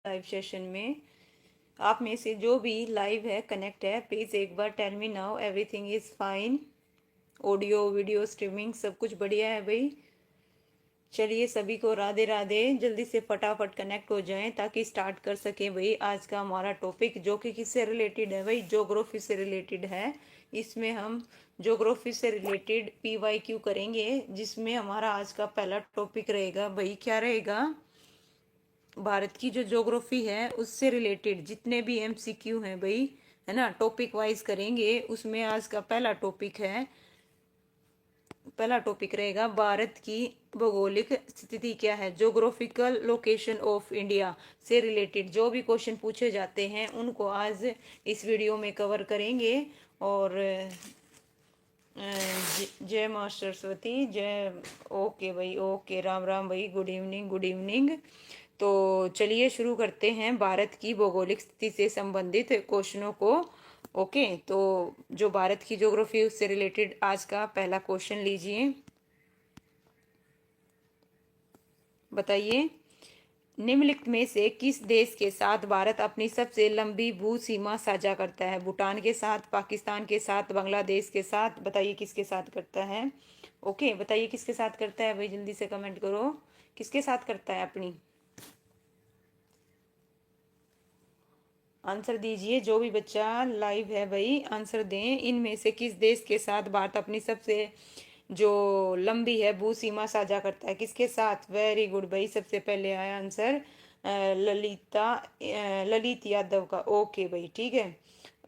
Live session में। आप में से जो भी लाइव है, कनेक्ट है, प्लीज एक बार tell me now everything is fine. Audio video streaming सब कुछ बढ़िया है भाई। चलिए सभी को राधे राधे। जल्दी से फटाफट कनेक्ट हो जाएं ताकि स्टार्ट कर सकें भाई आज का हमारा टॉपिक, जो कि किससे रिलेटेड है भाई, ज्योग्राफी से रिलेटेड है। इसमें हम ज्योग्राफी से रिलेटेड PYQ करेंगे, जिसमें हमारा आज का पहला टॉपिक रहेगा भाई, क्या रहेगा, भारत की जो ज्योग्राफी है उससे रिलेटेड जितने भी MCQ हैं भाई, है ना, टॉपिक वाइज करेंगे। उसमें आज का पहला टॉपिक है, पहला टॉपिक रहेगा भारत की भौगोलिक स्थिति क्या है, ज्योग्राफिकल लोकेशन ऑफ इंडिया से रिलेटेड जो भी क्वेश्चन पूछे जाते हैं उनको आज इस वीडियो में कवर करेंगे। और जय माँ सरस्वती, जय। ओके भाई, ओके, राम राम भाई, गुड इवनिंग, गुड इवनिंग। तो चलिए शुरू करते हैं भारत की भौगोलिक स्थिति से संबंधित क्वेश्चनों को। ओके, तो जो भारत की ज्योग्राफी उससे रिलेटेड आज का पहला क्वेश्चन लीजिए। बताइए, निम्नलिखित में से किस देश के साथ भारत अपनी सबसे लंबी भू सीमा साझा करता है? भूटान के साथ, पाकिस्तान के साथ, बांग्लादेश के साथ? बताइए किसके साथ करता है। ओके, बताइए किसके साथ करता है भाई, जल्दी से कमेंट करो, किसके साथ करता है अपनी। आंसर दीजिए, जो भी बच्चा लाइव है भाई आंसर दें। इनमें से किस देश के साथ भारत अपनी सबसे जो लंबी है भू सीमा साझा करता है, किसके साथ? वेरी गुड भाई, सबसे पहले आया आंसर ललित यादव का। ओके भाई, ठीक है,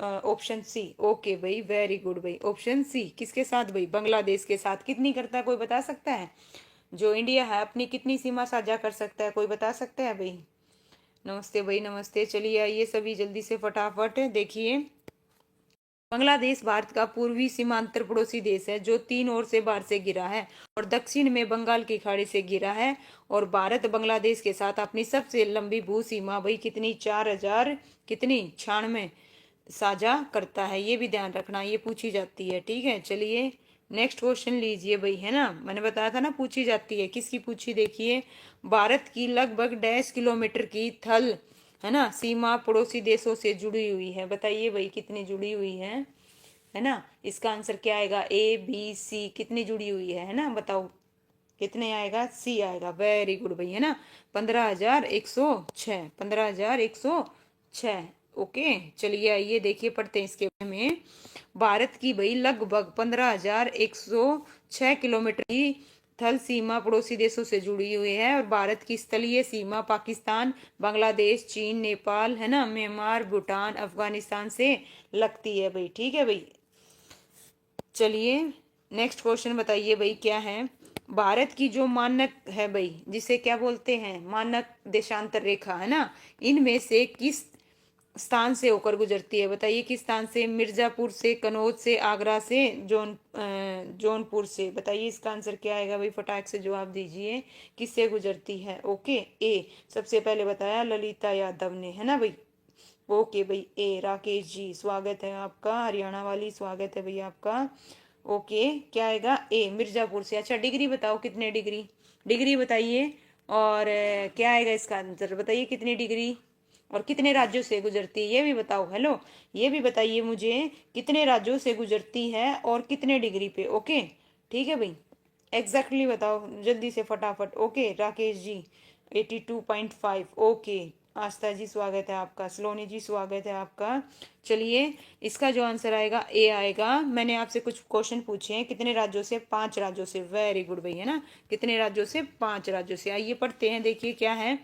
ऑप्शन सी। ओके भाई, वेरी गुड भाई, ऑप्शन सी किसके साथ भाई? बांग्लादेश के साथ। कितनी करता है, कोई बता सकता है? जो इंडिया है अपनी कितनी सीमा साझा कर सकता है, कोई बता सकता है भाई? नमस्ते भाई, नमस्ते। चलिए आइए सभी जल्दी से फटाफट देखिए। बांग्लादेश भारत का पूर्वी सीमांतर पड़ोसी देश है जो तीन ओर से बाढ़ से घिरा है और दक्षिण में बंगाल की खाड़ी से घिरा है। और भारत बांग्लादेश के साथ अपनी सबसे लंबी भू सीमा भाई कितनी, 4000 कितनी 96 साझा करता है। ये भी ध्यान रखना, ये पूछी जाती है, ठीक है। चलिए नेक्स्ट क्वेश्चन लीजिए भाई, है ना, मैंने बताया था ना पूछी जाती है। किसकी पूछी, देखिए, भारत की लगभग 1.5 किलोमीटर की थल, है ना, सीमा पड़ोसी देशों से जुड़ी हुई है। बताइए भाई कितनी जुड़ी हुई है ना। इसका आंसर क्या आएगा, ABC, कितनी जुड़ी हुई है ना, बताओ कितने आएगा? C आएगा। वेरी गुड भाई, है ना, 15,106, 15,106। ओके, चलिए आइए देखिए, पढ़ते हैं इसके बारे में। भारत की भाई लगभग 15,106 किलोमीटर की थल सीमा पड़ोसी देशों से जुड़ी हुई है। और भारत की स्थलीय सीमा पाकिस्तान, बांग्लादेश, चीन, नेपाल, है ना, म्यांमार, भूटान, अफगानिस्तान से लगती है भाई, ठीक है भाई। चलिए नेक्स्ट क्वेश्चन बताइए भाई, क्या है, भारत की जो मानक है भाई, जिसे क्या बोलते हैं, मानक देशांतर रेखा, है ना, इनमें से किस स्थान से होकर गुजरती है? बताइए किस स्थान से? मिर्जापुर से, कनौज से, आगरा से, जौनपुर से? बताइए इसका आंसर क्या आएगा भाई, फटाक से जवाब दीजिए, किससे गुजरती है? ओके, ए सबसे पहले बताया ललिता यादव ने, है ना भाई। ओके भाई, ए राकेश जी स्वागत है आपका, हरियाणा वाली स्वागत है भाई आपका। ओके, क्या आएगा? ए मिर्जापुर से। अच्छा डिग्री बताओ, कितने डिग्री, डिग्री बताइए। और क्या आएगा इसका आंसर, बताइए कितनी डिग्री और कितने राज्यों से गुजरती है, ये भी बताओ। हेलो, ये भी बताइए मुझे, कितने राज्यों से गुजरती है और कितने डिग्री पे। ओके, ठीक है भाई, एग्जैक्टली बताओ जल्दी से फटाफट। ओके राकेश जी, 82.5। ओके, आस्था जी स्वागत है आपका, सलोनी जी स्वागत है आपका। चलिए इसका जो आंसर आएगा ए आएगा। मैंने आपसे कुछ क्वेश्चन पूछे हैं, कितने राज्यों से? 5 राज्यों से। वेरी गुड भाई, है ना, कितने राज्यों से? 5 राज्यों से। आइए पढ़ते हैं, देखिए क्या है,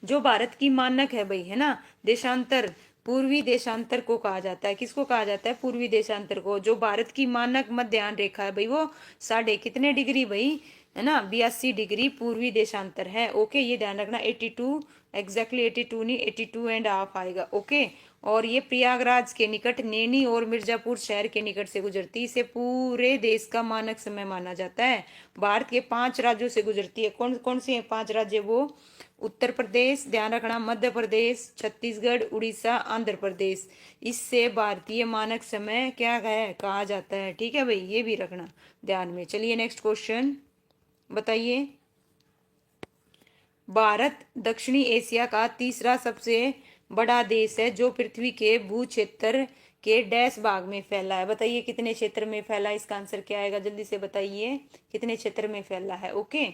जो भारत की मानक है भाई, है ना, देशांतर, पूर्वी देशांतर को कहा जाता है। किसको कहा जाता है? पूर्वी देशांतर को। जो भारत की मानक मध्याह्न रेखा है भाई, वो साढ़े कितने डिग्री भाई, है ना, 82 डिग्री पूर्वी देशांतर है। ओके, ये ध्यान रखना, 82, एग्जैक्टली 82 नहीं, 82.5 आएगा। ओके, और ये प्रयागराज के निकट नैनी और मिर्जापुर शहर के निकट से गुजरती है। इसे पूरे देश का मानक समय माना जाता है। भारत के 5 राज्यों से गुजरती है। कौन कौन से हैं 5 राज्य? वो उत्तर प्रदेश, ध्यान रखना, मध्य प्रदेश, छत्तीसगढ़, उड़ीसा, आंध्र प्रदेश। इससे भारतीय मानक समय क्या है, कहा जाता है, ठीक है भाई, ये भी रखना ध्यान में। चलिए नेक्स्ट क्वेश्चन बताइए, भारत दक्षिणी एशिया का तीसरा सबसे बड़ा देश है जो पृथ्वी के भू क्षेत्र के डैश भाग में फैला है। बताइए कितने क्षेत्र में फैला है, इसका आंसर क्या आएगा, जल्दी से बताइए कितने क्षेत्र में फैला है। ओके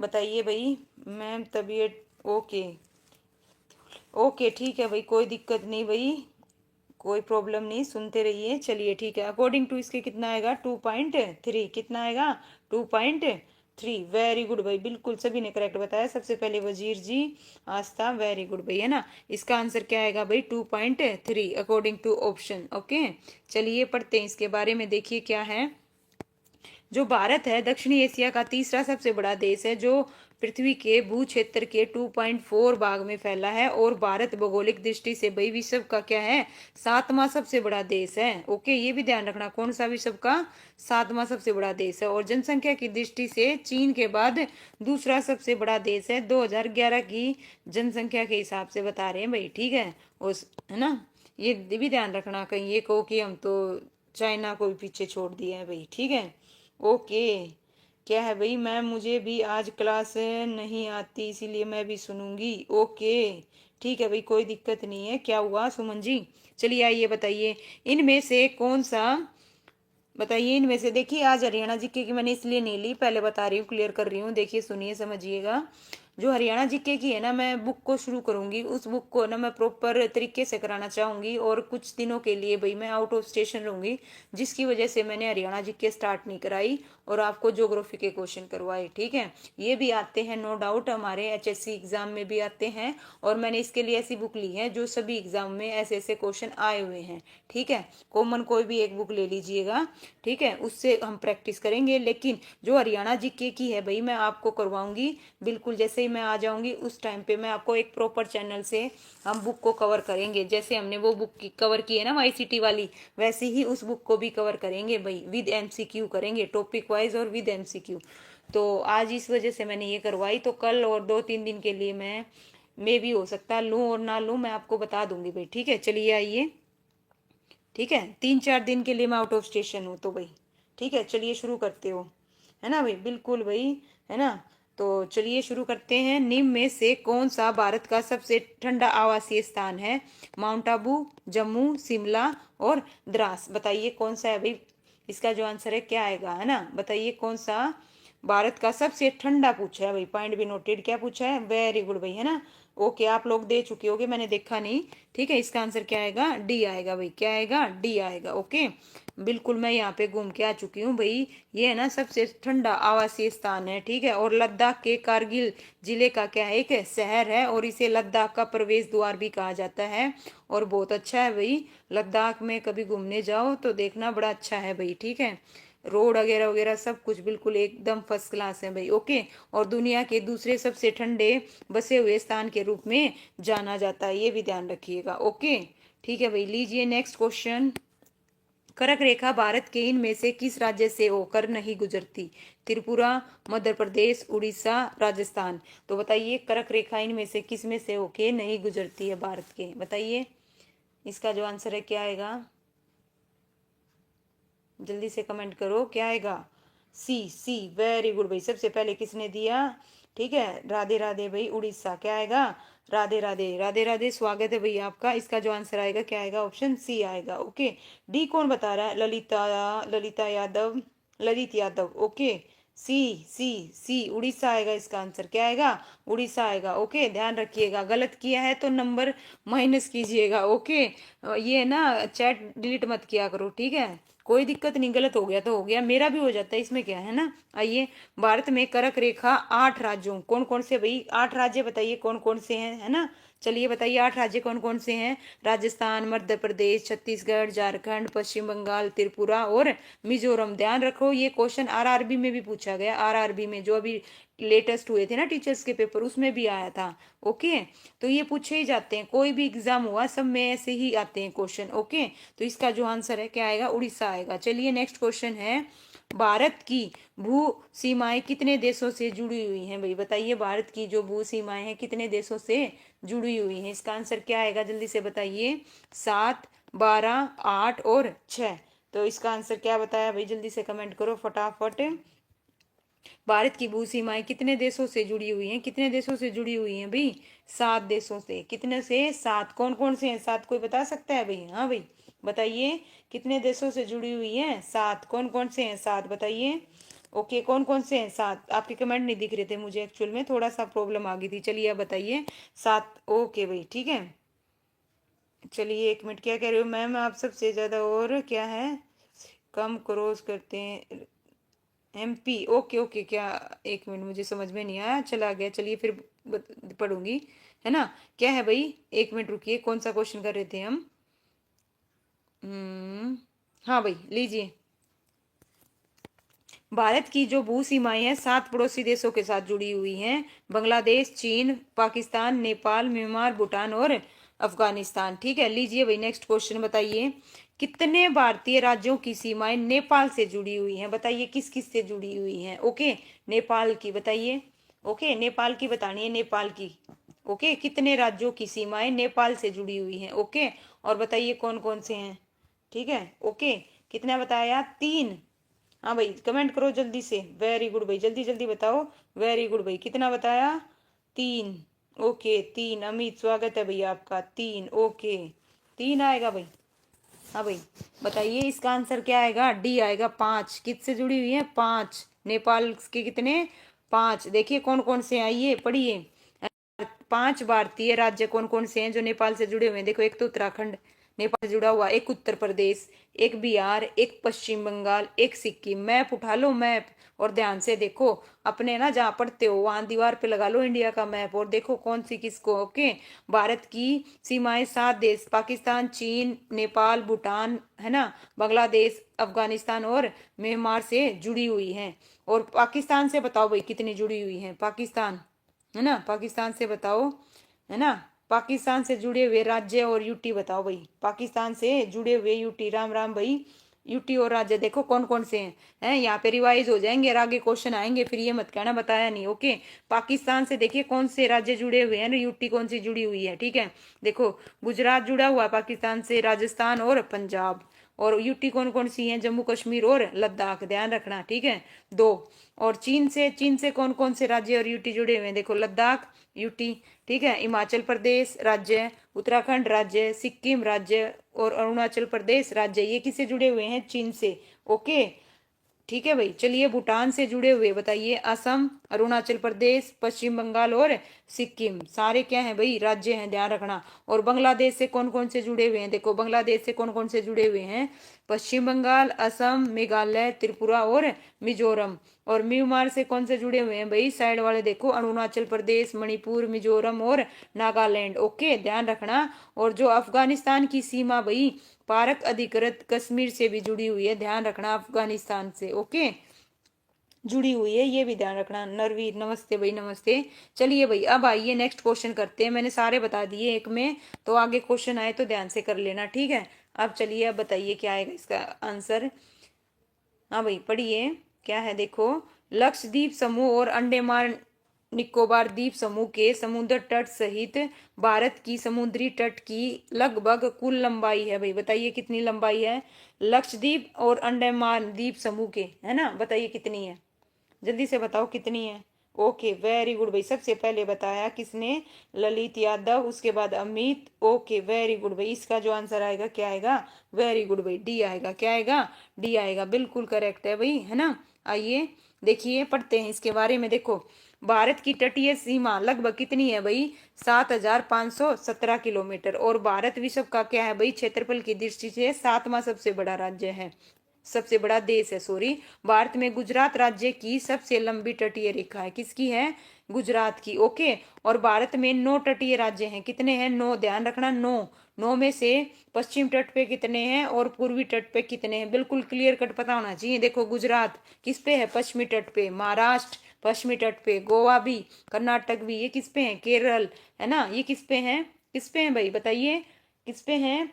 बताइए भाई मैम, तबीयत ओके। ओके ठीक है भाई, कोई दिक्कत नहीं भाई, कोई प्रॉब्लम नहीं, सुनते रहिए। चलिए ठीक है, अकॉर्डिंग टू इसके कितना आएगा 2.3, कितना आएगा 2.3। वेरी गुड भाई, बिल्कुल सभी ने करेक्ट बताया। सबसे पहले वजीर जी, आस्था, वेरी गुड भाई, है ना। इसका आंसर क्या आएगा भाई 2.3 अकॉर्डिंग टू ऑप्शन। ओके चलिए पढ़ते हैं इसके बारे में, देखिए क्या है। जो भारत है दक्षिणी एशिया का तीसरा सबसे बड़ा देश है जो पृथ्वी के भू क्षेत्र के 2.4 भाग में फैला है। और भारत भौगोलिक दृष्टि से भाई विश्व का क्या है, सातवां सबसे बड़ा देश है। ओके ये भी ध्यान रखना, कौन सा विश्व का सातवां सबसे बड़ा देश है। और जनसंख्या की दृष्टि से चीन के बाद दूसरा सबसे बड़ा देश है, 2011 की जनसंख्या के हिसाब से बता रहे हैं भाई, ठीक है। उस है ना, ये भी ध्यान रखना, कहीं ये कहो कि हम तो चाइना को भी पीछे छोड़ दिया है भाई, ठीक है। ओके क्या है भाई मैम, मुझे भी आज क्लास नहीं आती इसीलिए मैं भी सुनूंगी। ओके ठीक है भाई, कोई दिक्कत नहीं है। क्या हुआ सुमन जी, चलिए आइए बताइए इनमें से कौन सा, बताइए इनमें से, देखिए आज हरियाणा जीके की मैंने इसलिए नहीं ली, पहले बता रही हूँ, क्लियर कर रही हूँ, देखिए सुनिए समझिएगा। जो हरियाणा जीके की है ना, मैं बुक को शुरू करूंगी, उस बुक को ना मैं प्रॉपर तरीके से कराना चाहूंगी। और कुछ दिनों के लिए भाई मैं आउट ऑफ स्टेशन रहूंगी, जिसकी वजह से मैंने हरियाणा जीके स्टार्ट नहीं कराई और आपको ज्योग्राफी के क्वेश्चन करवाए, ठीक है। ये भी आते हैं नो डाउट, हमारे एचएससी एग्जाम में भी आते हैं। और मैंने इसके लिए ऐसी बुक ली है जो सभी एग्जाम में ऐसे ऐसे क्वेश्चन आए हुए हैं, ठीक है। कॉमन कोई भी एक बुक ले लीजिएगा, ठीक है, उससे हम प्रैक्टिस करेंगे। लेकिन जो हरियाणा जीके की है भाई मैं आपको करवाऊंगी, बिल्कुल जैसे ही मैं आ जाऊंगी उस टाइम पे मैं आपको एक प्रॉपर चैनल से हम बुक को कवर करेंगे। जैसे हमने वो बुक की कवर की है ना आईसीटी वाली, वैसे ही उस बुक को भी कवर करेंगे भाई, विद एमसीक्यू करेंगे, टॉपिक वाइज और विद एमसीक्यू। तो आज इस वजह से मैंने ये करवाई, तो कल और 2-3 दिन के लिए मैं मे भी हो सकता है लूँ और ना लूँ, मैं आपको बता दूंगी भाई, ठीक है। चलिए आइए, ठीक है, 3-4 दिन के लिए मैं आउट ऑफ स्टेशन हूँ तो भाई, ठीक है। चलिए शुरू करते हो, है ना भाई, बिल्कुल भाई, है ना। तो चलिए शुरू करते हैं। निम्न में से कौन सा भारत का सबसे ठंडा आवासीय स्थान है, माउंट आबू, जम्मू, शिमला और द्रास। बताइए कौन सा है भाई, इसका जो आंसर है क्या आएगा, है ना। बताइए कौन सा भारत का सबसे ठंडा पूछा है भाई, पॉइंट भी नोटेड, क्या पूछा है, वेरी गुड भाई, है ना। ओके आप लोग दे चुके होगे, मैंने देखा नहीं, ठीक है। इसका आंसर क्या आएगा, डी आएगा भाई, क्या आएगा, डी आएगा। ओके बिल्कुल मैं यहाँ पे घूम के आ चुकी हूँ भाई, ये है ना सबसे ठंडा आवासीय स्थान है, ठीक है। और लद्दाख के कारगिल जिले का क्या है, एक शहर है, और इसे लद्दाख का प्रवेश द्वार भी कहा जाता है। और बहुत अच्छा है भाई, लद्दाख में कभी घूमने जाओ तो देखना, बड़ा अच्छा है भाई, ठीक है। रोड वगैरह वगैरह सब कुछ बिल्कुल एकदम फर्स्ट क्लास है भाई। ओके और दुनिया के दूसरे सबसे ठंडे बसे हुए स्थान के रूप में जाना जाता है, ये भी ध्यान रखिएगा। ओके ठीक है भाई, लीजिए नेक्स्ट क्वेश्चन। कर्क रेखा भारत के इनमें से किस राज्य से होकर नहीं गुजरती, त्रिपुरा, मध्य प्रदेश, उड़ीसा, राजस्थान। तो बताइए कर्क रेखा इनमें से किस में से होके नहीं गुजरती है भारत के, बताइए इसका जो आंसर है क्या आएगा, जल्दी से कमेंट करो क्या आएगा। सी, सी वेरी गुड भाई, सबसे पहले किसने दिया, ठीक है, राधे राधे भाई, उड़ीसा, क्या आएगा, राधे राधे, राधे राधे, स्वागत है भाई आपका। इसका जो आंसर आएगा क्या आएगा, ऑप्शन सी आएगा। ओके डी कौन बता रहा है, ललिता, ललिता यादव, ललित यादव। ओके सी, सी, सी उड़ीसा आएगा, इसका आंसर क्या आएगा, उड़ीसा आएगा। ओके ध्यान रखिएगा, गलत किया है तो नंबर माइनस कीजिएगा। ओके ये ना चैट डिलीट मत किया करो, ठीक है, कोई दिक्कत नहीं, गलत हो गया तो हो गया, मेरा भी हो जाता है, इसमें क्या है ना। आइए, भारत में कर्क रेखा 8 राज्यों, कौन कौन से भाई, 8 राज्य बताइए कौन कौन से हैं, है ना। चलिए बताइए 8 राज्य कौन कौन से हैं, राजस्थान, मध्य प्रदेश, छत्तीसगढ़, झारखंड, पश्चिम बंगाल, त्रिपुरा और मिजोरम। ध्यान रखो ये क्वेश्चन आरआरबी में भी पूछा गया, आरआरबी में जो अभी लेटेस्ट हुए थे ना टीचर्स के पेपर, उसमें भी आया था। ओके तो ये पूछे ही जाते हैं, कोई भी एग्जाम हुआ सब में ऐसे ही आते हैं क्वेश्चन। ओके तो इसका जो आंसर है क्या आएगा, उड़ीसा आएगा। चलिए नेक्स्ट क्वेश्चन है, भारत की भू सीमाएं कितने देशों से जुड़ी हुई हैं भाई, बताइए भारत की जो भू सीमाएं हैं कितने देशों से जुड़ी हुई हैं, इसका आंसर क्या आएगा, जल्दी से बताइए, 7, 12, 8 और 6। तो इसका आंसर क्या बताया भाई, जल्दी से कमेंट करो फटाफट। भारत की भू सीमाएं कितने देशों से जुड़ी हुई हैं? कितने देशों से जुड़ी हुई हैं भाई? 7 देशों से। कितने से? 7। कौन कौन से हैं 7? कोई बता सकता है भाई? हाँ भाई, बताइए कितने देशों से जुड़ी हुई हैं? 7। कौन कौन से हैं 7? बताइए। ओके, कौन कौन से हैं 7? आपके कमेंट नहीं दिख रहे थे मुझे, एक्चुअल में थोड़ा सा प्रॉब्लम आ गई थी। चलिए अब बताइए 7। ओके भाई, ठीक है। चलिए 1 मिनट, क्या कह रहे हो मैम आप? सबसे ज्यादा और क्या है? कम क्रॉस करते हैं MP। ओके ओके, क्या? 1 मिनट, मुझे समझ में नहीं आया, चला गया। चलिए फिर पढ़ूंगी, है ना? क्या है भाई? 1 मिनट रुकिए, कौन सा क्वेश्चन कर रहे थे हम? हाँ भाई, लीजिए। भारत की जो भू सीमाएं हैं 7 पड़ोसी देशों के साथ जुड़ी हुई हैं। बांग्लादेश, चीन, पाकिस्तान, नेपाल, म्यांमार, भूटान और अफगानिस्तान। ठीक है, लीजिए भाई नेक्स्ट क्वेश्चन बताइए। कितने भारतीय राज्यों की सीमाएं नेपाल से जुड़ी हुई हैं? बताइए किस किस से जुड़ी हुई हैं? ओके, नेपाल की बताइए। ओके, नेपाल की बतानी है, नेपाल की। ओके, कितने राज्यों की सीमाएं नेपाल से जुड़ी हुई हैं? ओके, और बताइए कौन कौन से हैं? ठीक है, ओके। कितना बताया? 3। हाँ भाई, कमेंट करो जल्दी से। वेरी गुड भाई, जल्दी जल्दी बताओ। वेरी गुड भाई, कितना बताया? 3। ओके, 3। अमित, स्वागत है भैया आपका। 3। ओके, 3 आएगा भाई। हाँ भाई, बताइए इसका आंसर क्या आएगा? डी आएगा। 5 किससे जुड़ी हुई है? 5 नेपाल के। कितने? 5। देखिए कौन कौन से, आइए पढ़िए। 5 भारतीय राज्य कौन कौन से हैं जो नेपाल से जुड़े हुए हैं? देखो, एक तो उत्तराखंड नेपाल से जुड़ा हुआ, एक उत्तर प्रदेश, एक बिहार, एक पश्चिम बंगाल, एक सिक्किम। मैप उठा लो, मैप, और ध्यान से देखो। अपने ना जहाँ पढ़ते हो वहां दीवार पे लगा लो इंडिया का मैप, और देखो कौन सी किसको। ओके, भारत की सीमाएं 7 देश, पाकिस्तान, चीन, नेपाल, भूटान, है ना, बांग्लादेश, अफगानिस्तान और म्यांमार से जुड़ी हुई हैं। और पाकिस्तान से बताओ भाई कितनी जुड़ी हुई हैं? पाकिस्तान, है ना, पाकिस्तान से बताओ, है ना। पाकिस्तान से जुड़े हुए राज्य और यूटी बताओ भाई। पाकिस्तान से जुड़े हुए यूटी, राम राम भाई। यूटी और राज्य देखो कौन कौन से हैं यहाँ पे रिवाइज हो जाएंगे और आगे क्वेश्चन आएंगे, फिर ये मत कहना बताया नहीं। ओके, पाकिस्तान से देखिए कौन से राज्य जुड़े हुए हैं ना, यूटी कौन सी जुड़ी हुई है? ठीक है, देखो गुजरात जुड़ा हुआ है पाकिस्तान से, राजस्थान और पंजाब। और यूटी कौन कौन सी हैं? जम्मू कश्मीर और लद्दाख, ध्यान रखना। ठीक है, 2। और चीन से कौन कौन से राज्य और यूटी जुड़े हुए हैं? देखो, लद्दाख यूटी, ठीक है, हिमाचल प्रदेश राज्य, उत्तराखंड राज्य, सिक्किम राज्य और अरुणाचल प्रदेश राज्य, ये किससे जुड़े हुए हैं? चीन से। ओके, ठीक है भाई। चलिए भूटान से जुड़े हुए बताइए। असम, अरुणाचल प्रदेश, पश्चिम बंगाल और सिक्किम, सारे क्या हैं भाई? राज्य हैं, ध्यान रखना। और बांग्लादेश से कौन कौन से जुड़े हुए हैं? देखो, बांग्लादेश से कौन कौन से जुड़े हुए हैं? पश्चिम बंगाल, असम, मेघालय, त्रिपुरा और मिजोरम। और म्यांमार से कौन से जुड़े हुए हैं भाई? साइड वाले देखो, अरुणाचल प्रदेश, मणिपुर, मिजोरम और नागालैंड। ओके, ध्यान रखना। और जो अफगानिस्तान की सीमा भाई पारक अधिकृत कश्मीर से भी जुड़ी हुई है, ध्यान रखना, अफगानिस्तान से। ओके, जुड़ी हुई है, ये भी ध्यान रखना। नरवीर, नमस्ते भाई, नमस्ते। चलिए भाई, अब आइए नेक्स्ट क्वेश्चन करते हैं। मैंने सारे बता दिए एक में, तो आगे क्वेश्चन आए तो ध्यान से कर लेना, ठीक है। अब चलिए, अब बताइए क्या आएगा इसका आंसर। हाँ भाई, पढ़िए। क्या है देखो, लक्षद्वीप समूह और अंडमान निकोबार द्वीप समूह के समुद्र तट सहित भारत की समुद्री तट की लगभग कुल लंबाई है भाई। बताइए कितनी लंबाई है? लक्षद्वीप और अंडमान द्वीप समूह के, है ना, बताइए कितनी है? जल्दी से बताओ कितनी है। ओके, वेरी गुड भाई, सबसे पहले बताया किसने? ललित यादव, उसके बाद अमित। ओके, वेरी गुड भाई, इसका जो आंसर आएगा क्या आएगा? वेरी गुड भाई, डी आएगा। क्या आएगा? डी आएगा, बिल्कुल करेक्ट है भाई, है ना। आइए देखिए, पढ़ते हैं इसके बारे में। देखो, भारत की तटीय सीमा लगभग कितनी है भाई? 7,517 किलोमीटर। और भारत विश्व का क्या है भाई? क्षेत्रफल की दृष्टि से 7वां सबसे बड़ा राज्य है, सबसे बड़ा देश है, सॉरी। भारत में गुजरात राज्य की सबसे लंबी तटीय रेखा है, किसकी है? गुजरात की। ओके, और भारत में 9 तटीय राज्य हैं। कितने हैं? 9, ध्यान रखना, 9। 9 में से पश्चिम तट पे कितने हैं और पूर्वी तट पे कितने हैं? बिल्कुल क्लियर कट पता होना चाहिए। देखो, गुजरात किस पे है? पश्चिमी तट पे। महाराष्ट्र पश्चिमी तट पे, गोवा भी, कर्नाटक भी, ये किस पे है? केरल, है ना, ये किस पे है? किस पे है भाई? बताइए किस पे है?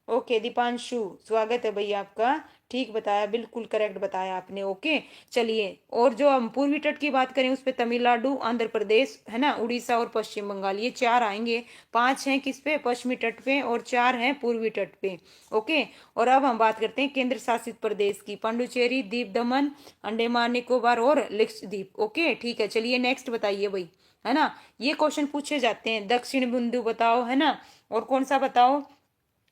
ओके दीपांशु, स्वागत है भैया आपका। ठीक बताया, बिल्कुल करेक्ट बताया आपने। ओके चलिए, और जो हम पूर्वी तट की बात करें उस पे तमिलनाडु, आंध्र प्रदेश है ना, उड़ीसा और पश्चिम बंगाल, ये चार आएंगे। पांच हैं किस पे, पश्चिमी तट पे, और चार हैं पूर्वी तट पे। ओके, और अब हम बात करते हैं केंद्र शासित प्रदेश की। पांडुचेरी, दीप दमन, अंडमान निकोबार और लक्षद्वीप। ओके ठीक है, चलिए नेक्स्ट बताइए भाई, है ना। ये क्वेश्चन पूछे जाते हैं, दक्षिण बिंदु बताओ, है ना, और कौन सा बताओ,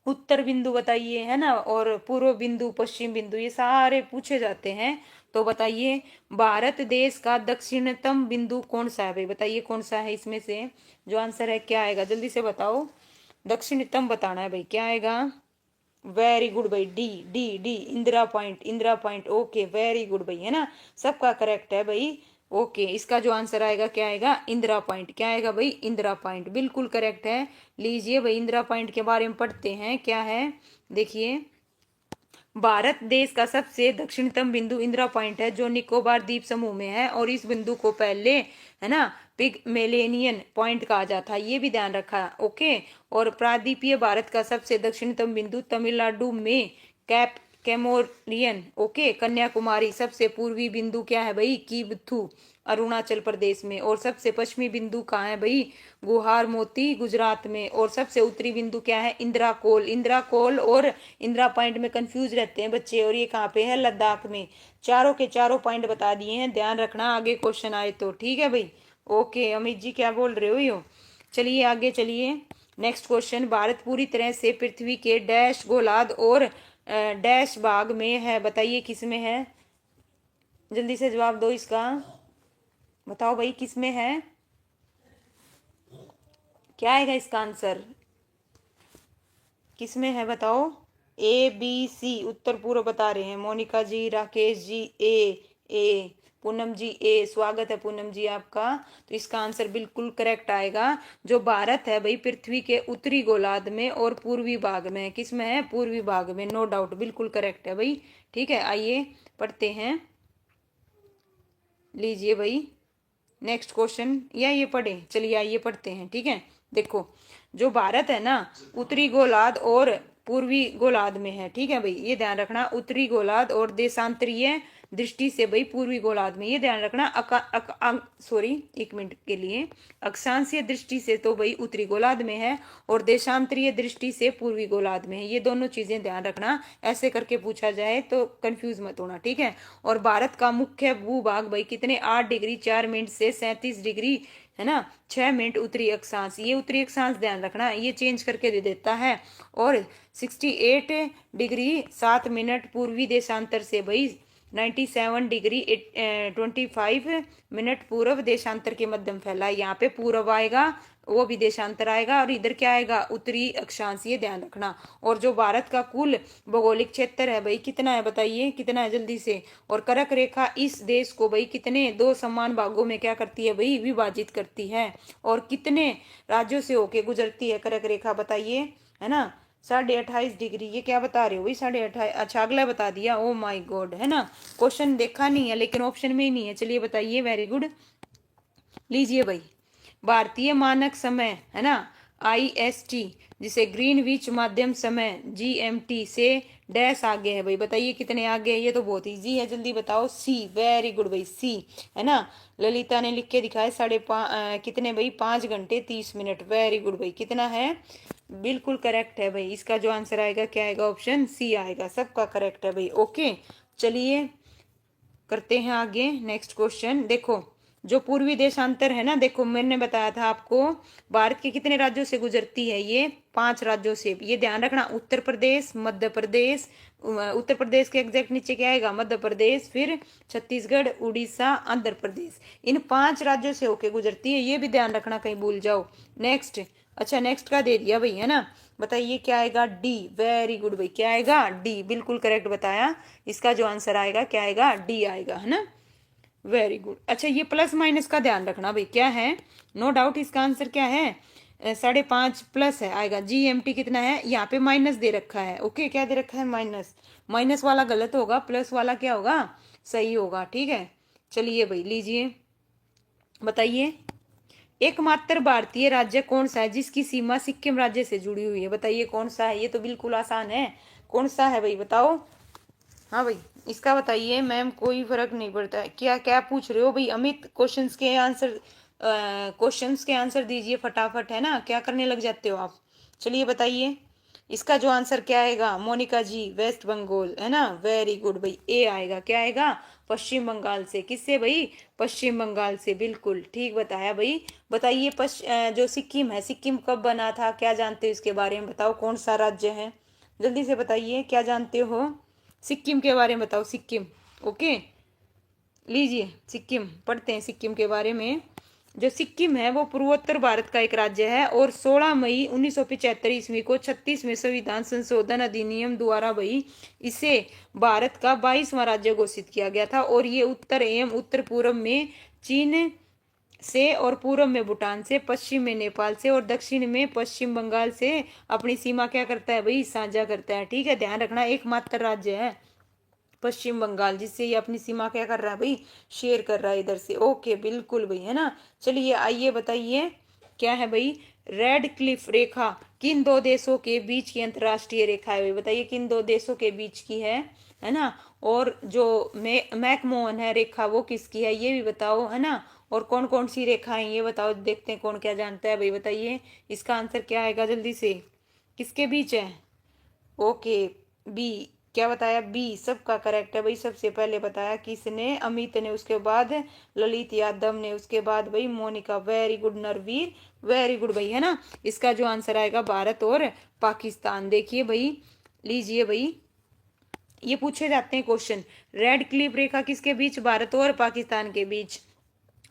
उत्तर बिंदु बताइए, है ना, और पूर्व बिंदु, पश्चिम बिंदु, ये सारे पूछे जाते हैं। तो बताइए भारत देश का दक्षिणतम बिंदु कौन सा है भाई, बताइए कौन सा है इसमें से। जो आंसर है क्या आएगा, जल्दी से बताओ। दक्षिणतम बताना है भाई, क्या आएगा। वेरी गुड भाई, D D D, Indira point, Indira point. Okay very good भाई, है ना, सबका करेक्ट है भाई। ओके, इसका जो आंसर आएगा क्या आएगा, इंदिरा पॉइंट। क्या आएगा भाई, इंदिरा पॉइंट, बिल्कुल करेक्ट है। लीजिए भाई, इंदिरा पॉइंट के बारे में पढ़ते हैं, क्या है देखिए। भारत देश का सबसे दक्षिणतम बिंदु इंदिरा पॉइंट है, जो निकोबार द्वीप समूह में है, और इस बिंदु को पहले, है ना, पिगमेलियन पॉइंट कहा जाता है, ये भी ध्यान रखा। ओके, और प्रायद्वीपीय भारत का सबसे दक्षिणतम बिंदु तमिलनाडु में कैप कैमोरियन। ओके, कन्याकुमारी। सबसे पूर्वी बिंदु क्या है भाई, कीबथू, अरुणाचल प्रदेश में। और सबसे पश्चिमी बिंदु कहाँ है भाई, गुहार मोती, गुजरात में। और सबसे उत्तरी बिंदु क्या है, इंदिरा कोल। इंदिरा कोल और इंदिरा पॉइंट में कंफ्यूज रहते हैं बच्चे, और ये कहाँ पे है, लद्दाख में। चारों के चारों पॉइंट बता दिए हैं, ध्यान रखना आगे क्वेश्चन आए तो, ठीक है भाई। ओके अमित जी, क्या बोल रहे हो यो। चलिए आगे चलिए, नेक्स्ट क्वेश्चन। भारत पूरी तरह से पृथ्वी के डैश गोलार्ध और डैश भाग में है, बताइए किस में है, जल्दी से जवाब दो इसका, बताओ भाई किस में है, क्या आएगा इसका आंसर, किस में है बताओ। ए बी सी, उत्तर पूर्व बता रहे हैं मोनिका जी, राकेश जी। ए पूनम जी ए, स्वागत है पूनम जी आपका। तो इसका आंसर बिल्कुल करेक्ट आएगा। जो भारत है भाई पृथ्वी के उत्तरी गोलार्ध में और पूर्वी भाग में, किस में है, पूर्वी भाग में, नो डाउट, बिल्कुल करेक्ट है भाई। ठीक है, आइए पढ़ते हैं, लीजिए भाई नेक्स्ट क्वेश्चन, या ये पढ़े, चलिए आइए पढ़ते हैं, ठीक है। देखो, जो भारत है ना, उत्तरी गोलार्ध और पूर्वी गोलार्ध में है, ठीक है भाई, ये ध्यान रखना। उत्तरी गोलार्ध और देशांतरीय दृष्टि से भाई पूर्वी गोलार्ध में, ये ध्यान रखना। सॉरी, एक मिनट के लिए, अक्षांशीय दृष्टि से तो भाई उत्तरी गोलार्ध में है, और देशांतरीय दृष्टि से पूर्वी गोलार्ध में है, ये दोनों चीजें ध्यान रखना। ऐसे करके पूछा जाए तो कंफ्यूज मत होना, ठीक है। और भारत का मुख्य भूभाग भाई कितने, 8 डिग्री 4 मिनट से 37 डिग्री, है ना, 6 मिनट उत्तरी अक्षांश, ये उत्तरी अक्षांश ध्यान रखना, ये चेंज करके दे देता है। और 68 डिग्री 7 मिनट पूर्वी देशांतर से भाई 97 डिग्री 25 मिनट पूर्व देशांतर के मध्यम फैला है, यहाँ पे पूर्व आएगा, वो भी देशांतर आएगा, और इधर क्या आएगा, उत्तरी अक्षांश, ये ध्यान रखना। और जो भारत का कुल भौगोलिक क्षेत्र है भाई कितना है, बताइए कितना है जल्दी से। और कर्क रेखा इस देश को भाई कितने, दो समान भागों में क्या करती है भाई, विभाजित करती है। और कितने राज्यों से होके गुजरती है कर्क रेखा, बताइए, है ना, 28.5 डिग्री, ये क्या बता रहे हो भाई, 28.5, अच्छा अगला बता दिया, ओ माय गॉड, है ना। क्वेश्चन देखा नहीं है लेकिन ऑप्शन में ही नहीं है, चलिए बताइए, वेरी गुड। लीजिए भाई, भारतीय मानक समय, है ना, IST, जिसे ग्रीनविच माध्यम समय GMT से डैश आगे है भाई, बताइए कितने आगे है, ये तो बहुत इजी है, जल्दी बताओ। सी, वेरी गुड भाई, सी, है ना। ललिता ने लिख के दिखाया, कितने भाई, 5 घंटे 30 मिनट, वेरी गुड भाई, कितना है, बिल्कुल करेक्ट है भाई। इसका जो आंसर आएगा क्या आएगा, ऑप्शन सी आएगा, सबका करेक्ट है भाई। ओके चलिए करते हैं आगे, नेक्स्ट क्वेश्चन। देखो, जो पूर्वी देशांतर है ना, देखो मैंने बताया था आपको, भारत के कितने राज्यों से गुजरती है, ये 5 राज्यों से, ये ध्यान रखना। उत्तर प्रदेश, मध्य प्रदेश, उत्तर प्रदेश के एग्जैक्ट नीचे क्या आएगा, मध्य प्रदेश, फिर छत्तीसगढ़, उड़ीसा, आंध्र प्रदेश, इन 5 राज्यों से होके गुजरती है, ये भी ध्यान रखना, कहीं भूल जाओ। नेक्स्ट, अच्छा नेक्स्ट का दे दिया भाई, है ना, बताइए क्या आएगा, डी, वेरी गुड भाई, क्या आएगा, डी, बिल्कुल करेक्ट बताया। इसका जो आंसर आएगा क्या आएगा, डी आएगा, है ना, वेरी गुड। अच्छा ये प्लस माइनस का ध्यान रखना भाई, क्या है, नो डाउट इसका आंसर क्या है, 5.5 प्लस है आएगा। GMT कितना है, यहाँ पे माइनस दे रखा है, ओके, क्या दे रखा है, माइनस, माइनस वाला गलत होगा, प्लस वाला क्या होगा, सही होगा, ठीक है। चलिए भाई लीजिए, बताइए, एकमात्र भारतीय राज्य कौन सा है जिसकी सीमा सिक्किम राज्य से जुड़ी हुई है? बताइए कौन सा है? ये तो बिल्कुल आसान है। कौन सा है भाई बताओ। हाँ भाई, इसका बताइए मैम, कोई फर्क नहीं पड़ता है। क्या क्या पूछ रहे हो भाई अमित? क्वेश्चंस के आंसर दीजिए फटाफट, है ना, क्या करने लग जाते हो आप। चलिए बताइए इसका जो आंसर क्या आएगा। मोनिका जी वेस्ट बंगाल, है ना, वेरी गुड भाई। ए आएगा, क्या आएगा? पश्चिम बंगाल से। किससे भाई? पश्चिम बंगाल से, बिल्कुल ठीक बताया भाई। बताइए जो सिक्किम है, सिक्किम कब बना था? क्या जानते हो इसके बारे में? बताओ कौन सा राज्य है, जल्दी से बताइए क्या जानते हो सिक्किम के बारे में, बताओ सिक्किम। ओके, लीजिए सिक्किम पढ़ते हैं सिक्किम के बारे में। जो सिक्किम है वो पूर्वोत्तर भारत का एक राज्य है और 16 मई 1975 ईस्वी को 36वें संविधान संशोधन अधिनियम द्वारा भाई इसे भारत का 22वां राज्य घोषित किया गया था। और ये उत्तर एवं उत्तर पूर्व में चीन से और पूर्व में भूटान से, पश्चिम में नेपाल से और दक्षिण में पश्चिम बंगाल से अपनी सीमा क्या करता है भाई? साझा करता है। ठीक है, ध्यान रखना, एकमात्र राज्य है पश्चिम बंगाल जिससे ये अपनी सीमा क्या कर रहा है भाई? शेयर कर रहा है इधर से। ओके बिल्कुल भाई, है ना। चलिए आइए बताइए क्या है भाई? रेड क्लिफ रेखा किन दो देशों के बीच की अंतरराष्ट्रीय रेखा है भाई? बताइए किन दो देशों के बीच की है ना। और जो मैकमोहन है रेखा वो किसकी है ये भी बताओ, है ना। और कौन कौन सी रेखा है ये बताओ, देखते हैं कौन क्या जानता है भाई। बताइए इसका आंसर क्या आएगा जल्दी से। किसके बीच है? Okay, B. क्या बताया? बी सबका करेक्ट है भाई। सबसे पहले बताया किसने? अमित ने, उसके बाद ललित यादव ने, उसके बाद भाई Monica. Very good Narveer, very good भाई, है ना। इसका जो आंसर आएगा भारत और पाकिस्तान। देखिए भाई, लीजिए भाई, ये पूछे जाते हैं क्वेश्चन। रेड क्लिफ रेखा किसके बीच? भारत और पाकिस्तान के बीच।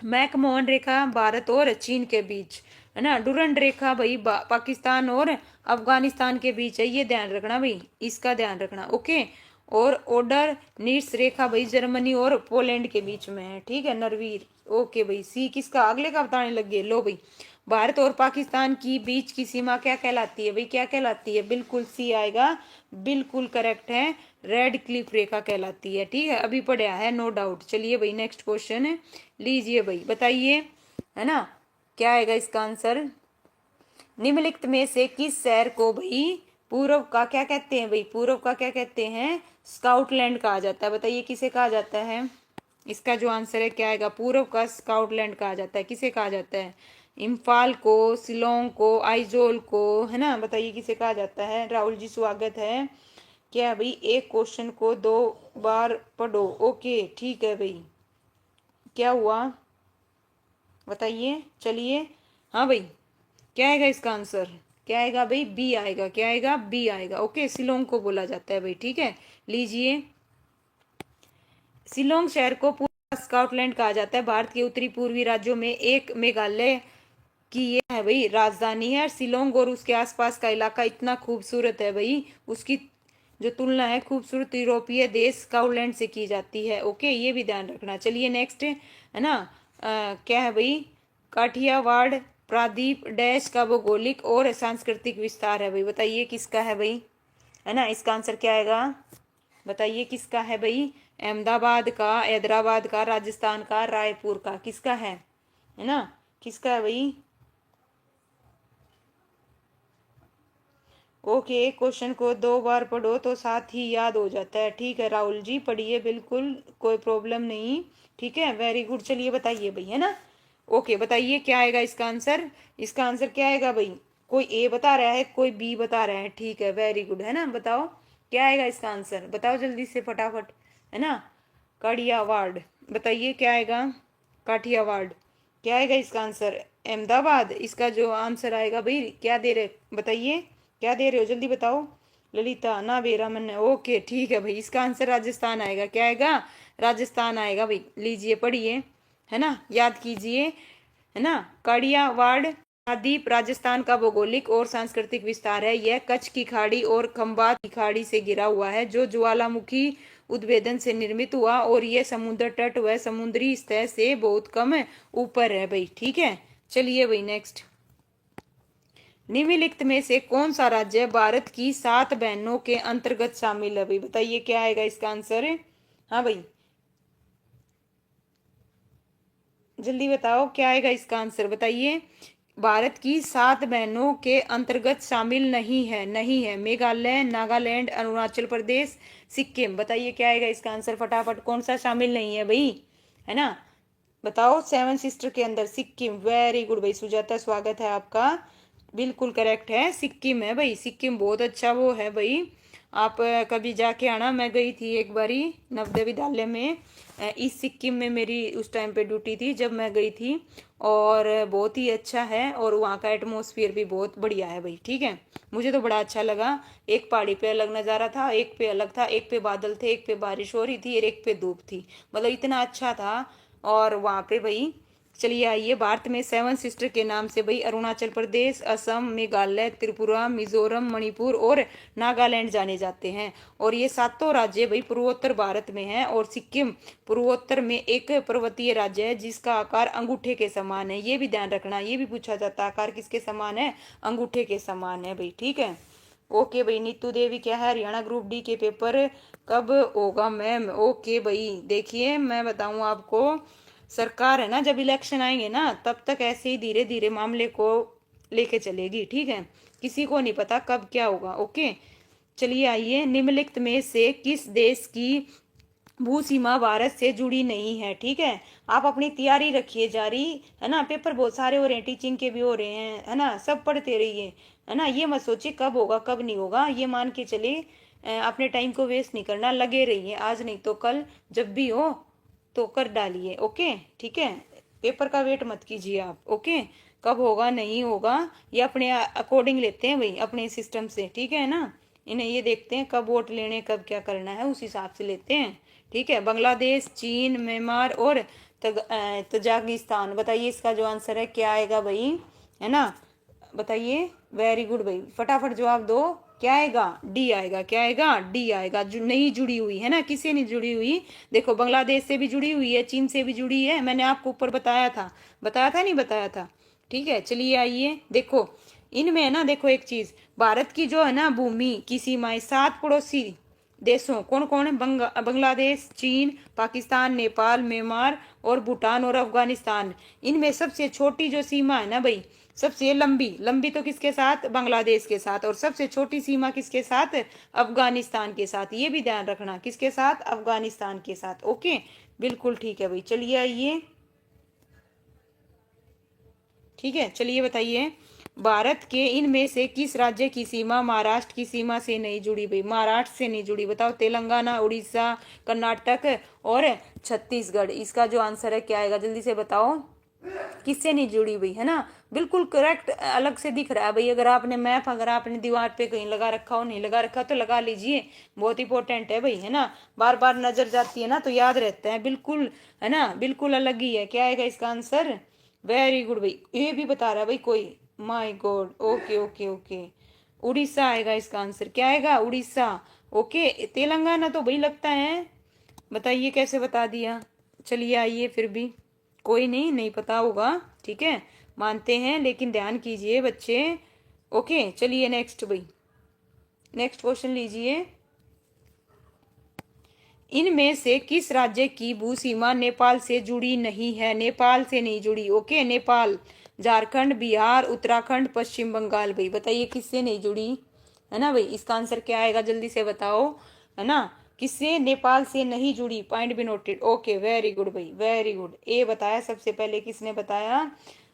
मैकमोहन रेखा भारत और चीन के बीच, है ना। डुरंड रेखा भाई पाकिस्तान और अफगानिस्तान के बीच है, ये ध्यान रखना भाई, इसका ध्यान रखना। ओके, और ऑर्डर नीड्स रेखा भाई जर्मनी और पोलैंड के बीच में है। ठीक है नरवीर। ओके भाई, सी किसका? अगले का बताने लग गए। लो भाई, भारत और पाकिस्तान की बीच की सीमा क्या कहलाती है भाई? क्या कहलाती है? बिल्कुल सी आएगा, बिल्कुल करेक्ट है, रेड क्लिफ रेखा कहलाती है। ठीक है, अभी पढ़ा है नो डाउट। चलिए भाई नेक्स्ट क्वेश्चन है, लीजिए भाई बताइए, है ना, क्या आएगा इसका आंसर। निम्नलिखित में से किस शहर को भाई पूर्व का क्या कहते हैं भाई? पूर्व का क्या कहते हैं? स्काउटलैंड कहा जाता है। बताइए किसे कहा जाता है? इसका जो आंसर है क्या आएगा? पूर्व का स्काउटलैंड कहा जाता है। किसे कहा जाता है? इम्फाल को, शिलोंग को, आइजोल को, है ना। बताइए किसे कहा जाता है? राहुल जी स्वागत है। क्या भाई एक क्वेश्चन को 2 बार पढ़ो। ओके ठीक है भाई, क्या हुआ बताइए। चलिए, हाँ भाई, क्या आएगा इसका आंसर? क्या आएगा भाई? बी आएगा। क्या आएगा? बी आएगा। ओके, शिलोंग को बोला जाता है भाई। ठीक है, लीजिए, शिलोंग शहर को पूरा स्कॉटलैंड कहा जाता है। भारत के उत्तरी पूर्वी राज्यों में एक मेघालय की ये है भाई राजधानी है। शिलोंग और उसके आसपास का इलाका इतना खूबसूरत है भाई, उसकी जो तुलना है खूबसूरत यूरोपीय देश स्कॉटलैंड से की जाती है। ओके, ये भी ध्यान रखना। चलिए नेक्स्ट, है ना, क्या है भाई? काठियावाड़ प्रादीप डैश का भौगोलिक और सांस्कृतिक विस्तार है भाई। बताइए किसका है भाई, है ना। इसका आंसर क्या आएगा? बताइए किसका है भाई? अहमदाबाद का, हैदराबाद का, राजस्थान का, रायपुर का, किसका है ना, किसका है भाई? ओके, क्वेश्चन को 2 बार पढ़ो तो साथ ही याद हो जाता है। ठीक है राहुल जी, पढ़िए, बिल्कुल कोई प्रॉब्लम नहीं। ठीक है, वेरी गुड। चलिए बताइए भाई, है ना। ओके, बताइए क्या आएगा इसका आंसर। इसका आंसर क्या आएगा भाई? कोई ए बता रहा है, कोई बी बता रहा है। ठीक है, वेरी गुड, है ना। बताओ क्या आएगा इसका आंसर, बताओ जल्दी से फटाफट, है ना। काठियावाड़, बताइए क्या आएगा? काठियावाड़, क्या आएगा इसका आंसर? अहमदाबाद। इसका जो आंसर आएगा भाई, क्या दे रहे, बताइए क्या दे रहे हो, जल्दी बताओ। ललिता ना बेरा मन। ओके ठीक है भाई, इसका आंसर राजस्थान आएगा। क्या आएगा? राजस्थान आएगा भाई। लीजिए पढ़िए, है ना, याद कीजिए, है ना। काड़ियावाड़ द्वीप राजस्थान का भौगोलिक और सांस्कृतिक विस्तार है। यह कच्छ की खाड़ी और खंबात की खाड़ी से घिरा हुआ है जो ज्वालामुखी उद्भेदन से निर्मित हुआ, और यह समुद्र तट व समुद्री सतह से बहुत कम ऊपर है भाई। ठीक है, चलिए भाई नेक्स्ट, निम्नलिखित में से कौन सा राज्य भारत की 7 बहनों के अंतर्गत शामिल है भाई? बताइए क्या आएगा इसका आंसर। हाँ भाई, जल्दी बताओ क्या आएगा इसका आंसर, बताइए। भारत की 7 बहनों के अंतर्गत शामिल नहीं है मेघालय, नागालैंड, अरुणाचल प्रदेश, सिक्किम। बताइए क्या आएगा इसका आंसर फटाफट, कौन सा शामिल नहीं है भाई, है ना। बताओ, 7 सिस्टर के अंदर सिक्किम। वेरी गुड भाई सुजाता, स्वागत है आपका। बिल्कुल करेक्ट है, सिक्किम है भाई। सिक्किम बहुत अच्छा वो है भाई। आप कभी जाके आना। मैं गई थी एक बारी नवोदय विद्यालय में। इस सिक्किम में मेरी उस टाइम पे ड्यूटी थी जब मैं गई थी। और बहुत ही अच्छा है, और वहाँ का एटमोसफियर भी बहुत बढ़िया है भाई, ठीक है। मुझे तो बड़ा अच्छा लगा। एक पहाड़ी पे अलग नज़ारा था, एक पे अलग था, एक पे बादल थे, एक पे बारिश हो रही थी और एक पे धूप थी। मतलब इतना अच्छा था। और वहाँ पे भाई, चलिए आइए, भारत में 7 सिस्टर के नाम से भाई अरुणाचल प्रदेश, असम, मेघालय, त्रिपुरा, मिजोरम, मणिपुर और नागालैंड जाने जाते हैं। और ये सातों राज्य भाई पूर्वोत्तर भारत में हैं। और सिक्किम पूर्वोत्तर में एक पर्वतीय राज्य है जिसका आकार अंगूठे के समान है। ये भी ध्यान रखना, ये भी पूछा जाता है, आकार किसके समान है, अंगूठे के समान है भाई, ठीक है। ओके भाई, नीतू देवी क्या है, हरियाणा ग्रुप डी के पेपर कब होगा मैम। ओके भाई, देखिए मैं बताऊं आपको, सरकार है ना, जब इलेक्शन आएंगे ना तब तक ऐसे ही धीरे धीरे मामले को लेके चलेगी, ठीक है। किसी को नहीं पता कब क्या होगा। ओके, चलिए आइए, निम्नलिखित में से किस देश की भू सीमा भारत से जुड़ी नहीं है, ठीक है। आप अपनी तैयारी रखिए जारी, है ना। पेपर बहुत सारे हो रहे हैं, टीचिंग के भी हो रहे हैं, है ना। सब पढ़ते रहिए, है ना। ये मत सोचिए कब होगा कब नहीं होगा, ये मान के चले अपने टाइम को वेस्ट नहीं करना, लगे रहिए, आज नहीं तो कल जब भी हो तो कर डालिए। ओके, ठीक है। पेपर का वेट मत कीजिए आप। ओके, कब होगा नहीं होगा ये अपने अकॉर्डिंग लेते हैं भाई, अपने सिस्टम से, ठीक है ना। इन्हें ये देखते हैं कब वोट लेने, कब क्या करना है, उस हिसाब से लेते हैं, ठीक है। बांग्लादेश, चीन, म्यांमार और तजाकिस्तान। बताइए इसका जो आंसर है क्या आएगा भाई, है ना। बताइए, वेरी गुड भाई, फटाफट जवाब दो। क्या आएगा, डी आएगा। क्या आएगा, डी आएगा। जो नहीं जुड़ी हुई है ना, किसी नहीं जुड़ी हुई। देखो, बांग्लादेश से भी जुड़ी हुई है, चीन से भी जुड़ी है, मैंने आपको ऊपर बताया था नहीं बताया था, ठीक है। चलिए आइए, देखो इनमें है ना, देखो एक चीज, भारत की जो है ना भूमि की सीमाएं 7 पड़ोसी देशों, कौन कौन है, बांग्लादेश, चीन, पाकिस्तान, नेपाल, म्यांमार और भूटान और अफगानिस्तान। इनमें सबसे छोटी जो सीमा है ना भाई, सबसे लंबी लंबी तो किसके साथ, बांग्लादेश के साथ। और सबसे छोटी सीमा किसके साथ, अफगानिस्तान के साथ। ये भी ध्यान रखना, किसके साथ, अफगानिस्तान के साथ। ओके, बिल्कुल ठीक है भाई। चलिए आइए, ठीक है, चलिए बताइए, भारत के इनमें से किस राज्य की सीमा महाराष्ट्र की सीमा से नहीं जुड़ी भाई, महाराष्ट्र से नहीं जुड़ी। बताओ, तेलंगाना, उड़ीसा, कर्नाटक और छत्तीसगढ़। इसका जो आंसर है क्या आएगा, जल्दी से बताओ, किससे नहीं जुड़ी हुई, है ना। बिल्कुल करेक्ट, अलग से दिख रहा है भाई। अगर आपने मैप, अगर आपने दीवार पे कहीं लगा रखा हो, नहीं लगा रखा तो लगा लीजिए, बहुत इंपॉर्टेंट है भाई, है ना। बार बार नजर जाती है ना तो याद रहता है, बिल्कुल, है ना। बिल्कुल अलग ही है। क्या आएगा इसका आंसर, वेरी गुड भाई, ये भी बता रहा है भाई कोई, my God. Okay okay okay, Orissa आएगा इसका आंसर। क्या आएगा, उड़ीसा। ओके, तेलंगाना तो भाई लगता है, बताइए कैसे बता दिया। चलिए आइए, फिर भी कोई नहीं, नहीं पता होगा, ठीक है, मानते हैं, लेकिन ध्यान कीजिए बच्चे। ओके, चलिए नेक्स्ट भाई, नेक्स्ट क्वेश्चन लीजिए। इनमें से किस राज्य की भू सीमा नेपाल से जुड़ी नहीं है, नेपाल से नहीं जुड़ी। ओके, नेपाल, झारखंड, बिहार, उत्तराखंड, पश्चिम बंगाल। भाई बताइए किससे नहीं जुड़ी, है ना भाई। इसका आंसर क्या आएगा, जल्दी से बताओ, है ना। किससे, नेपाल से नहीं जुड़ी, पॉइंट भी नोटेड। ओके, वेरी गुड भाई, वेरी गुड। ए बताया सबसे पहले, किसने बताया,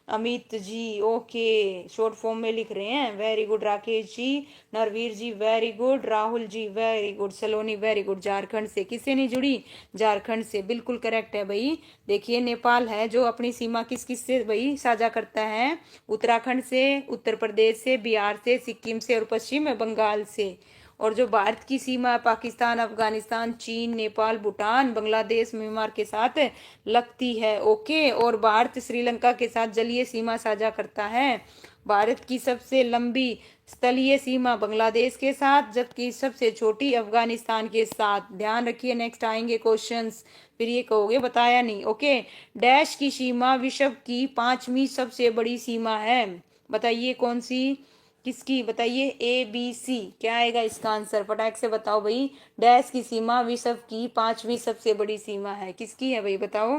Amit ji. Okay, short form में लिख रहे हैं, वेरी गुड। राकेश जी, नरवीर जी, very good. Rahul ji, very good. सलोनी, वेरी गुड। झारखंड से, किससे नहीं जुड़ी, झारखंड से, बिल्कुल करेक्ट है भाई। देखिए, नेपाल है जो अपनी सीमा किस किस से भाई साझा करता है, उत्तराखंड से, उत्तर प्रदेश से, बिहार से, सिक्किम से और पश्चिम बंगाल से। और जो भारत की सीमा पाकिस्तान, अफगानिस्तान, चीन, नेपाल, भूटान, बांग्लादेश, म्यांमार के साथ लगती है। ओके, और भारत श्रीलंका के साथ जलीय सीमा साझा करता है। भारत की सबसे लंबी स्थलीय सीमा बांग्लादेश के साथ, जबकि सबसे छोटी अफगानिस्तान के साथ। ध्यान रखिए, नेक्स्ट आएंगे क्वेश्चंस, फिर ये कहोगे बताया नहीं। ओके, डैश की सीमा विश्व की 5वीं सबसे बड़ी सीमा है। बताइए कौन सी, किसकी, बताइए, ए बी सी। क्या आएगा इसका आंसर, फटाक से बताओ भाई। डैश की सीमा विश्व की 5वीं सबसे बड़ी सीमा है, किसकी है भाई, बताओ,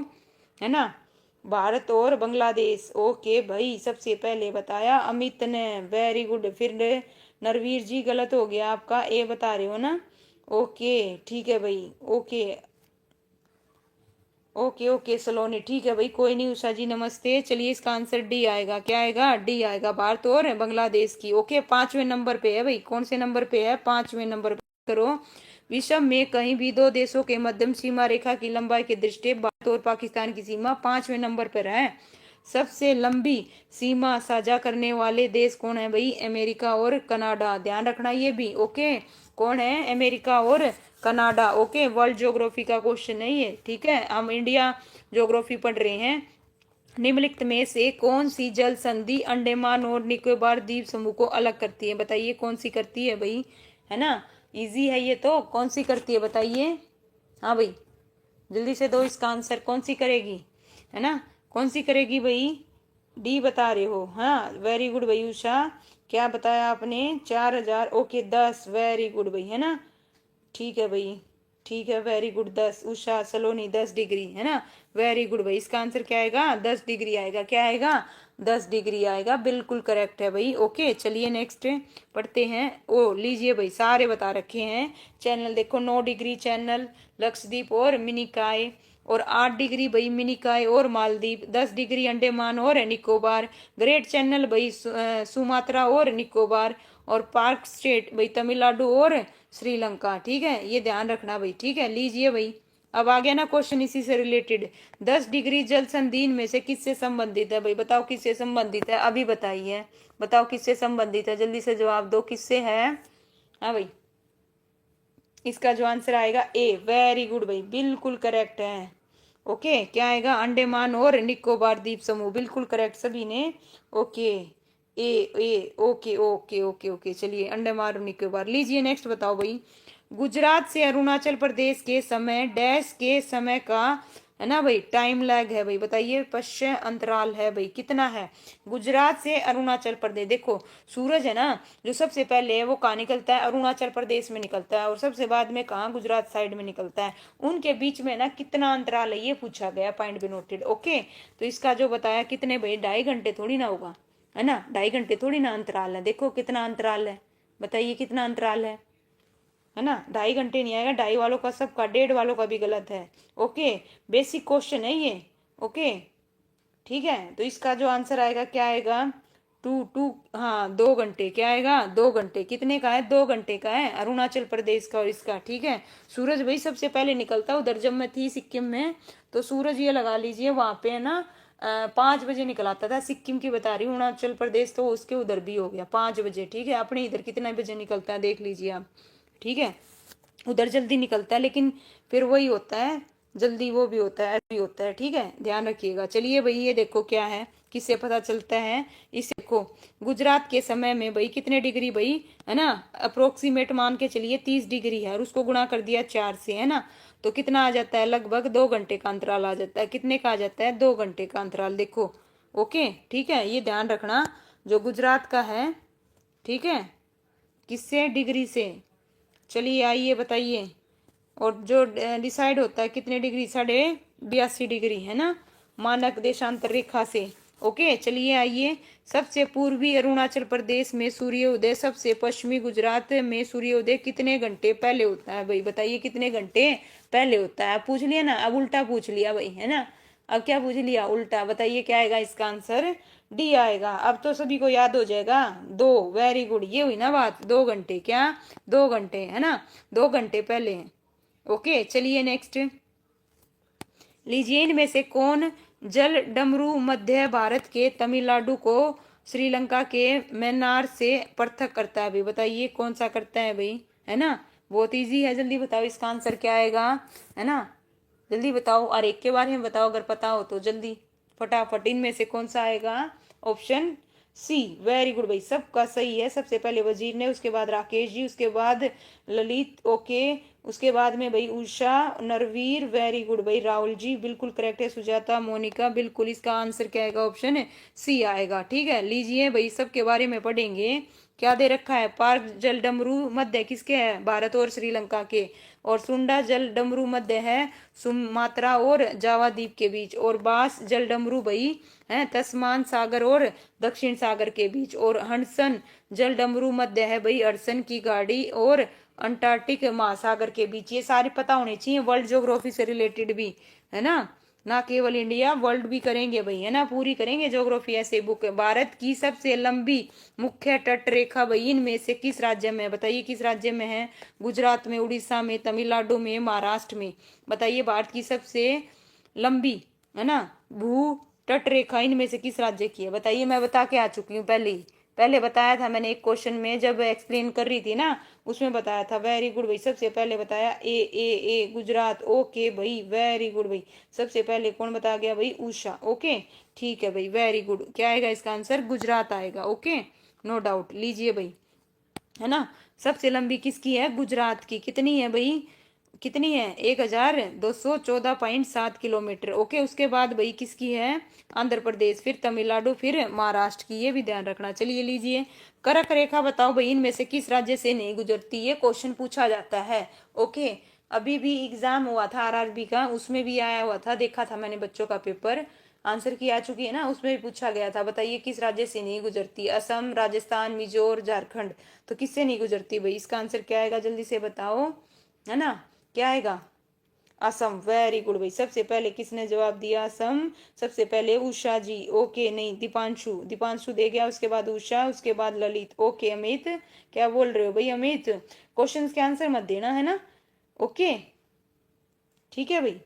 है ना। भारत और बांग्लादेश। ओके भाई, सबसे पहले बताया अमित ने, वेरी गुड। फिर नरवीर जी गलत हो गया आपका, ए बता रहे हो ना। ओके ठीक है भाई, ओके ओके ओके सलोनी, ठीक है भाई, कोई नहीं। उषा जी नमस्ते। चलिए इसका आंसर डी आएगा, क्या आएगा, डी आएगा, भारत और बांग्लादेश की। ओके, 5वें नंबर पे है भाई, कौन से नंबर पे है, 5वें नंबर पे करो। विश्व में कहीं भी दो देशों के मध्यम सीमा रेखा की लंबाई की दृष्टि भारत और पाकिस्तान की सीमा 5वें नंबर पर है। सबसे लंबी सीमा साझा करने वाले देश कौन है भाई, अमेरिका और कनाडा, ध्यान रखना ये भी। ओके, कौन है, अमेरिका और कनाडा। ओके, वर्ल्ड ज्योग्राफी का क्वेश्चन नहीं है, ठीक है, हम इंडिया ज्योग्राफी पढ़ रहे हैं। निम्नलिखित में से कौन सी जल संधि अंडमान और निकोबार द्वीप समूह को अलग करती है, बताइए कौन सी करती है भाई, है ना, इजी है ये तो, कौन सी करती है बताइए। हाँ भाई, जल्दी से दो इसका आंसर, कौन सी करेगी, है ना, कौन सी करेगी भाई, डी बता रहे हो। हाँ वेरी गुड भाई उषा, क्या बताया आपने, 4,000। ओके 10, वेरी गुड भाई, है ना, ठीक है भाई, ठीक है, वेरी गुड। 10 उषा सलोनी, 10 डिग्री, है ना, वेरी गुड भाई। इसका आंसर क्या आएगा, 10 डिग्री आएगा, क्या आएगा, 10 डिग्री आएगा, बिल्कुल करेक्ट है भाई। ओके चलिए नेक्स्ट पढ़ते हैं। ओ लीजिए भाई, सारे बता रखे हैं चैनल, देखो 9 डिग्री चैनल लक्षद्वीप और मिनिकॉय, और 8 डिग्री भाई मिनिकॉय और मालदीव, 10 डिग्री अंडमान और निकोबार, ग्रेट चैनल भाई सुमात्रा और निकोबार, और पार्क स्टेट भाई तमिलनाडु और श्रीलंका। ठीक है, ये ध्यान रखना भाई, ठीक है। लीजिए भाई, अब आ गया ना क्वेश्चन इसी से रिलेटेड। 10 डिग्री जल संधि में से किससे संबंधित है भाई, बताओ किससे संबंधित है, अभी बताइए, बताओ किससे संबंधित है, जल्दी से जवाब दो, किससे है। हाँ भाई, इसका जो आंसर आएगा ए, वेरी गुड भाई, बिल्कुल करेक्ट है। ओके, क्या आएगा, अंडमान और निकोबार द्वीप समूह, बिल्कुल करेक्ट सभी ने। ओके ए, ए ओके ओके ओके ओके, चलिए अंडमान और निकोबार। लीजिए नेक्स्ट बताओ भाई, गुजरात से अरुणाचल प्रदेश के समय डैश के समय का, है ना भाई, टाइम लैग है भाई, बताइए पश्चिम अंतराल है भाई, कितना है। गुजरात से अरुणाचल प्रदेश, देखो सूरज है ना, जो सबसे पहले है वो कहाँ निकलता है, अरुणाचल प्रदेश में निकलता है, और सबसे बाद में कहाँ, गुजरात साइड में निकलता है। उनके बीच में ना कितना अंतराल है, ये पूछा गया, पॉइंट बी नोटेड। ओके, तो इसका जो बताया कितने भाई, 2.5 घंटे थोड़ी ना होगा, है ना, 2.5 घंटे थोड़ी ना अंतराल है, देखो कितना अंतराल है, बताइए कितना अंतराल है ना, 2.5 घंटे नहीं आएगा, ढाई वालों का सबका, 1.5 वालों का भी गलत है। ओके, बेसिक क्वेश्चन है ये। ओके ठीक है, तो इसका जो आंसर आएगा क्या आएगा, टू टू, हाँ 2 घंटे, क्या आएगा, 2 घंटे, कितने का है, 2 घंटे का है, अरुणाचल प्रदेश का और इसका। ठीक है, सूरज भाई सबसे पहले निकलता उधर, जब मैं थी सिक्किम में तो सूरज ये लगा लीजिए वहां पे है ना, 5 बजे निकल आता था, सिक्किम की बता रही हूँ, अरुणाचल प्रदेश तो उसके उधर भी हो गया 5 बजे। ठीक है, अपने इधर कितना बजे निकलता है देख लीजिए आप। ठीक है, उधर जल्दी निकलता है, लेकिन फिर वही होता है, जल्दी वो भी होता है, ऐसा भी होता है। ठीक है, ध्यान रखिएगा। चलिए भाई, ये देखो क्या है, किससे पता चलता है, इसे देखो, गुजरात के समय में भाई कितने डिग्री भाई, है ना, अप्रोक्सीमेट मान के चलिए 30 डिग्री है, और उसको गुणा कर दिया 4 से, है ना, तो कितना आ जाता है, लगभग 2 घंटे का अंतराल आ जाता है, कितने का आ जाता है, 2 घंटे का अंतराल, देखो। ओके ठीक है, ये ध्यान रखना, जो गुजरात का है, ठीक है, किससे, डिग्री से। चलिए आइए बताइए, और जो डिसाइड होता है कितने डिग्री, 82.5 डिग्री, है ना, मानक देशांतर रेखा से। ओके चलिए आइए, सबसे पूर्वी अरुणाचल प्रदेश में सूर्योदय, सबसे पश्चिमी गुजरात में सूर्योदय कितने घंटे पहले होता है भाई, बताइए कितने घंटे पहले होता है, पूछ लिया ना, अब उल्टा पूछ लिया भाई, है ना, अब क्या पूछ लिया, उल्टा, बताइए क्या आएगा इसका आंसर, डी आएगा। अब तो सभी को याद हो जाएगा, 2, वेरी गुड, ये हुई ना बात, 2 घंटे, क्या, 2 घंटे, है ना, 2 घंटे पहले। ओके चलिए नेक्स्ट, लीजिए इनमें से कौन जल डमरू मध्य भारत के तमिलनाडु को श्रीलंका के मैनार से पृथक करता है भाई, बताइए कौन सा करता है भाई, है ना, बहुत इजी है, जल्दी बताओ इसका आंसर क्या आएगा, है ना, जल्दी बताओ, और एक के बारे में बताओ अगर पता हो तो, जल्दी फटाफट, इनमें से कौन सा आएगा, ऑप्शन सी, वेरी गुड भाई, सबका सही है, सबसे पहले वजीर ने, उसके बाद राकेश जी, उसके बाद ललित। ओके, उसके बाद में भाई उषा, नरवीर, वेरी गुड भाई, राहुल जी बिल्कुल करेक्ट है, सुजाता, मोनिका बिल्कुल, इसका आंसर क्या आएगा, ऑप्शन है सी आएगा। ठीक है, लीजिए भाई सबके बारे में पढ़ेंगे। क्या दे रखा है, पार्क जल डमरू मध्य किसके है, भारत और श्रीलंका के, और सुंडा जल डमरू मध्य है सुमात्रा और जावा द्वीप के बीच, और बास जल डमरू भाई है तस्मान सागर और दक्षिण सागर के बीच, और हडसन जल डमरू मध्य है भाई हडसन की गाड़ी और अंटार्कटिक महासागर के बीच। ये सारे पता होने चाहिए, वर्ल्ड ज्योग्राफी से रिलेटेड भी, है ना, ना केवल इंडिया, वर्ल्ड भी करेंगे भाई, है ना, पूरी करेंगे ज्योग्राफी ऐसे बुक। भारत की सबसे लंबी मुख्य तट रेखा भाई इनमें से किस राज्य में है, बताइए किस राज्य में है, गुजरात में, उड़ीसा में, तमिलनाडु में, महाराष्ट्र में, बताइए भारत की सबसे लंबी, है ना, भू तट रेखा इनमें से किस राज्य की है, बताइए। मैं बता के आ चुकी हूँ पहले ही, पहले बताया था मैंने एक क्वेश्चन में जब एक्सप्लेन कर रही थी ना, उसमें बताया था। वेरी गुड भाई, सबसे पहले बताया ए गुजरात, ओके भाई, वेरी गुड भाई, सबसे पहले कौन बता गया भाई, उषा, ओके ठीक है भाई, वेरी गुड। क्या आएगा इसका आंसर, गुजरात आएगा, ओके नो डाउट। लीजिए भाई, है ना, सबसे लंबी किसकी है, गुजरात की, कितनी है भाई, कितनी है, 1214.7 किलोमीटर, ओके। उसके बाद भाई किसकी है, आंध्र प्रदेश, फिर तमिलनाडु, फिर महाराष्ट्र की, ये भी ध्यान रखना। चलिए लीजिए, कर्क रेखा बताओ भाई इनमें से किस राज्य से नहीं गुजरती, ये क्वेश्चन पूछा जाता है, ओके। अभी भी एग्जाम हुआ था आरआरबी का, उसमें भी आया हुआ था, देखा था मैंने बच्चों का पेपर, आंसर की आ चुकी है ना, उसमें भी पूछा गया था, बताइए किस राज्य से नहीं गुजरती, असम, राजस्थान, मिजोर, झारखंड, तो किससे नहीं गुजरती भाई, इसका आंसर क्या आएगा, जल्दी से बताओ, है ना, क्या आएगा, असम, वेरी गुड भाई, सबसे पहले किसने जवाब दिया, असम, सबसे पहले उषा जी, ओके, नहीं दीपांशु, दीपांशु दे गया, उसके बाद उषा, उसके बाद ललित, ओके। अमित, क्या बोल रहे हो भाई अमित, क्वेश्चंस के आंसर मत देना, है ना, ओके ठीक है भाई,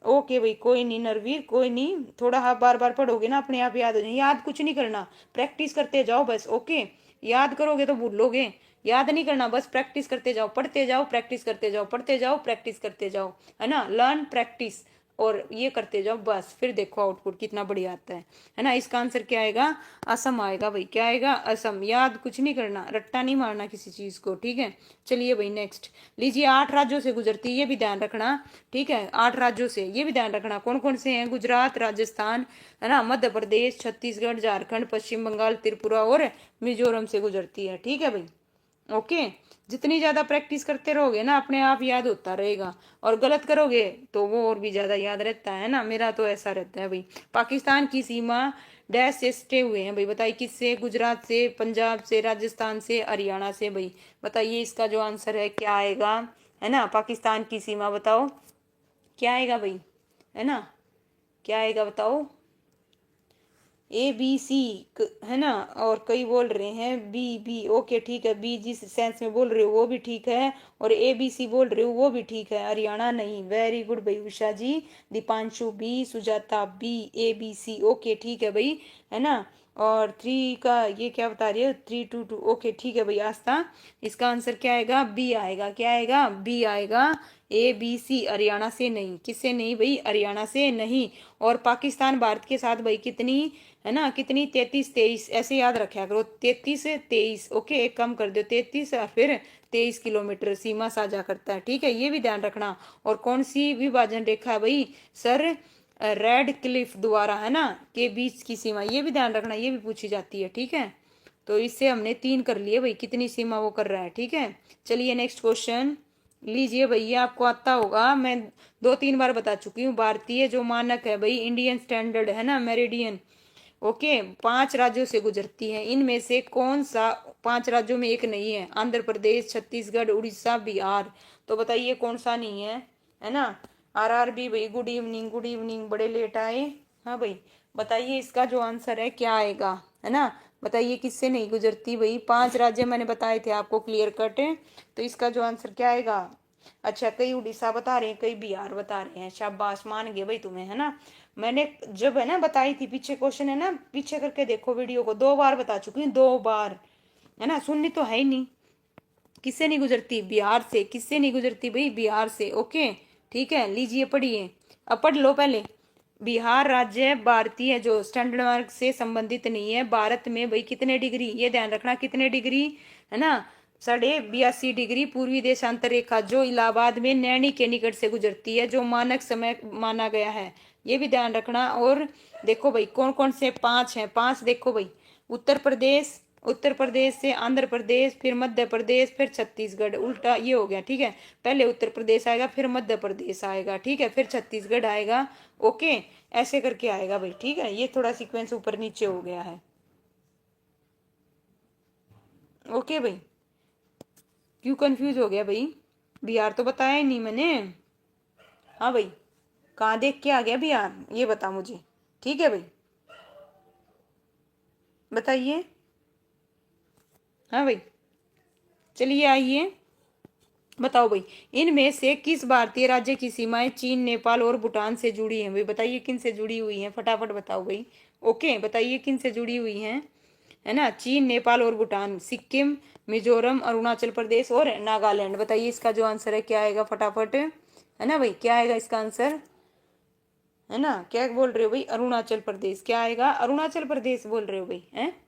ओके भाई, कोई नहीं नरवीर, कोई नहीं, थोड़ा आप बार बार पढ़ोगे ना अपने आप याद हो जाए, याद कुछ नहीं करना, प्रैक्टिस करते जाओ बस, ओके। याद करोगे तो भूलोगे, याद नहीं करना, बस प्रैक्टिस करते जाओ, पढ़ते जाओ, प्रैक्टिस करते जाओ, पढ़ते जाओ, प्रैक्टिस करते जाओ, है ना, लर्न प्रैक्टिस, और ये करते जाओ बस, फिर देखो आउटपुट कितना बढ़िया आता है ना। इसका आंसर क्या आएगा, असम आएगा भाई, क्या आएगा, असम। याद कुछ नहीं करना, रट्टा नहीं मारना किसी चीज को, ठीक है। चलिए भाई नेक्स्ट, लीजिए, 8 राज्यों से गुजरती है, ये भी ध्यान रखना, ठीक है, 8 राज्यों से, ये भी ध्यान रखना कौन कौन से हैं, गुजरात, राजस्थान, है ना, मध्य प्रदेश, छत्तीसगढ़, झारखंड, पश्चिम बंगाल, त्रिपुरा और मिजोरम से गुजरती है, ठीक है भाई, ओके। जितनी ज्यादा प्रैक्टिस करते रहोगे ना अपने आप याद होता रहेगा, और गलत करोगे तो वो और भी ज्यादा याद रहता है ना, मेरा तो ऐसा रहता है भाई। पाकिस्तान की सीमा डैश से सटे हुए हैं भाई, बताइए किससे, गुजरात से, पंजाब से, राजस्थान से, हरियाणा से भाई, बताइए इसका जो आंसर है क्या आएगा, है ना, पाकिस्तान की सीमा बताओ क्या आएगा भाई, है ना, क्या आएगा बताओ, ABC, है ना, और कई बोल रहे हैं बी, ओके ठीक है, बी जिस सेंस में बोल रहे हो वो भी ठीक है, और ABC बोल रहे हो वो भी ठीक है, हरियाणा नहीं, वेरी गुड भाई Usha ji, Deepanshu B, Sujata B, ABC, okay ठीक है भाई, है ना। और 3 का ये क्या बता रही है, 322, ओके ठीक है भाई आस्था, इसका आंसर क्या आएगा, बी आएगा, क्या आएगा, बी आएगा, ABC, हरियाणा से नहीं, किससे नहीं भाई, हरियाणा से नहीं। और पाकिस्तान भारत के साथ भाई कितनी, है ना, कितनी, 33-23, ऐसे याद रखा करो, 33-23, ओके, एक कम कर दो, 33 और फिर 23 किलोमीटर सीमा साझा करता है, ठीक है, ये भी ध्यान रखना। और कौन सी विभाजन रेखा है भाई, सर रेड क्लिफ द्वारा, है ना, के बीच की सीमा, ये भी ध्यान रखना, ये भी पूछी जाती है, ठीक है। तो इससे हमने 3 कर लिए भाई, कितनी सीमा वो कर रहा है, ठीक है। चलिए नेक्स्ट क्वेश्चन, लीजिए भैया, आपको आता होगा, मैं 2-3 बार बता चुकी हूँ, भारतीय जो मानक है भाई, इंडियन स्टैंडर्ड, है ना, मेरिडियन, ओके, 5 राज्यों से गुजरती है, इनमें से कौन सा 5 राज्यों में एक नहीं है, आंध्र प्रदेश, छत्तीसगढ़, उड़ीसा, बिहार, तो बताइए कौन सा नहीं है ना। आरआरबी भाई, गुड इवनिंग, गुड इवनिंग, बड़े लेट आए, हाँ भाई, बताइए इसका जो आंसर है क्या आएगा, है ना, बताइए किससे नहीं गुजरती भाई, 5 राज्य मैंने बताए थे आपको क्लियर कट, तो इसका जो आंसर क्या आएगा, अच्छा कई उड़ीसा बता रहे हैं, कई बिहार बता रहे हैं, शाबाश, मान गए भाई तुम्हें, है ना। मैंने जब है ना बताई थी, पीछे क्वेश्चन है ना, पीछे करके देखो वीडियो को, 2 बार बता चुकी हूँ, 2 बार, है ना, सुननी तो है ही नहीं। किससे नहीं गुजरती, बिहार से, किससे नहीं गुजरती भाई, बिहार से, ओके ठीक है। लीजिए पढ़िए, अब पढ़ लो पहले, बिहार राज्य भारतीय जो स्टैंडर्ड मार्क से संबंधित नहीं है, भारत में भाई कितने डिग्री, ये ध्यान रखना, कितने डिग्री, है ना, 82.5 डिग्री पूर्वी देशांतर रेखा जो इलाहाबाद में नैनी के निकट से गुजरती है, जो मानक समय माना गया है, ये भी ध्यान रखना। और देखो भाई कौन कौन से पांच हैं, पांच देखो भाई, उत्तर प्रदेश, उत्तर प्रदेश से आंध्र प्रदेश, फिर मध्य प्रदेश, फिर छत्तीसगढ़, उल्टा ये हो गया, ठीक है। पहले उत्तर प्रदेश आएगा, फिर मध्य प्रदेश आएगा, ठीक है, फिर छत्तीसगढ़ आएगा, ओके, ऐसे करके आएगा भाई, ठीक है। ये थोड़ा सीक्वेंस ऊपर नीचे हो गया है, ओके भाई। क्यों कंफ्यूज हो गया भाई? बिहार तो बताया ही नहीं मैंने। हाँ भाई, कहाँ देख के आ गया बिहार, ये बता मुझे, ठीक है भाई, बताइए। हाँ भाई, चलिए आइए, बताओ भाई, इनमें से किस भारतीय राज्य की सीमाएं चीन, नेपाल और भूटान से जुड़ी हैं? भाई बताइए किन से जुड़ी हुई हैं, फटाफट बताओ भाई। ओके, बताइए किन से जुड़ी हुई हैं, है ना, चीन, नेपाल और भूटान, सिक्किम, मिजोरम, अरुणाचल प्रदेश और नागालैंड। बताइए इसका जो आंसर है क्या आएगा, फटाफट, है ना भाई, क्या आएगा इसका आंसर, है ना, क्या बोल रहे हो भाई, अरुणाचल प्रदेश, क्या आएगा, अरुणाचल प्रदेश बोल रहे हो भाई, हैं?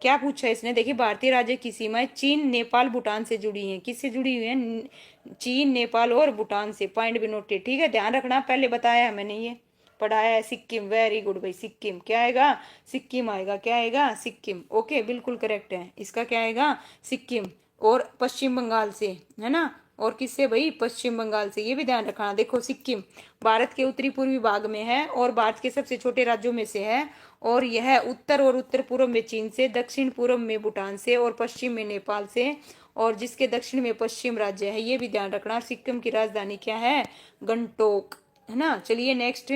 क्या पूछा इसने, देखिए भारतीय राज्य की सीमाएं चीन, नेपाल, भूटान से जुड़ी हैं, किससे जुड़ी हुई हैं, चीन, नेपाल और भूटान से, पॉइंट भी नोटेड, ठीक है, ध्यान रखना, पहले बताया है मैंने, ये पढ़ाया है, सिक्किम, वेरी गुड भाई, सिक्किम, क्या आएगा, सिक्किम आएगा, क्या आएगा, सिक्किम, ओके, बिल्कुल करेक्ट है, इसका क्या आएगा, सिक्किम। और पश्चिम बंगाल से, है ना, और किससे भाई, पश्चिम बंगाल से, ये भी ध्यान रखना। देखो सिक्किम भारत के उत्तरी पूर्वी भाग में है और भारत के सबसे छोटे राज्यों में से है, और यह उत्तर और उत्तर पूर्व में चीन से, दक्षिण पूर्व में भूटान से और पश्चिम में नेपाल से, और जिसके दक्षिण में पश्चिम राज्य है, ये भी ध्यान रखना। सिक्किम की राजधानी क्या है, गंगटोक, है ना। चलिए नेक्स्ट,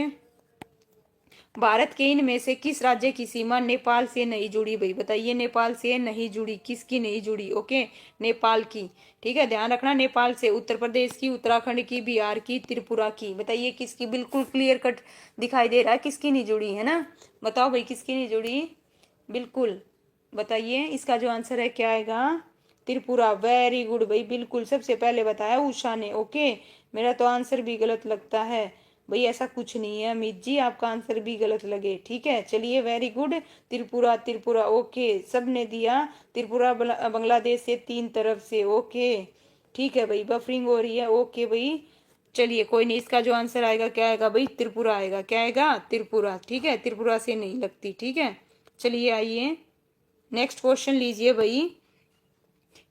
भारत के इनमें से किस राज्य की सीमा नेपाल से नहीं जुड़ी, भाई बताइए, नेपाल से नहीं जुड़ी, किसकी नहीं जुड़ी, ओके, नेपाल की, ठीक है, ध्यान रखना, नेपाल से, उत्तर प्रदेश की, उत्तराखंड की, बिहार की, त्रिपुरा की, बताइए किसकी, बिल्कुल क्लियर कट दिखाई दे रहा है किसकी नहीं जुड़ी, है ना, बताओ भाई किसकी नहीं जुड़ी, बिल्कुल बताइए, इसका जो आंसर है क्या आएगा, त्रिपुरा, वेरी गुड भाई, बिल्कुल सबसे पहले बताया उषा ने, ओके। मेरा तो आंसर भी गलत लगता है भाई, ऐसा कुछ नहीं है अमित जी, आपका आंसर भी गलत लगे, ठीक है, चलिए very good, Tripura, Tripura, okay, सबने दिया, त्रिपुरा बांग्लादेश से 3 तरफ से, ओके, ठीक है भाई, बफरिंग हो रही है, ओके भाई, चलिए कोई नहीं, इसका जो आंसर आएगा क्या आएगा भाई, त्रिपुरा आएगा, क्या आएगा, त्रिपुरा, ठीक है, त्रिपुरा से नहीं लगती, ठीक है। चलिए आइए नेक्स्ट क्वेश्चन लीजिए भाई,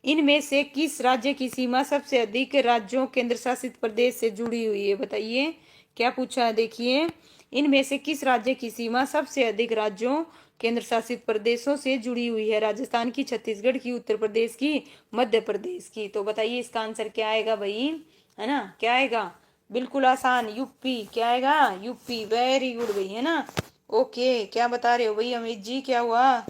इनमें से किस राज्य की सीमा सबसे अधिक राज्यों, केंद्र शासित प्रदेश से जुड़ी हुई है, बताइए क्या पूछा है, देखिए, इनमें से किस राज्य की सीमा सबसे अधिक राज्यों, केंद्र शासित प्रदेशों से जुड़ी हुई है, राजस्थान की, छत्तीसगढ़ की, उत्तर प्रदेश की, मध्य प्रदेश की, तो बताइए इसका आंसर क्या आएगा भाई, है ना, क्या आएगा, बिल्कुल आसान, यूपी, क्या आएगा, यूपी, वेरी गुड भाई, है ना, ओके, क्या बता रहे हो भाई अमित जी, क्या हुआ,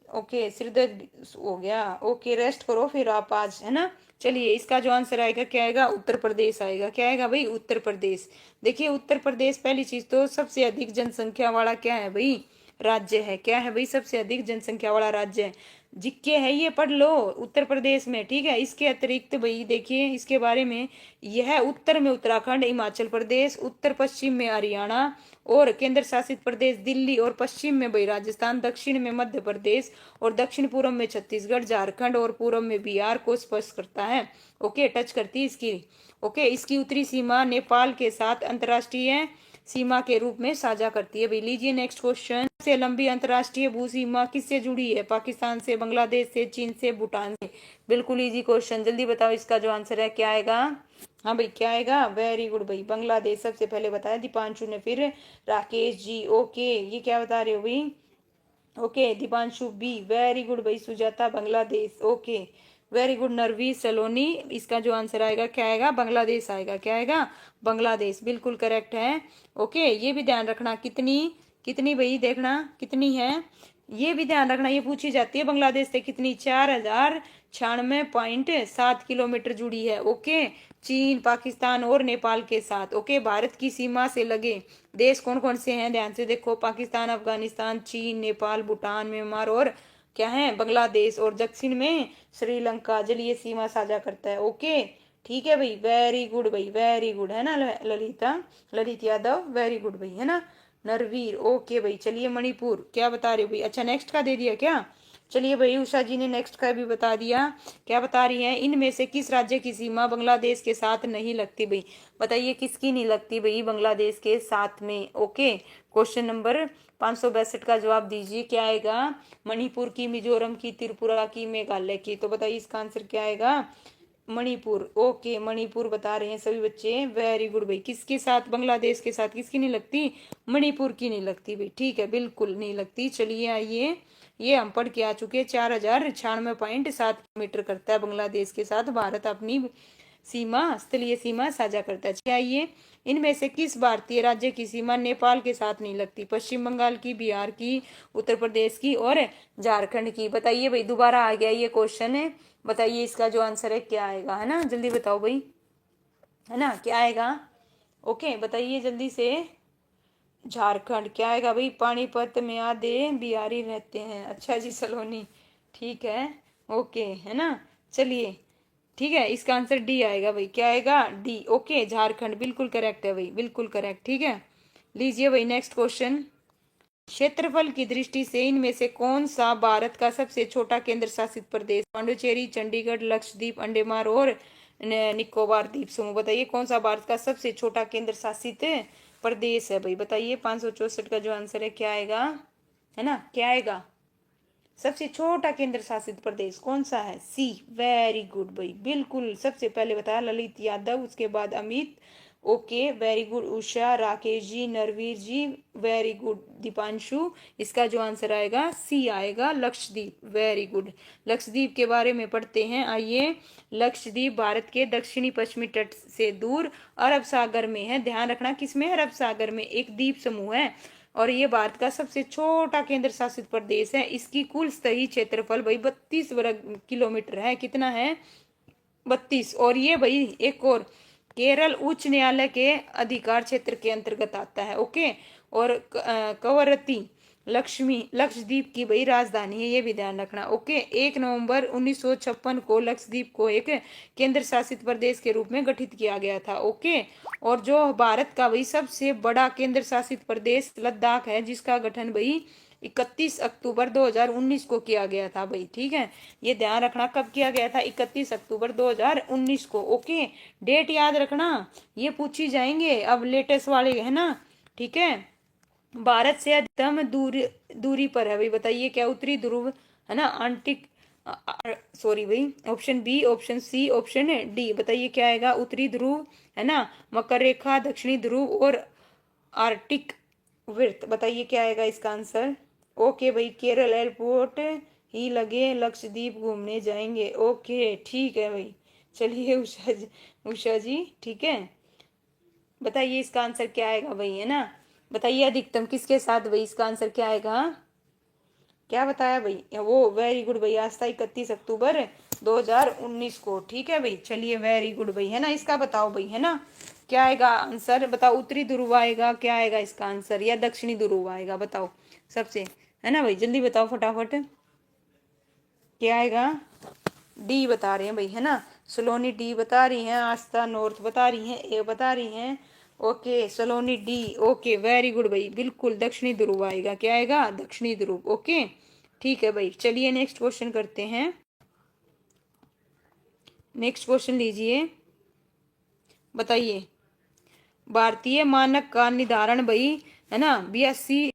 ओके, सिर दर्द हो गया, ओके, रेस्ट करो फिर आप आज, है ना। चलिए इसका जो आंसर आएगा क्या आएगा, उत्तर प्रदेश आएगा, क्या आएगा भाई, उत्तर प्रदेश। देखिए उत्तर प्रदेश, पहली चीज तो सबसे अधिक जनसंख्या वाला क्या है भाई, राज्य है, क्या है भाई, सबसे अधिक जनसंख्या वाला राज्य है, जिक्के है ये पढ़ लो उत्तर प्रदेश में, ठीक है। इसके अतिरिक्त भाई देखिए इसके बारे में, यह उत्तर में उत्तराखंड, हिमाचल प्रदेश, उत्तर पश्चिम में हरियाणा और केंद्र शासित प्रदेश दिल्ली, और पश्चिम में भाई राजस्थान, दक्षिण में मध्य प्रदेश और दक्षिण पूर्व में छत्तीसगढ़, झारखंड और पूर्व में बिहार को स्पर्श करता है, ओके, टच करती है इसकी, ओके। इसकी उत्तरी सीमा नेपाल के साथ अंतर्राष्ट्रीय सीमा के रूप में साझा करती है भाई। लीजिए नेक्स्ट क्वेश्चन, से लंबी अंतर्राष्ट्रीय भू सीमा किससे जुड़ी है, पाकिस्तान से, बांग्लादेश से, चीन से, भूटान से, बिल्कुल इजी क्वेश्चन, जल्दी बताओ इसका जो आंसर है क्या आएगा, हाँ भाई क्या आएगा, वेरी गुड भाई, बांग्लादेश, सबसे पहले बताया दीपांशु ने, फिर राकेश जी, ओके, ये क्या बता रहे हो भाई, okay, Deepanshu B, very good भाई, Sujata Bangladesh, okay, very good, Narveer Saloni, इसका जो आंसर आएगा क्या आएगा, बांग्लादेश आएगा, क्या आएगा, बांग्लादेश, बिल्कुल करेक्ट है, ओके। ये भी ध्यान रखना कितनी, कितनी भाई देखना कितनी है, ये भी ध्यान रखना, ये पूछी जाती है बांग्लादेश से कितनी, 4096.7 किलोमीटर जुड़ी है, ओके, चीन, पाकिस्तान और नेपाल के साथ, ओके। भारत की सीमा से लगे देश कौन कौन से हैं, ध्यान से देखो, पाकिस्तान, अफगानिस्तान, चीन, नेपाल, भूटान, म्यांमार और क्या है, बांग्लादेश, और दक्षिण में श्रीलंका, जलीय सीमा साझा करता है, ओके, ठीक है भाई, वेरी गुड भाई, वेरी गुड, है ना, ललित यादव, वेरी गुड भाई, है ना, नरवीर, ओके भाई। चलिए मणिपुर, क्या बता रहे हो भाई, अच्छा नेक्स्ट का दे दिया क्या, चलिए भाई, उषा जी ने नेक्स्ट का भी बता दिया। क्या बता रही हैं, इनमें से किस राज्य की सीमा बांग्लादेश के साथ नहीं लगती भाई? बताइए किसकी नहीं लगती भाई बांग्लादेश के साथ में? ओके, क्वेश्चन नंबर 562 का जवाब दीजिए। क्या आएगा? मणिपुर की, मिजोरम की, त्रिपुरा की, मेघालय की। तो बताइए इसका आंसर क्या आएगा? मणिपुर। ओके, मणिपुर बता रहे हैं सभी बच्चे, वेरी गुड भाई। किसके साथ? बांग्लादेश के साथ किसकी नहीं लगती? मणिपुर की नहीं लगती भाई, ठीक है, बिल्कुल नहीं लगती। चलिए आइए, ये हम पढ़ के आ चुके। 4096.7 किलोमीटर करता है बांग्लादेश के साथ भारत अपनी सीमा, स्थलीय सीमा साझा करता है। आइए, इनमें से किस भारतीय राज्य की सीमा नेपाल के साथ नहीं लगती? पश्चिम बंगाल की, बिहार की, उत्तर प्रदेश की और झारखंड की। बताइए भाई, दोबारा आ गया ये क्वेश्चन है। बताइए इसका जो आंसर है क्या आएगा, है ना? जल्दी बताओ भाई, है ना? क्या आएगा? ओके, बताइए जल्दी से। झारखंड। क्या आएगा भाई? पानीपत में आधे बिहारी रहते हैं। अच्छा जी, सलोनी, ठीक है, ओके, है ना? चलिए, ठीक है, इसका आंसर डी आएगा भाई। क्या आएगा? डी। ओके, झारखंड बिल्कुल करेक्ट है भाई, बिल्कुल करेक्ट, ठीक है। लीजिए भाई नेक्स्ट क्वेश्चन। क्षेत्रफल की दृष्टि से इनमें से कौन सा भारत का सबसे छोटा केंद्र शासित प्रदेश? पांडुचेरी, चंडीगढ़, लक्षद्वीप, अंडमान और निकोबार द्वीप समूह। बताइए कौन सा भारत का सबसे छोटा केंद्र शासित प्रदेश है भाई? बताइए 564 का जो आंसर है क्या आएगा, है ना? क्या आएगा? सबसे छोटा केंद्र शासित प्रदेश कौन सा है? सी। वेरी गुड भाई, बिल्कुल सबसे पहले बताया ललित यादव, उसके बाद Amit. Okay, very good Usha, Rakesh ji, Narveer जी, वेरी गुड दीपांशु। इसका जो आंसर आएगा सी आएगा, लक्षद्वीप। Very good. लक्षद्वीप के बारे में पढ़ते हैं, आइए। लक्षद्वीप भारत के दक्षिणी पश्चिमी तट से दूर अरब सागर में है। ध्यान रखना, किसमें? अरब सागर में एक द्वीप समूह है और ये भारत का सबसे छोटा केंद्र शासित प्रदेश है। इसकी कुल स्थलीय क्षेत्रफल भाई 32 वर्ग किलोमीटर है। कितना है? 32। और ये भाई एक और, केरल उच्च न्यायालय के अधिकार क्षेत्र के अंतर्गत आता है। ओके, और कवरत्ती लक्ष्मी लक्षद्वीप की भाई राजधानी है, ये भी ध्यान रखना। ओके, 1 नवंबर 1956 को लक्षद्वीप को एक केंद्र शासित प्रदेश के रूप में गठित किया गया था। ओके, और जो भारत का भाई सबसे बड़ा केंद्र शासित प्रदेश लद्दाख है, जिसका गठन भाई 31 अक्टूबर 2019 को किया गया था भाई, ठीक है। ये ध्यान रखना, कब किया गया था? 31 अक्टूबर 2019 को। ओके, डेट याद रखना, ये पूछी जाएंगे अब लेटेस्ट वाले, है ना? ठीक है। भारत से अधिकतम दूरी पर है भाई। बताइए क्या? उत्तरी ध्रुव, है ना? आर्कटिक, सॉरी भाई, option B, option C, option D. बताइए क्या आएगा? उत्तरी ध्रुव, है ना? मकर रेखा, दक्षिणी ध्रुव और आर्कटिक वृत्त। बताइए क्या आएगा इसका आंसर? ओके भाई, केरल एयरपोर्ट ही लगे लक्षद्वीप घूमने जाएंगे। ओके, ठीक है भाई। चलिए उषा जी, ठीक है। बताइए इसका आंसर क्या आएगा भाई, है ना? बताइए अधिकतम किसके साथ भाई? इसका आंसर क्या आएगा? क्या बताया भाई? वो वेरी गुड भाई, आज था 31 अक्टूबर 2019 को, ठीक है भाई। चलिए, वेरी गुड भाई, है ना? इसका बताओ भाई, है ना? क्या आएगा आंसर? बताओ, उत्तरी ध्रुव आएगा, क्या आएगा इसका आंसर, या दक्षिणी ध्रुव आएगा? बताओ सबसे, है ना भाई? जल्दी बताओ फटाफट, क्या आएगा? डी बता रहे हैं भाई, है ना? सलोनी डी बता रही हैं, आस्था नॉर्थ बता रही हैं, ए बता रही हैं। ओके, सलोनी डी। ओके, वेरी गुड भाई, बिल्कुल दक्षिणी ध्रुव आएगा। क्या आएगा? दक्षिणी ध्रुव। ओके, ठीक है भाई। चलिए नेक्स्ट क्वेश्चन करते हैं। नेक्स्ट क्वेश्चन लीजिए। बताइए, भारतीय मानक का निर्धारण भाई, है ना, 82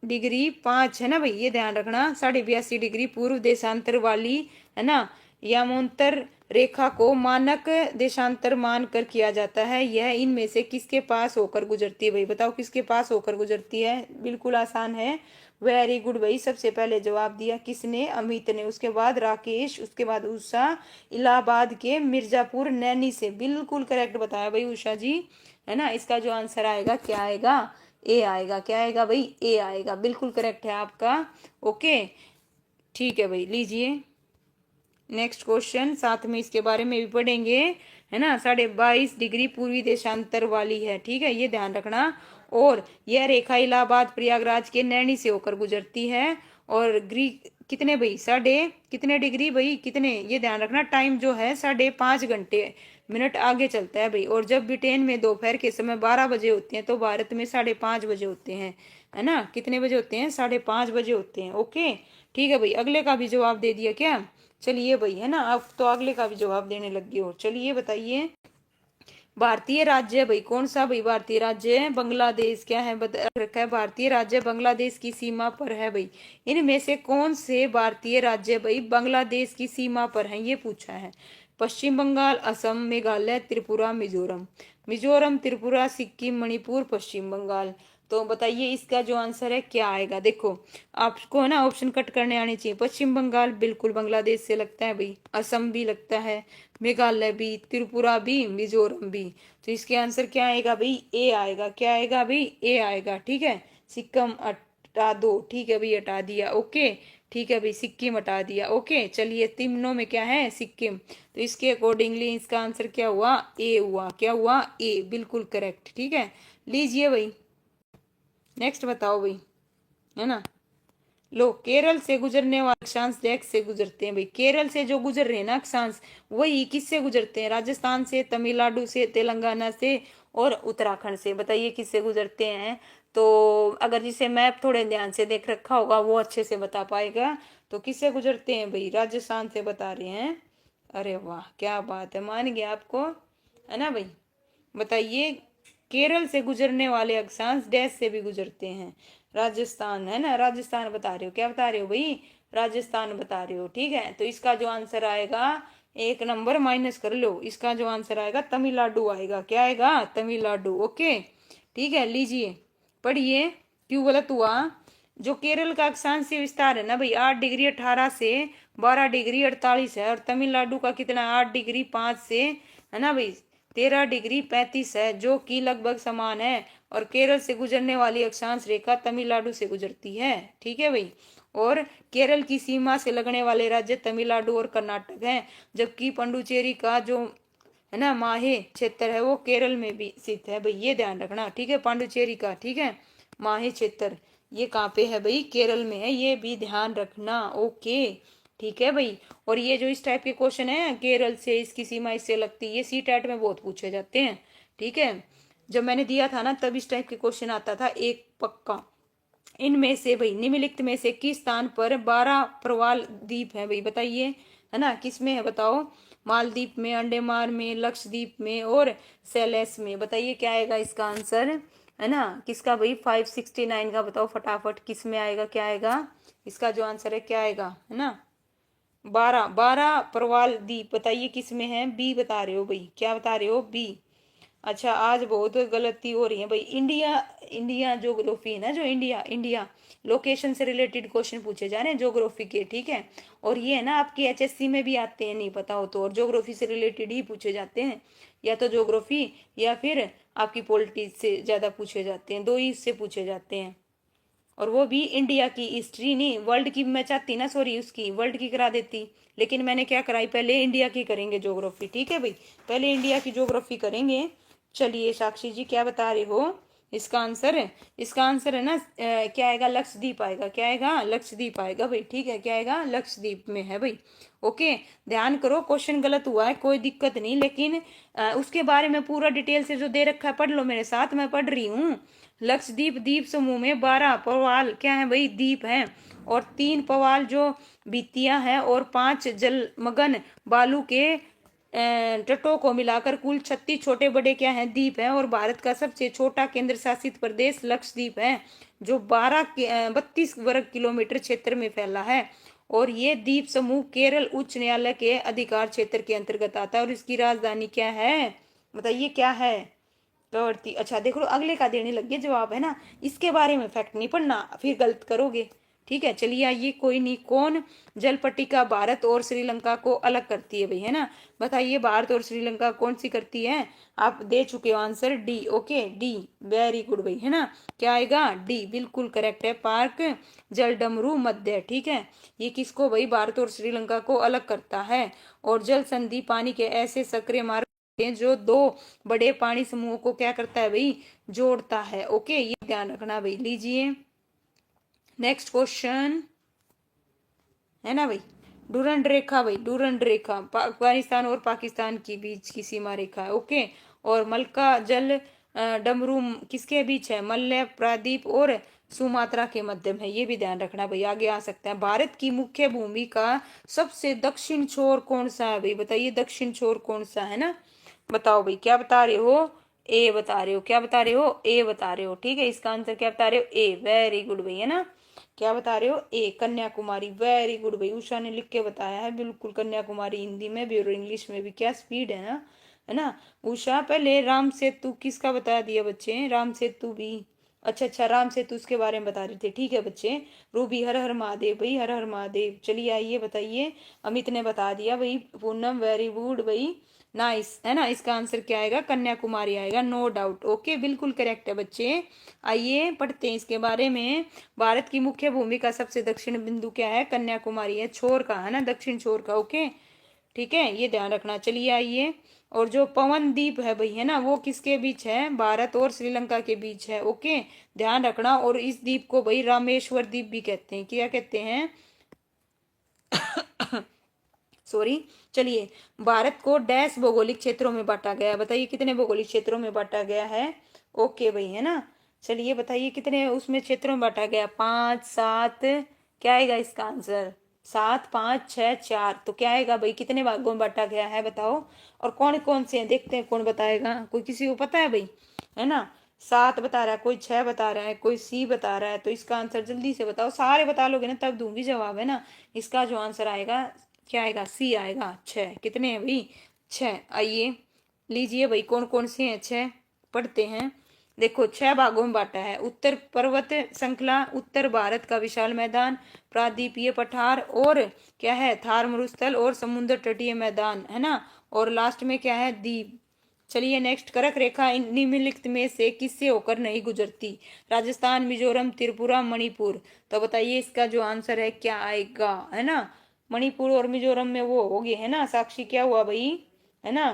डिग्री 5, है ना भाई? ये ध्यान रखना, 82.5 डिग्री पूर्व देशांतर वाली, है ना, यामोंतर रेखा को मानक देशांतर मान कर किया जाता है। यह इनमें से किसके पास होकर गुजरती है भाई? बताओ किसके पास होकर गुजरती है? बिल्कुल आसान है। वेरी गुड भाई, सबसे पहले जवाब दिया किसने? अमित ने। उसके बाद राकेश, उसके बाद उषा, इलाहाबाद के मिर्जापुर नैनी से। बिल्कुल करेक्ट बताया भाई उषा जी, है ना? इसका जो आंसर आएगा क्या आएगा? ए आएगा। क्या आएगा भाई? ए आएगा, बिल्कुल करेक्ट है आपका। ओके, ठीक है भाई। लीजिए नेक्स्ट क्वेश्चन, साथ में इसके बारे में भी पढ़ेंगे, है ना? 22.5 डिग्री पूर्वी देशांतर वाली है, ठीक है, ये ध्यान रखना। और यह रेखा इलाहाबाद प्रयागराज के नैनी से होकर गुजरती है। और ग्रीक कितने भाई, साढ़े कितने डिग्री भाई, कितने, ये ध्यान रखना, टाइम जो है 5.5 घंटे मिनट आगे चलता है भाई। और जब ब्रिटेन में दोपहर के समय 12 बजे होते हैं तो भारत में 5:30 बजे होते हैं, है ना। कितने बजे होते हैं, 5:30 बजे होते हैं। ओके ठीक है भाई, अगले का भी जवाब दे दिया क्या। चलिए भाई, है ना, अब तो अगले का भी जवाब देने लग गए हो। चलिए बताइए, भारतीय राज्य भाई कौन सा, भाई भारतीय राज्य है बांग्लादेश, क्या है बता रखा है, भारतीय राज्य बांग्लादेश की सीमा पर है भाई। इनमें से कौन से भारतीय राज्य भाई बांग्लादेश की सीमा पर है, ये पूछा है। पश्चिम बंगाल, असम, मेघालय, त्रिपुरा, मिजोरम। मिजोरम, त्रिपुरा, सिक्किम, मणिपुर, पश्चिम बंगाल। तो बताइए इसका जो आंसर है क्या आएगा। देखो आपको है ना ऑप्शन कट करने आने चाहिए। पश्चिम बंगाल बिल्कुल बांग्लादेश से लगता है भाई, असम भी लगता है, मेघालय भी, त्रिपुरा भी, मिजोरम भी। तो इसके आंसर क्या आएगा भाई, ए आएगा। क्या आएगा भाई, ए आएगा। ठीक है, सिक्किम हटा दो, ठीक है भाई, हटा दिया। ओके ठीक है भाई, सिक्किम हटा दिया। ओके चलिए, तीनों में क्या है, सिक्किम। तो इसके अकॉर्डिंगली इसका आंसर क्या हुआ, ए हुआ। क्या हुआ, ए, बिल्कुल करेक्ट। ठीक है, लीजिए भाई नेक्स्ट बताओ भाई, है ना। लो, केरल से गुजरने वाले अक्षांश डेक्स से गुजरते हैं भाई। केरल से जो गुजर रहे हैं ना अक्षांश, वही किससे गुजरते हैं, राजस्थान से, तमिलनाडु से, तेलंगाना से और उत्तराखंड से। बताइए किससे गुजरते हैं। तो अगर जिसे मैप थोड़े ध्यान से देख रखा होगा वो अच्छे से बता पाएगा। तो किससे गुजरते हैं भाई, राजस्थान से बता रहे हैं। अरे वाह क्या बात है, मान गया आपको, है ना भाई। बताइए, केरल से गुजरने वाले अक्षांश डैश से भी गुजरते हैं, राजस्थान, है ना, राजस्थान बता रहे हो। क्या बता रहे हो भाई, राजस्थान बता रहे हो। ठीक है, तो इसका जो आंसर आएगा, एक नंबर माइनस कर लो, इसका जो आंसर आएगा तमिलनाडु आएगा। क्या आएगा, तमिलनाडु। ओके ठीक है, लीजिए पढ़िए, क्यों गलत हुआ। जो केरल का अक्षांशीय विस्तार है ना भाई, 8 डिग्री 18 से 12 डिग्री 48 है। और तमिलनाडु का कितना, 8 डिग्री 5 से, है ना भाई, 13 डिग्री 35 है, जो कि लगभग समान है। और केरल से गुजरने वाली अक्षांश रेखा तमिलनाडु से गुजरती है। ठीक है भाई, और केरल की सीमा से लगने वाले राज्य तमिलनाडु और कर्नाटक हैं। जबकि पंडुचेरी का जो है ना माहे क्षेत्र है वो केरल में भी स्थित है भाई, ये ध्यान रखना। ठीक है, पांडुचेरी का, ठीक है, माहे क्षेत्र ये कहाँ पे है भाई, केरल में है, ये भी ध्यान रखना। ओके ठीक है भाई। और ये जो इस टाइप के क्वेश्चन है, केरल से इसकी सीमा इससे लगती है, ये सी टेट में बहुत पूछे जाते हैं। ठीक है, जब मैंने दिया था ना तब इस टाइप के क्वेश्चन आता था एक पक्का। इनमें से भाई निम्नलिखित में से किस स्थान पर 12 प्रवाल द्वीप है भाई, बताइए, है ना, किस में है बताओ। मालदीप में, अंडेमान में, लक्षद्वीप में और सेलेस में। बताइए क्या आएगा इसका आंसर, है ना, किसका भाई, 569 का बताओ फटाफट, किस में आएगा, क्या आएगा इसका जो आंसर है, क्या आएगा, है ना। 12 प्रवाल द्वीप, बताइए किस में है, बी बता रहे हो भाई, क्या बता रहे हो, बी। अच्छा, आज बहुत गलती हो रही है भाई। इंडिया, इंडिया ज्योग्राफी है ना, जो इंडिया, इंडिया लोकेशन से रिलेटेड क्वेश्चन पूछे जा रहे हैं ज्योग्राफी के। ठीक है, और ये है ना आपकी एचएससी में भी आते हैं, नहीं पता हो तो, और ज्योग्राफी से रिलेटेड ही पूछे जाते हैं, या तो ज्योग्राफी या फिर आपकी पॉलिटिक्स से ज्यादा पूछे जाते हैं, दो ही इससे पूछे जाते हैं। और वो भी इंडिया की हिस्ट्री नहीं, वर्ल्ड की मैं चाहती ना, सॉरी, उसकी वर्ल्ड की करा देती, लेकिन मैंने क्या कराई, पहले इंडिया की करेंगे ज्योग्राफी। ठीक है भाई, पहले इंडिया की ज्योग्राफी करेंगे। चलिए साक्षी जी क्या बता रहे हो, इसका आंसर है, इसका आंसर है ना क्या आएगा, लक्षद्वीप आएगा। क्या आएगा, लक्षद्वीप आएगा भाई। ठीक है, क्या आएगा, लक्षद्वीप में है भाई। ओके, ध्यान करो, क्वेश्चन गलत हुआ है कोई दिक्कत नहीं, लेकिन उसके बारे में पूरा डिटेल से जो दे रखा है पढ़ लो मेरे साथ, मैं पढ़ रही हूँ। लक्षद्वीप द्वीप समूह में 12 पवाल क्या है भाई, द्वीप हैं, और 3 पवाल जो बीतियां हैं, और 5 जलमग्न बालू के तटों को मिलाकर कुल 36 छोटे बड़े क्या हैं, द्वीप हैं। और भारत का सबसे छोटा केंद्र शासित प्रदेश लक्षद्वीप है, जो 32 वर्ग किलोमीटर क्षेत्र में फैला है। और ये द्वीप समूह केरल उच्च न्यायालय के अधिकार क्षेत्र के अंतर्गत आता है। और इसकी राजधानी क्या है, बताइए क्या है, प्रवृत्ति। अच्छा देख लो, अगले का देने लग गए जवाब, है ना, इसके बारे में फैक्ट नहीं पढ़ना, फिर गलत करोगे। ठीक है, चलिए आइए, कोई नहीं, कौन जल पट्टिका भारत और श्रीलंका को अलग करती है भाई, है ना। बताइए भारत और श्रीलंका कौन सी करती है, आप दे चुके हो answer, D. Okay, D, very good भाई, है ना। क्या आएगा, डी, बिल्कुल करेक्ट है, पार्क जल डमरू मध्य। ठीक है, ये किसको भाई, भारत और श्रीलंका को अलग करता है। और जल संधि पानी के ऐसे सक्रिय मार्ग जो 2 बड़े पानी समूहों को क्या करता है भाई, जोड़ता है। ओके, ये ध्यान रखना भाई। लीजिए नेक्स्ट क्वेश्चन, है ना भाई। डूरंड रेखा भाई, डूरंड रेखा अफगानिस्तान और पाकिस्तान के बीच की सीमा रेखा है। ओके। और मलका जल डमरू किसके बीच है? मलय प्रादीप और सुमात्रा के मध्य में है, ये भी ध्यान रखना भाई। आगे आ सकते हैं। भारत की मुख्य भूमि का सबसे दक्षिण छोर कौन सा है भाई? बताइए दक्षिण छोर कौन सा है ना। बताओ भाई, क्या बता रहे हो? ए बता रहे हो। क्या बता रहे हो? ए बता रहे हो। ठीक है, इसका आंसर क्या बता रहे हो? ए। वेरी गुड भाई, है ना। क्या बता रहे हो? ए, कन्याकुमारी। वेरी गुड भाई, उषा ने लिख के बताया है बिल्कुल। कन्याकुमारी हिंदी में भी और इंग्लिश में भी, क्या स्पीड है ना, है ना। उषा, पहले राम सेतु किसका बता दिया बच्चे? राम सेतु भी। अच्छा अच्छा, राम सेतु उसके बारे में बता रहे थे। ठीक है बच्चे। रूबी, हर हर महादेव भाई, हर हर महादेव। चलिए आइए बताइए। अमित ने बता दिया भाई। पूनम, वेरी गुड भाई, नाइस, है ना। इसका आंसर क्या आएगा? कन्याकुमारी आएगा, नो डाउट। ओके, बिल्कुल करेक्ट है बच्चे। आइए पढ़ते हैं इसके बारे में। भारत की मुख्य भूमि का सबसे दक्षिण बिंदु क्या है? कन्याकुमारी है, छोर का, है ना, दक्षिण छोर का। ओके, ठीक है, ये ध्यान रखना। चलिए आइए। और जो पवन द्वीप है भाई, है ना, वो किसके बीच है? भारत और श्रीलंका के बीच है। ओके, ध्यान रखना। और इस द्वीप को भाई रामेश्वर द्वीप भी कहते हैं। क्या कहते हैं? सॉरी। चलिए, भारत को डैश भौगोलिक क्षेत्रों में बांटा गया है? बताइए कितने भौगोलिक क्षेत्रों में बांटा गया है? ओके भाई, है ना। चलिए बताइए कितने उसमें क्षेत्रों में बांटा गया? 5, 7। क्या आएगा इसका आंसर? 7, 5, 6, 4। तो क्या आएगा भाई? कितने भागों में बांटा गया है बताओ। और कौन कौन से हैं देखते हैं, कौन बताएगा? कोई किसी को पता है भाई? है ना। 7 बता रहा है, कोई 6 बता रहा है, कोई सी बता रहा है। तो इसका आंसर जल्दी से बताओ। सारे बता लोगे ना तब दूंगी जवाब, है ना। इसका जो आंसर आएगा, क्या आएगा? सी आएगा। 6। कितने हैं भाई? 6। आइए लीजिए भाई, कौन कौन से हैं 6, पढ़ते हैं। देखो, 6 भागों में बांटा है। उत्तर पर्वत श्रृंखला, उत्तर भारत का विशाल मैदान, प्रादीपीय पठार, और क्या है? थार मरुस्थल और समुद्र तटीय मैदान, है ना। और लास्ट में क्या है? द्वीप। चलिए नेक्स्ट। कर्क रेखा निम्नलिखित में से किससे होकर नहीं गुजरती? राजस्थान, मिजोरम, त्रिपुरा, मणिपुर। तो बताइए इसका जो आंसर है क्या आएगा, है ना। मणिपुर और मिजोरम में वो हो गए, है ना। साक्षी, क्या हुआ भाई? है ना।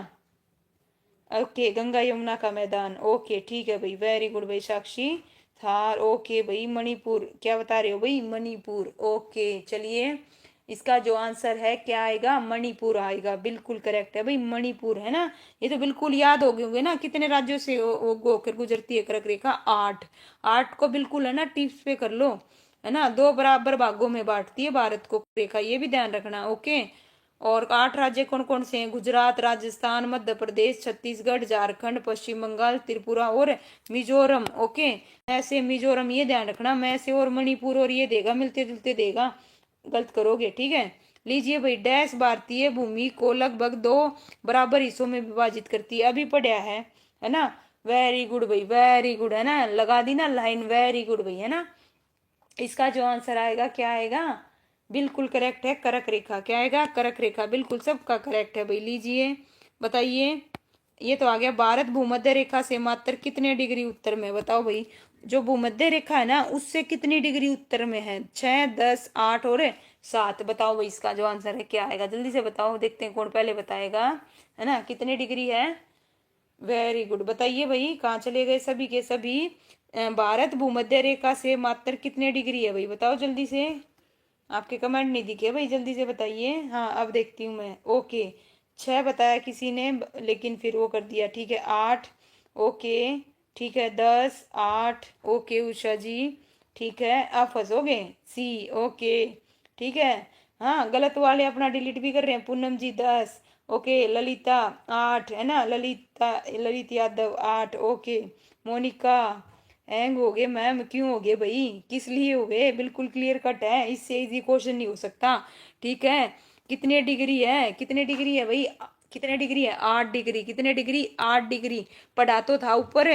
ओके, गंगा यमुना का मैदान। ओके, ठीक है भाई, वेरी गुड भाई साक्षी। थार। ओके भाई, मणिपुर। क्या बता रहे हो भाई? मणिपुर। ओके, चलिए इसका जो आंसर है क्या आएगा? मणिपुर आएगा, बिल्कुल करेक्ट है भाई, मणिपुर, है ना। ये तो बिल्कुल याद हो गए होंगे ना। कितने राज्यों से होकर गुजरती है कर्क रेखा? 8। 8 को बिल्कुल, है ना, टिप्स पे कर लो, है ना। 2 बराबर भागों में बांटती है भारत को रेखा, ये भी ध्यान रखना। ओके। और 8 राज्य कौन कौन से हैं? गुजरात, राजस्थान, मध्य प्रदेश, छत्तीसगढ़, झारखंड, पश्चिम बंगाल, त्रिपुरा और मिजोरम। ओके। ऐसे मिजोरम, ये ध्यान रखना। मैं से और मणिपुर और ये देगा, मिलते जुलते देगा, गलत करोगे। ठीक है। लीजिए भाई, डैश भारतीय भूमि को लगभग 2 बराबर हिस्सों में विभाजित करती है? अभी पढ़ा है ना। वेरी गुड भाई, वेरी गुड, है ना। लगा दी ना लाइन, वेरी गुड भाई, है ना। इसका जो आंसर आएगा क्या आएगा? बिल्कुल करेक्ट है, कर्क रेखा। क्या आएगा? कर्क रेखा, बिल्कुल सबका करेक्ट है भाई। लीजिए बताइए। ये तो आ गया। भारत भूमध्य रेखा से मात्र कितने डिग्री उत्तर में? बताओ भाई। जो भूमध्य रेखा है ना, उससे कितनी डिग्री उत्तर में है? 6, 10, 8 और 7। बताओ भाई, इसका जो आंसर है क्या आएगा? जल्दी से बताओ, देखते हैं कौन पहले बताएगा, है ना। कितने डिग्री है? वेरी गुड, बताइए भाई, कहाँ चले गए सभी के सभी? भारत भूमध्य रेखा से मात्र कितने डिग्री है भाई? बताओ जल्दी से। आपके कमेंट नहीं दिखे भाई, जल्दी से बताइए। हाँ, अब देखती हूँ मैं। ओके, 6 बताया किसी ने, लेकिन फिर वो कर दिया। ठीक है, 8। ओके, ठीक है, 10, 8। ओके उषा जी, ठीक है, आप फंसोगे। सी। ओके, ठीक है। हाँ, गलत वाले अपना डिलीट भी कर रहे हैं। पूनम जी 10। ओके, ललिता 8, है ना। ललित यादव 8। ओके, मोनिका। हैंग हो गए मैम? क्यों हो गए भाई? किस लिए हो गए? बिल्कुल क्लियर कट है, इससे इजी क्वेश्चन नहीं हो सकता। ठीक है। कितने डिग्री है? कितने डिग्री है भाई? कितने डिग्री है? 8 डिग्री। कितने डिग्री? 8 डिग्री। पढ़ा तो था ऊपर,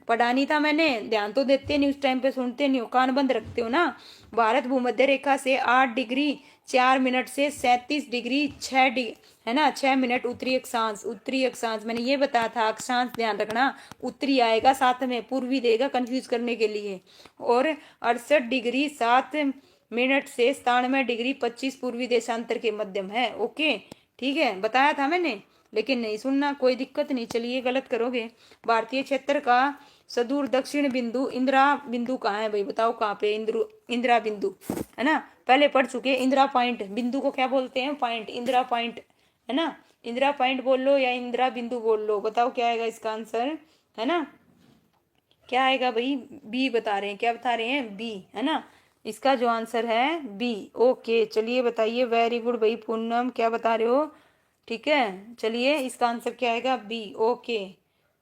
पढ़ा नहीं था मैंने? ध्यान तो देते नहीं उस टाइम पे, सुनते नहीं हो, कान बंद रखते हो ना। भारत भूमध्य रेखा से 8 डिग्री 4 मिनट से 37 डिग्री 6 डिग्री, है ना, 6 मिनट उत्तरी अक्षांश। उत्तरी अक्षांश मैंने ये बताया था, अक्षांश ध्यान रखना। उत्तरी आएगा साथ में, पूर्वी देगा कंफ्यूज करने के लिए। और 68 डिग्री 7 मिनट से 97 डिग्री 25 पूर्वी देशांतर के मध्यम है। ओके, ठीक है, बताया था मैंने, लेकिन नहीं सुनना, कोई दिक्कत नहीं। चलिए, गलत करोगे। भारतीय क्षेत्र का सुदूर दक्षिण बिंदु इंदिरा बिंदु कहाँ है भाई? बताओ कहाँ पे इंदिरा बिंदु, है ना। पहले पढ़ चुके हैं। इंदिरा पॉइंट, बिंदु को क्या बोलते हैं? पॉइंट, इंदिरा पॉइंट, है ना। इंदिरा पॉइंट बोल लो या इंदिरा बिंदु बोल लो, बताओ क्या आएगा इसका आंसर, है ना। क्या आएगा भाई? बी बता रहे हैं, क्या बता रहे हैं? बी, है ना। इसका जो आंसर है बी। ओके चलिए बताइए, वेरी गुड भाई पूनम, क्या बता रहे हो? ठीक है चलिए, इसका आंसर क्या आएगा? बी। ओके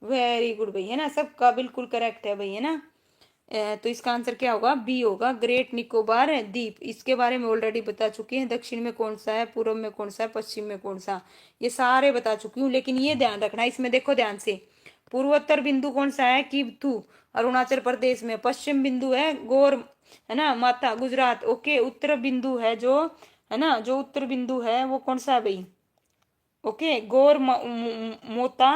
वेरी गुड भाई, है ना, सबका बिल्कुल करेक्ट है भाई, है ना। तो इसका आंसर क्या होगा? बी होगा, ग्रेट निकोबार द्वीप। इसके बारे में ऑलरेडी बता चुके हैं, दक्षिण में कौन सा है, पूर्व में कौन सा है, पश्चिम में कौन सा, ये सारे बता चुकी हूँ। लेकिन ये ध्यान रखना, इसमें देखो ध्यान से, पूर्वोत्तर बिंदु कौन सा है? कीबथू, अरुणाचल प्रदेश में। पश्चिम बिंदु है गोर, है ना, माता, गुजरात। ओके, उत्तर बिंदु है जो, है ना, जो उत्तर बिंदु है वो कौन सा है भाई? ओके, मोता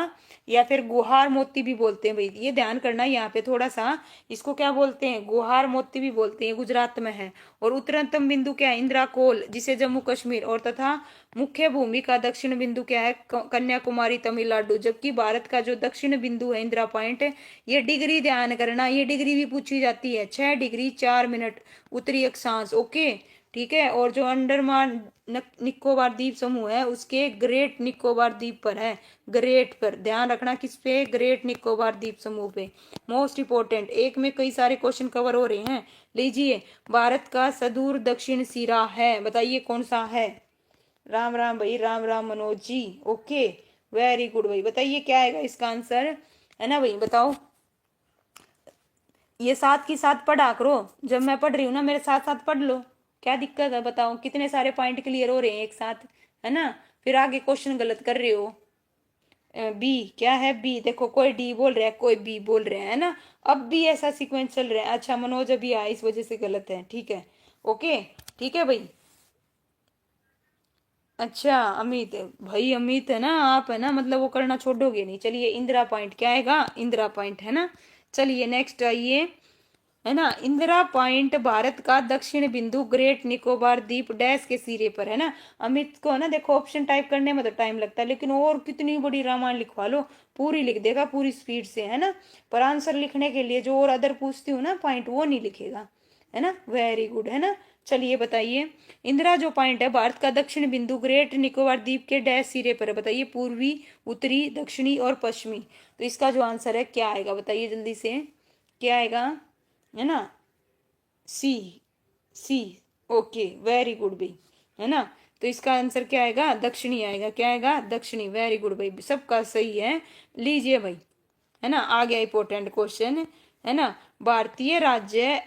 या फिर गुहार मोती भी बोलते हैं भाई, ये ध्यान करना यहाँ पे थोड़ा सा। इसको क्या बोलते हैं? गुहार मोती भी बोलते हैं, गुजरात में है। और उत्तरतम बिंदु क्या है? इंदिरा कोल, जिसे जम्मू कश्मीर, और तथा मुख्य भूमि का दक्षिण बिंदु क्या है? कन्याकुमारी, तमिलनाडु। जबकि भारत का जो दक्षिण बिंदु है, इंदिरा पॉइंट, ये डिग्री ध्यान करना, ये डिग्री भी पूछी जाती है, 6 डिग्री 4 मिनट उत्तरी अक्षांश। ओके ठीक है। और जो अंडमान निकोबार द्वीप समूह है, उसके ग्रेट निकोबार द्वीप पर है, ग्रेट पर ध्यान रखना, किस पे? ग्रेट निकोबार द्वीप समूह पे। मोस्ट इंपोर्टेंट, एक में कई सारे क्वेश्चन कवर हो रहे हैं। लीजिए, भारत का सुदूर दक्षिण सिरा है, बताइए कौन सा है? राम राम भाई, Ram Ram Manoj ji. Okay very good भाई, बताइए क्या आएगा इसका आंसर, है ना भाई, बताओ। ये साथ की साथ पढ़ा करो, जब मैं पढ़ रही हूँ ना मेरे साथ साथ पढ़ लो, क्या दिक्कत है बताओ? कितने सारे पॉइंट क्लियर हो रहे हैं एक साथ, है ना। फिर आगे क्वेश्चन गलत कर रहे हो। बी क्या है? बी देखो, कोई डी बोल रहा है, कोई बी बोल रहे हैं, है ना। अब भी ऐसा सीक्वेंस चल रहा है। अच्छा मनोज अभी आया, इस वजह से गलत है, ठीक है। ओके ठीक है भाई। अच्छा अमित भाई, अमित है ना आप, है ना, मतलब वो करना छोड़ोगे नहीं। चलिए इंदिरा पॉइंट क्या आएगा? इंदिरा पॉइंट, है ना। चलिए नेक्स्ट आइए, है ना। इंदिरा पॉइंट भारत का दक्षिण बिंदु ग्रेट निकोबार द्वीप डैश के सिरे पर, है ना। अमित को, है ना, देखो ऑप्शन टाइप करने में तो टाइम लगता है, लेकिन और कितनी बड़ी रामायण लिखवा लो, पूरी लिख देगा पूरी स्पीड से, है ना। पर आंसर लिखने के लिए जो और अदर पूछती हूँ ना पॉइंट, वो नहीं लिखेगा, है ना। वेरी गुड, है ना। चलिए बताइए, इंदिरा जो पॉइंट है भारत का दक्षिण बिंदु ग्रेट निकोबार द्वीप के डैश सिरे पर है, बताइए, पूर्वी, उत्तरी, दक्षिणी और पश्चिमी। तो इसका जो आंसर है क्या आएगा, बताइए जल्दी से, क्या आएगा, है ना। सी, सी। ओके वेरी गुड भाई, है ना। तो इसका आंसर क्या आएगा? दक्षिणी आएगा, क्या आएगा? दक्षिणी। वेरी गुड भाई, सबका सही है। लीजिए भाई, है ना, आ गया इंपॉर्टेंट क्वेश्चन, है ना। भारतीय राज्य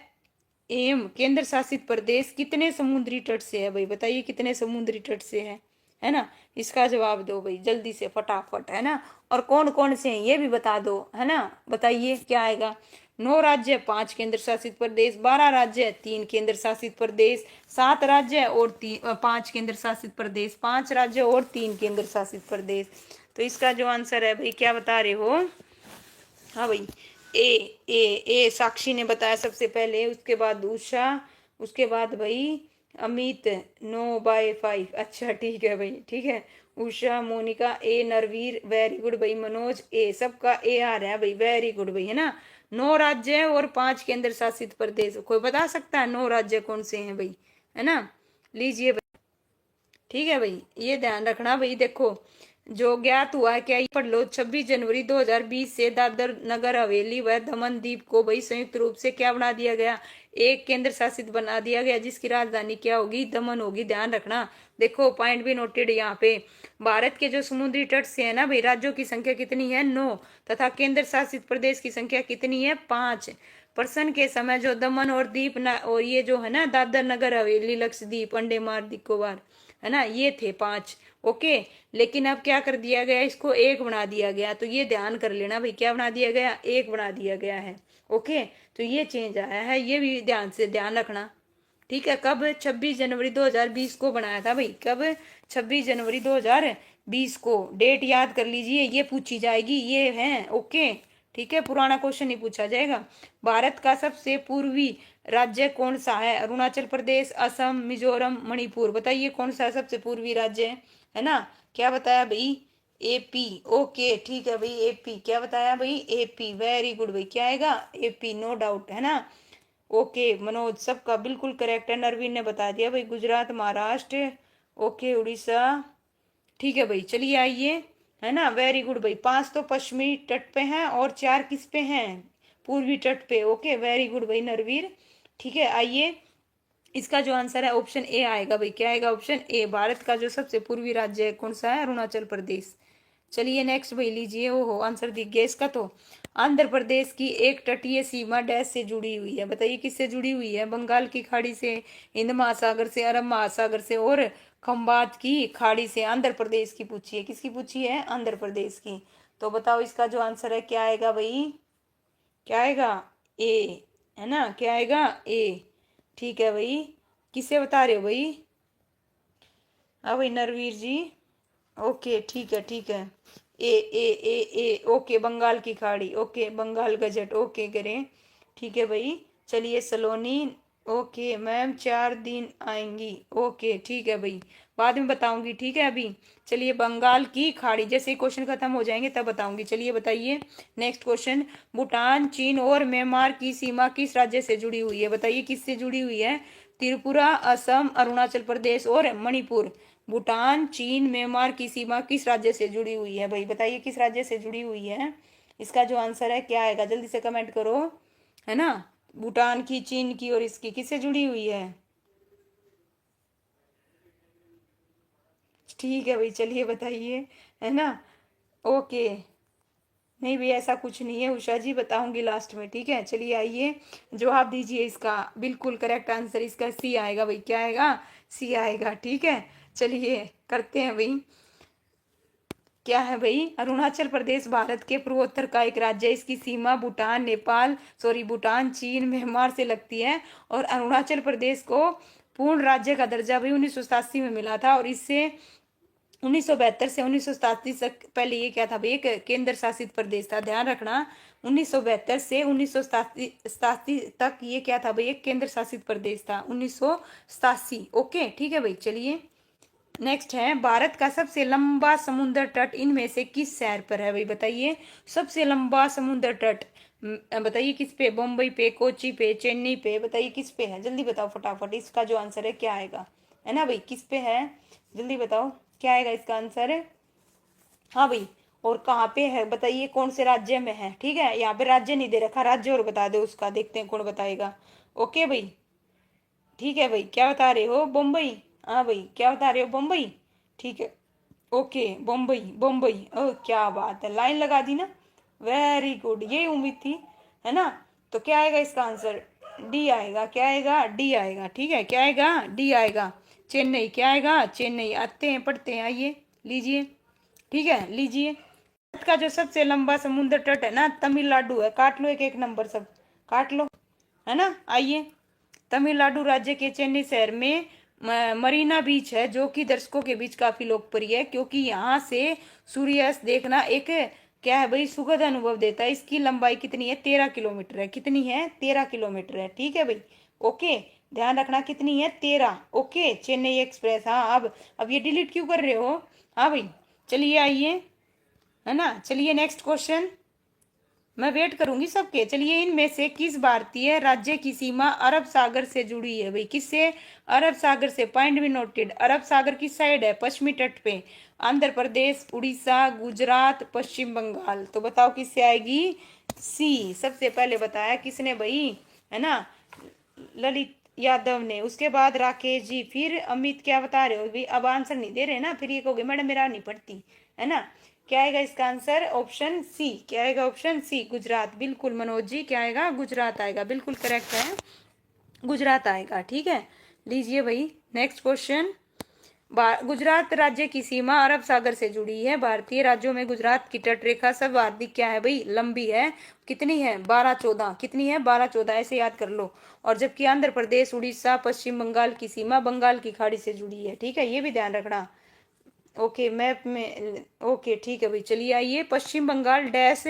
एवं केंद्र शासित प्रदेश कितने समुद्री तट से है भाई, बताइए कितने समुद्री तट से है ना। इसका जवाब दो भाई जल्दी से फटाफट, है ना। और कौन कौन से हैं ये भी बता दो, है ना। बताइए क्या आएगा? 9 राज्य, 5 केंद्र शासित प्रदेश, 12 राज्य, 3 केंद्र शासित प्रदेश, 7 राज्य और 5 केंद्र शासित प्रदेश, 5 राज्य और 3 केंद्र शासित प्रदेश। तो इसका जो आंसर है भाई, क्या बता रहे हो? हाँ भाई, ए, ए साक्षी ने बताया सबसे पहले, उसके बाद उषा, उसके बाद भाई अमित। 9/5, अच्छा ठीक है भाई, ठीक है। उषा, मोनिका, ए नरवीर, वेरी गुड भाई। मनोज ए, सबका ए आ रहा है भाई, वेरी गुड भाई, है ना। 9 राज्य और 5 केंद्र शासित प्रदेश, कोई बता सकता है 9 राज्य कौन से हैं भाई, है ना। लीजिए भाई, ठीक है भाई, ये ध्यान रखना भाई। देखो, जो ज्ञात हुआ है, क्या ये पढ़ लो। 26 जनवरी 2020 से दादर नगर हवेली व दमन दीप को भाई संयुक्त रूप से क्या बना दिया गया? एक केंद्र शासित बना दिया गया, जिसकी राजधानी क्या होगी? दमन होगी, ध्यान रखना। देखो पॉइंट भी नोटेड यहाँ पे। भारत के जो समुद्री तट से है ना भाई, राज्यों की संख्या कितनी है? 9। तथा केंद्र शासित प्रदेश की संख्या कितनी है? 5। प्रश्न के समय जो दमन और दीप ना, और ये जो है ना दादर नगर हवेली लक्षद्वीप अंडमान निकोबार, है ना, ये थे 5। ओके, लेकिन अब क्या कर दिया गया? इसको 1 बना दिया गया। तो ये ध्यान कर लेना भाई, क्या बना दिया गया? 1 बना दिया गया है। ओके, तो ये चेंज आया है, ये भी ध्यान से ध्यान रखना, ठीक है। कब? 26 जनवरी 2020 को बनाया था भाई, कब? 26 जनवरी 2020 को। डेट याद कर लीजिए, ये पूछी जाएगी, ये है। ओके ठीक है, पुराना क्वेश्चन नहीं पूछा जाएगा। भारत का सबसे पूर्वी राज्य कौन सा है? अरुणाचल प्रदेश, असम, मिजोरम, मणिपुर। बताइए कौन सा सबसे पूर्वी राज्य है ना। क्या बताया भाई? एपी। ओके ठीक है भाई, एपी। क्या बताया भाई? एपी, वेरी गुड भाई, क्या आएगा? एपी, नो डाउट, है ना। ओके मनोज, सबका बिल्कुल करेक्ट है। नरवीन ने बता दिया भाई, गुजरात, महाराष्ट्र, ओके, उड़ीसा। ठीक है भाई, चलिए आइए। है ना, वेरी गुड भाई। 5 तो पश्चिमी तट पे हैं और 4 किस पे हैं? पूर्वी तट पे। ओके, वेरी गुड भाई नरवीर। ठीक है, आइए। इसका जो आंसर है ऑप्शन ए आएगा भाई। क्या आएगा? Option A. भारत का जो सबसे पूर्वी राज्य है कौन सा है? अरुणाचल प्रदेश। चलिए नेक्स्ट भाई लीजिए। ओहो, आंसर दिख गया इसका तो। आंध्र प्रदेश की एक तटीय सीमा डैश से जुड़ी हुई है? बताइए किससे जुड़ी हुई है? बंगाल की खाड़ी से, हिंद महासागर से, अरब महासागर से और खंबात की खाड़ी से। आंध्र प्रदेश की पूछी है। किसकी पूछी है? आंध्र प्रदेश की। तो बताओ इसका जो आंसर है क्या आएगा भाई? क्या आएगा? ए। है ना, क्या आएगा? ए। ठीक है भाई। किसे बता रहे हो भाई? हाँ भाई नरवीर जी। ओके, ठीक है, ठीक है। ए ए ए ए ओके, बंगाल की खाड़ी। Okay, Bengal gazette. ओके करें। ठीक है भाई। चलिए सलोनी। ओके मैम, 4 दिन आएंगी। ओके ठीक है भाई, बाद में बताऊंगी। ठीक है अभी। चलिए, बंगाल की खाड़ी, जैसे ही क्वेश्चन खत्म हो जाएंगे तब बताऊंगी। चलिए बताइए नेक्स्ट क्वेश्चन। भूटान, चीन और म्यांमार की सीमा किस राज्य से जुड़ी हुई है? बताइए किससे जुड़ी हुई है? त्रिपुरा, असम, अरुणाचल प्रदेश और मणिपुर। भूटान, चीन, म्यांमार की सीमा किस राज्य से जुड़ी हुई है भाई? बताइए किस राज्य से जुड़ी हुई है? इसका जो आंसर है क्या आएगा? जल्दी से कमेंट करो। है ना, भूटान की, चीन की और इसकी किससे जुड़ी हुई है? ठीक है भाई, चलिए बताइए। है ना, ओके। नहीं भाई, ऐसा कुछ नहीं है उषा जी, बताऊंगी लास्ट में। ठीक है, चलिए आइए, जवाब दीजिए इसका। बिल्कुल करेक्ट आंसर इसका सी आएगा भाई। क्या आएगा? सी आएगा। ठीक है, चलिए करते हैं भाई। क्या है भाई? अरुणाचल प्रदेश भारत के पूर्वोत्तर का एक राज्य है। इसकी सीमा भूटान, नेपाल, सॉरी भूटान, चीन, म्यांमार से लगती है। और अरुणाचल प्रदेश को पूर्ण राज्य का दर्जा भी 1987 में मिला था। और इससे 1972 से 1987 तक, पहले ये क्या था भाई? एक केंद्र शासित प्रदेश था। ध्यान रखना, 1972 से 1987 तक ये क्या था भाई? एक केंद्र शासित प्रदेश था, 1987। ओके ठीक है भाई, चलिए नेक्स्ट है। भारत का सबसे लंबा समुद्र तट इनमें से किस शहर पर है भाई? बताइए, सबसे लंबा समुद्र तट। बताइए किस पे? बम्बई पे, कोची पे, चेन्नई पे? बताइए किस पे है? जल्दी बताओ फटाफट। इसका जो आंसर है क्या आएगा? है ना भाई, किस पे है? जल्दी बताओ क्या आएगा इसका आंसर। हाँ भाई, और कहाँ पे है बताइए? कौन से राज्य में है? ठीक है, यहाँ पे राज्य नहीं दे रखा, राज्य और बता दो उसका, देखते हैं कौन बताएगा। ओके भाई, ठीक है भाई। क्या बता रहे हो? बम्बई। हाँ भाई, क्या बता रहे हो? बम्बई। ठीक है, ओके, बम्बई, बम्बई। ओह क्या बात है, लाइन लगा दी ना। वेरी गुड, ये उम्मीद थी। है ना, तो क्या आएगा इसका आंसर? डी आएगा। क्या आएगा? डी आएगा। ठीक है, क्या आएगा? डी आएगा। चेन्नई। क्या आएगा? चेन्नई। आते हैं, पढ़ते हैं, आइए लीजिए। ठीक है, लीजिए। भारत का जो सबसे लंबा समुद्र तट है ना, तमिलनाडु है। काट लो एक एक नंबर सब, काट लो। है ना, आइए। तमिलनाडु राज्य के चेन्नई शहर में मरीना बीच है, जो कि दर्शकों के बीच काफी लोकप्रिय है, क्योंकि यहाँ से सूर्यास्त देखना एक क्या है भाई? सुखद अनुभव देता है। इसकी लंबाई कितनी है? 13 किलोमीटर है। कितनी है? 13 किलोमीटर है। ठीक है भाई, ओके। ध्यान रखना कितनी है? 13। Okay, Chennai express. हाँ, अब ये डिलीट क्यों कर रहे हो? हाँ भाई, चलिए आइए। है ना, चलिए नेक्स्ट क्वेश्चन। मैं वेट करूंगी सबके। चलिए, इनमें से किस भारतीय राज्य की सीमा अरब सागर से जुड़ी है भाई? किससे? अरब सागर से। पॉइंट भी नोटेड। अरब सागर किस साइड है? पश्चिमी तट पे। आंध्र प्रदेश, उड़ीसा, गुजरात, पश्चिम बंगाल। तो बताओ किससे आएगी? सी। सबसे पहले बताया किसने भाई? है ना, ललित यादव ने। उसके बाद राकेश जी, फिर अमित। क्या बता रहे हो भाई? अब आंसर नहीं दे रहे ना, फिर ये कहोगे मैडम मेरा नहीं पढ़ती। है ना, क्या आएगा इसका आंसर? Option C. क्या आएगा? Option C, Gujarat. बिल्कुल मनोज जी, क्या आएगा? गुजरात आएगा। बिल्कुल करेक्ट है, गुजरात आएगा। ठीक है, लीजिए भाई नेक्स्ट क्वेश्चन। गुजरात राज्य की सीमा अरब सागर से जुड़ी है। भारतीय राज्यों में गुजरात की तटरेखा सर्वाधिक क्या है भाई? लंबी है। कितनी है? 12-14। कितनी है? 12-14, ऐसे याद कर लो। और जबकि आंध्र प्रदेश, उड़ीसा, पश्चिम बंगाल की सीमा बंगाल की खाड़ी से जुड़ी है। ठीक है, ये भी ध्यान रखना। ओके, मैप में। ओके ठीक है भाई, चलिए आइए। पश्चिम बंगाल डैश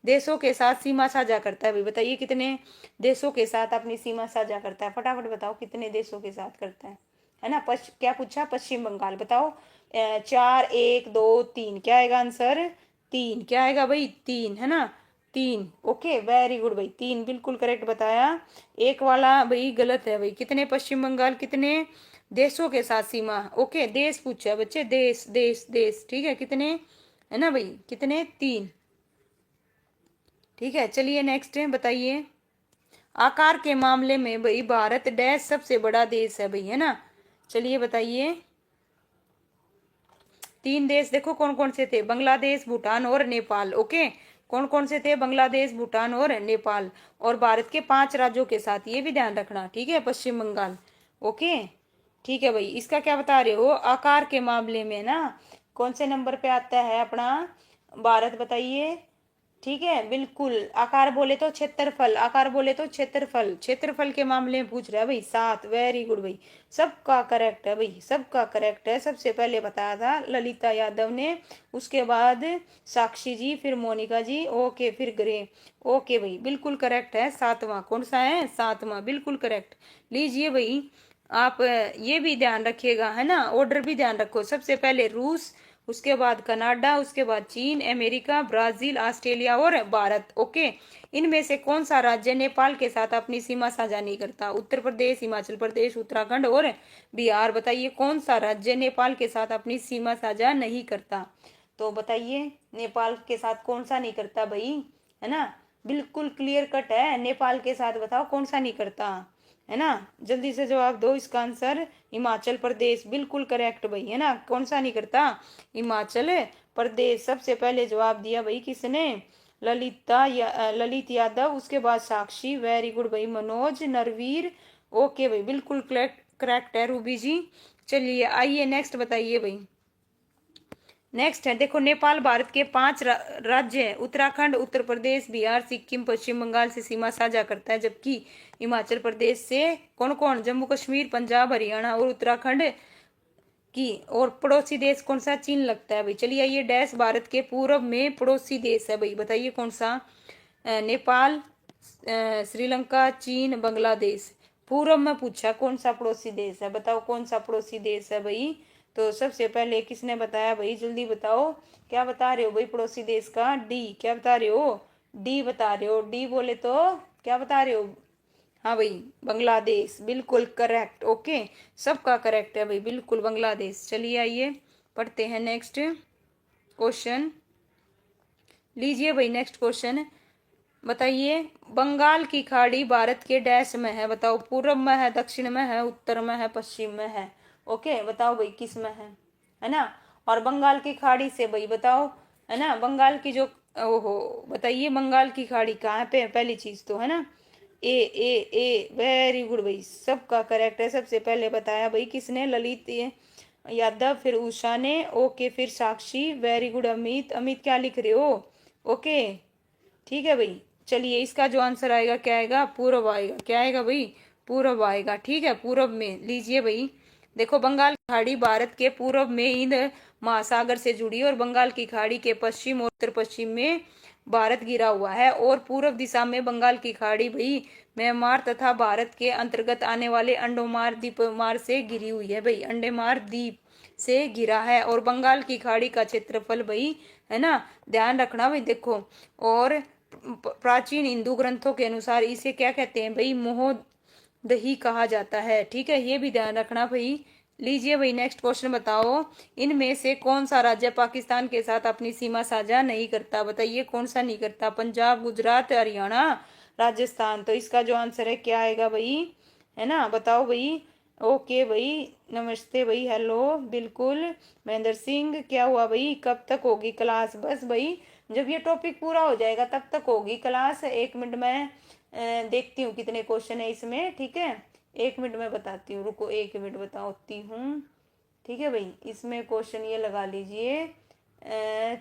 देशों के साथ सीमा साझा करता है भाई? बताइए कितने देशों के साथ अपनी सीमा साझा करता है? फटाफट बताओ कितने देशों के साथ करता है ना? क्या पूछा? पश्चिम बंगाल। बताओ। 4, 1, 2, 3। क्या आएगा आंसर? 3। क्या आएगा भाई? 3। है ना, 3। ओके वेरी गुड भाई, 3 बिल्कुल करेक्ट बताया। एक वाला भाई गलत है भाई। कितने पश्चिम बंगाल कितने देशों के साथ सीमा? ओके देश पूछा है बच्चे, देश देश देश, ठीक है कितने, है ना भाई, कितने? 3। ठीक है चलिए नेक्स्ट बताइए। आकार के मामले में भाई भारत डैश सबसे बड़ा देश है भाई, है ना? चलिए बताइए। 3 देश देखो कौन कौन से थे, बांग्लादेश भूटान और नेपाल। ओके कौन कौन से थे? बांग्लादेश भूटान और नेपाल। और भारत के 5 राज्यों के साथ, ये भी ध्यान रखना, ठीक है, पश्चिम बंगाल। ओके ठीक है भाई। इसका क्या बता रहे हो आकार के मामले में ना, कौन से नंबर पे आता है अपना भारत, बताइए। ठीक है बिल्कुल। आकार बोले तो क्षेत्रफल, आकार बोले तो क्षेत्रफल, क्षेत्रफल के मामले में पूछ रहा है भाई। 7 वेरी गुड भाई, सबका करेक्ट है भाई, सबका करेक्ट है। सबसे पहले बताया था ललिता यादव ने, उसके बाद साक्षी जी, फिर मोनिका जी, ओके फिर ग्रे। ओके भाई बिल्कुल करेक्ट है। 7वां कौन सा है? 7वां बिल्कुल करेक्ट। लीजिए भाई आप ये भी ध्यान रखिएगा, है ना, ऑर्डर भी ध्यान रखो। सबसे पहले रूस, उसके बाद कनाडा, उसके बाद चीन, अमेरिका, ब्राजील, ऑस्ट्रेलिया और भारत। ओके इनमें से कौन सा राज्य नेपाल के साथ अपनी सीमा साझा नहीं करता? उत्तर प्रदेश, हिमाचल प्रदेश, उत्तराखंड और बिहार। बताइए कौन सा राज्य नेपाल के साथ अपनी सीमा साझा नहीं करता? तो बताइए नेपाल के साथ कौन सा नहीं करता भाई, है ना? बिल्कुल क्लियर कट है, नेपाल के साथ बताओ कौन सा नहीं करता, है ना? जल्दी से जवाब दो। इसका आंसर हिमाचल प्रदेश बिल्कुल करेक्ट भाई, है ना? कौन सा नहीं करता? हिमाचल प्रदेश। सबसे पहले जवाब दिया भाई किसने? ललित यादव, उसके बाद साक्षी, वेरी गुड भाई, मनोज, नरवीर। ओके भाई बिल्कुल करेक्ट है रूबी जी। चलिए आइए नेक्स्ट बताइए भाई। नेक्स्ट है देखो, नेपाल भारत के 5 राज्य हैं, उत्तराखंड, उत्तर प्रदेश, बिहार, सिक्किम, पश्चिम बंगाल से सीमा साझा करता है। जबकि हिमाचल प्रदेश से कौन कौन? जम्मू कश्मीर, पंजाब, हरियाणा और उत्तराखंड की। और पड़ोसी देश कौन सा? चीन लगता है भाई। चलिए ये डैश भारत के पूर्व में पड़ोसी देश है भाई, बताइए कौन सा? नेपाल, श्रीलंका, चीन, बांग्लादेश। पूर्व में पूछा कौन सा पड़ोसी देश है, बताओ कौन सा पड़ोसी देश है भाई? तो सबसे पहले किसने बताया भाई, जल्दी बताओ। क्या बता रहे हो भाई पड़ोसी देश का? डी। क्या बता रहे हो? डी बता रहे हो। डी बोले तो क्या बता रहे हो? हाँ भाई बांग्लादेश बिल्कुल करेक्ट। ओके सबका करेक्ट है भाई, बिल्कुल बांग्लादेश। चलिए आइए पढ़ते हैं नेक्स्ट क्वेश्चन। लीजिए भाई नेक्स्ट क्वेश्चन बताइए। बंगाल की खाड़ी भारत के डैश में है? बताओ पूर्व में है, दक्षिण में है, उत्तर में है, पश्चिम में है? ओके बताओ भाई किस में है ना? और बंगाल की खाड़ी से भाई बताओ, है ना, बंगाल की जो, ओहो बताइए बंगाल की खाड़ी कहाँ पे है? पहली चीज तो, है ना, ए वेरी गुड भाई, सबका करेक्ट है। सबसे पहले बताया भाई किसने? ललित यादव, फिर उषा ने, ओके फिर साक्षी, वेरी गुड अमित। अमित क्या लिख रहे हो? ओके ठीक है भाई। चलिए इसका जो आंसर आएगा क्या आएगा? पूर्व आएगा। क्या आएगा भाई? पूर्व आएगा। ठीक है पूर्व में। लीजिए भाई देखो, बंगाल की खाड़ी भारत के पूर्व में हिंद महासागर से जुड़ी और बंगाल की खाड़ी के पश्चिम और उत्तर पश्चिम में भारत घिरा हुआ है। और पूर्व दिशा में बंगाल की खाड़ी भाई म्यांमार तथा भारत के अंतर्गत आने वाले अंडोमार द्वीपमार से घिरी हुई है भाई, अंडेमार द्वीप से घिरा है। और बंगाल की खाड़ी का क्षेत्रफल भाई, है ना, ध्यान रखना भाई देखो। और प्राचीन हिंदू ग्रंथों के अनुसार इसे क्या कहते हैं भाई? मोहदही कहा जाता है। ठीक है ये भी ध्यान रखना भाई। लीजिए भाई नेक्स्ट क्वेश्चन बताओ। इनमें से कौन सा राज्य पाकिस्तान के साथ अपनी सीमा साझा नहीं करता? बताइए कौन सा नहीं करता? पंजाब, गुजरात, हरियाणा, राजस्थान। तो इसका जो आंसर है क्या आएगा भाई, है ना, बताओ भाई। ओके भाई नमस्ते भाई, हेलो बिल्कुल। महेंद्र सिंह क्या हुआ भाई, कब तक होगी क्लास? बस भाई जब ये टॉपिक पूरा हो जाएगा तब तक होगी क्लास। 1 मिनट में देखती हूँ कितने क्वेश्चन है इसमें, ठीक है? 1 मिनट में बताती हूँ, रुको 1 मिनट बताती हूँ। ठीक है भाई इसमें क्वेश्चन ये लगा लीजिए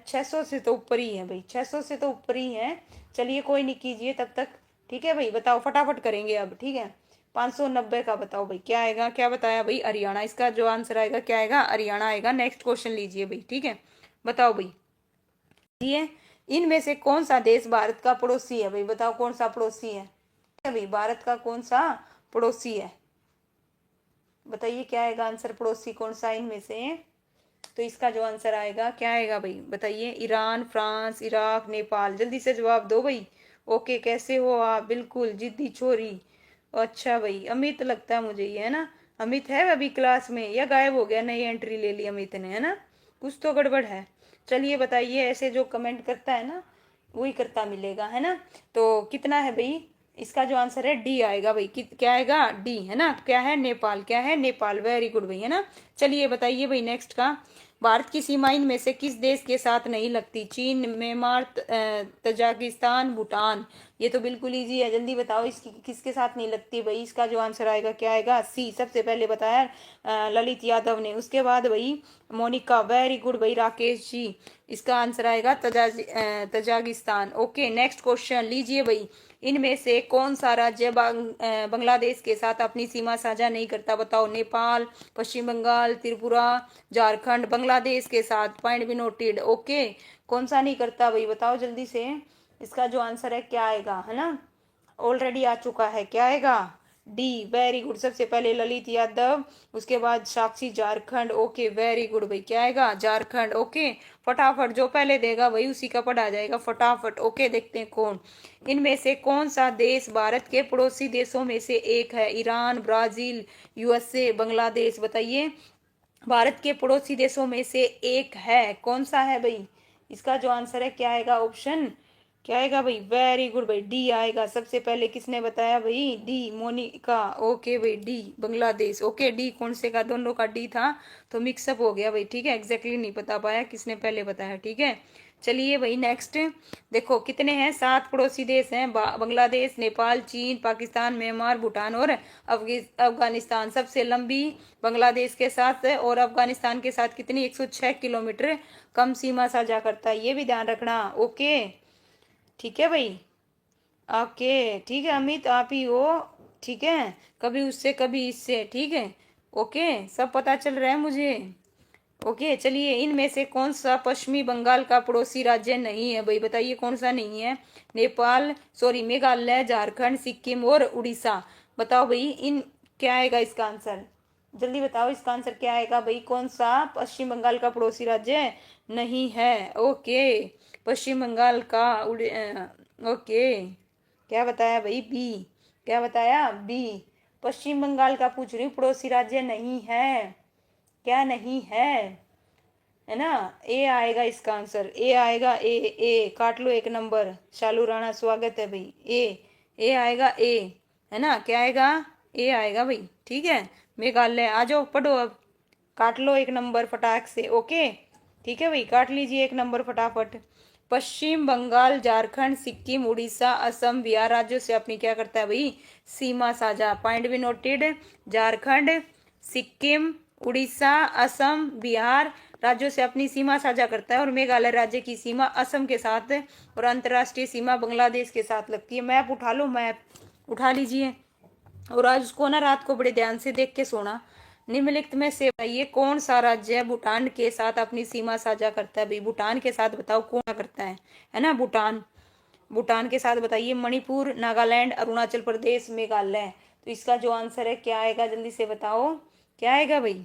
600 से तो ऊपर ही है भाई, 600 से तो ऊपर ही है। चलिए कोई नहीं, कीजिए तब तक। ठीक है भाई बताओ, फटाफट करेंगे अब, ठीक है? 590 का बताओ भाई क्या आएगा? क्या बताया भाई? हरियाणा। इसका जो आंसर आएगा क्या आएगा? हरियाणा आएगा। नेक्स्ट क्वेश्चन लीजिए भाई, ठीक है? बताओ भाई ये इनमें से कौन सा देश भारत का पड़ोसी है भाई? बताओ कौन सा पड़ोसी है? ठीक है भाई भारत का कौन सा पड़ोसी है? बताइए क्या आएगा आंसर? पड़ोसी कौन सा इनमें से? तो इसका जो आंसर आएगा क्या आएगा भाई बताइए? Iran, France, Iraq, Nepal. जल्दी से जवाब दो भाई। ओके, कैसे हो आप? बिल्कुल जिद्दी छोरी। अच्छा भाई, अमित लगता है मुझे ये, है ना? अमित है अभी क्लास में या गायब हो गया? नई एंट्री ले ली अमित ने, है ना? कुछ तो गड़बड़ है। चलिए बताइए, ऐसे जो कमेंट करता है ना वही करता मिलेगा, है ना? तो कितना है भाई? इसका जो आंसर है डी आएगा भाई। क्या आएगा? डी, है ना? क्या है? नेपाल। क्या है? नेपाल। वेरी गुड भाई, है ना? चलिए बताइए भाई नेक्स्ट का। भारत की सीमा इनमें से किस देश के साथ नहीं लगती? चीन, म्यांमार, तजाकिस्तान, भूटान। ये तो बिल्कुल इजी है, जल्दी बताओ इसकी किसके साथ नहीं लगती भाई? इसका जो आंसर आएगा क्या आएगा? सी, सबसे पहले बताया ललित यादव ने। उसके बाद भाई मोनिका। वेरी गुड भाई राकेश जी। इसका आंसर आएगा तजाकिस्तान। ओके, नेक्स्ट क्वेश्चन लीजिए भाई। इनमें से कौन सा राज्य बांग्लादेश के साथ अपनी सीमा साझा नहीं करता? बताओ। नेपाल, पश्चिम बंगाल, त्रिपुरा, झारखंड। बांग्लादेश के साथ, पॉइंट बी नोटेड। ओके, कौन सा नहीं करता भाई बताओ जल्दी से? इसका जो आंसर है क्या आएगा, है ना? ऑलरेडी आ चुका है, क्या आएगा? डी। वेरी गुड, सबसे पहले ललित यादव, उसके बाद साक्षी। झारखंड। ओके, वेरी गुड भाई। क्या आएगा? झारखंड। ओके, फटाफट जो पहले देगा वही उसी का पढ़ा जाएगा फटाफट। ओके, देखते हैं कौन। इनमें से कौन सा देश भारत के पड़ोसी देशों में से एक है? Iran, Brazil, USA, Bangladesh. बताइए, भारत के पड़ोसी देशों में से एक है, कौन सा है भाई? इसका जो आंसर है क्या आएगा? ऑप्शन क्या आएगा भाई? वेरी गुड भाई, डी आएगा। सबसे पहले किसने बताया भाई? डी, मोनिका। ओके भाई, डी बांग्लादेश। ओके, डी कौन से का? दोनों का डी था तो मिक्सअप हो गया भाई, ठीक है? एग्जैक्टली नहीं बता पाया किसने पहले बताया, ठीक है? चलिए भाई नेक्स्ट। देखो कितने हैं? 7 पड़ोसी देश हैं। बांग्लादेश, नेपाल, चीन, पाकिस्तान, म्यांमार, भूटान और अफगानिस्तान। सबसे लंबी बांग्लादेश के साथ है और अफगानिस्तान के साथ कितनी? 106 किलोमीटर कम सीमा साझा करता है, ये भी ध्यान रखना। ओके, ठीक है भाई। ओके, ठीक है अमित, आप ही हो, ठीक है? कभी उससे कभी इससे, ठीक है? ओके, सब पता चल रहा है मुझे। ओके, चलिए इनमें से कौन सा पश्चिमी बंगाल का पड़ोसी राज्य नहीं है भाई? बताइए कौन सा नहीं है? नेपाल, सॉरी मेघालय, झारखंड, सिक्किम और उड़ीसा। बताओ भाई, इन क्या आएगा इसका आंसर? जल्दी बताओ इसका आंसर क्या आएगा भाई? कौन सा पश्चिम बंगाल का पड़ोसी राज्य नहीं है? ओके, पश्चिम बंगाल का ओके, क्या बताया भाई? बी। क्या बताया? बी। पश्चिम बंगाल का पूछ रही हूँ, पड़ोसी राज्य नहीं है। क्या नहीं है ना? ए आएगा इसका आंसर। ए आएगा। ए, ए काट लो एक नंबर। शालू राणा स्वागत है भाई। ए आएगा। ए, है ना? क्या आएगा? ए आएगा भाई, ठीक है? मेघालय। आ जाओ पढ़ो अब। काट लो एक नंबर फटाक से। ओके, ठीक है भाई, काट लीजिए एक नंबर फटाफट। पश्चिम बंगाल, झारखंड, सिक्किम, उड़ीसा, असम, बिहार राज्यों से अपनी क्या करता है भाई? सीमा साझा। पॉइंट भी नोटेड। झारखंड, सिक्किम, उड़ीसा, असम, बिहार राज्यों से अपनी सीमा साझा करता है और मेघालय राज्य की सीमा असम के साथ और अंतर्राष्ट्रीय सीमा बांग्लादेश के साथ लगती है। मैप उठा लो, मैप उठा लीजिए और आज उसको ना रात को बड़े ध्यान से देख के सोना। निम्नलिखित में से बताइए कौन सा राज्य भूटान के साथ अपनी सीमा साझा करता है भाई? भूटान के साथ बताओ कौन करता है ना? भूटान। भूटान के साथ बताइए। मणिपुर, नागालैंड, अरुणाचल प्रदेश, मेघालय। तो इसका जो आंसर है क्या आएगा? जल्दी से बताओ, क्या आएगा भाई?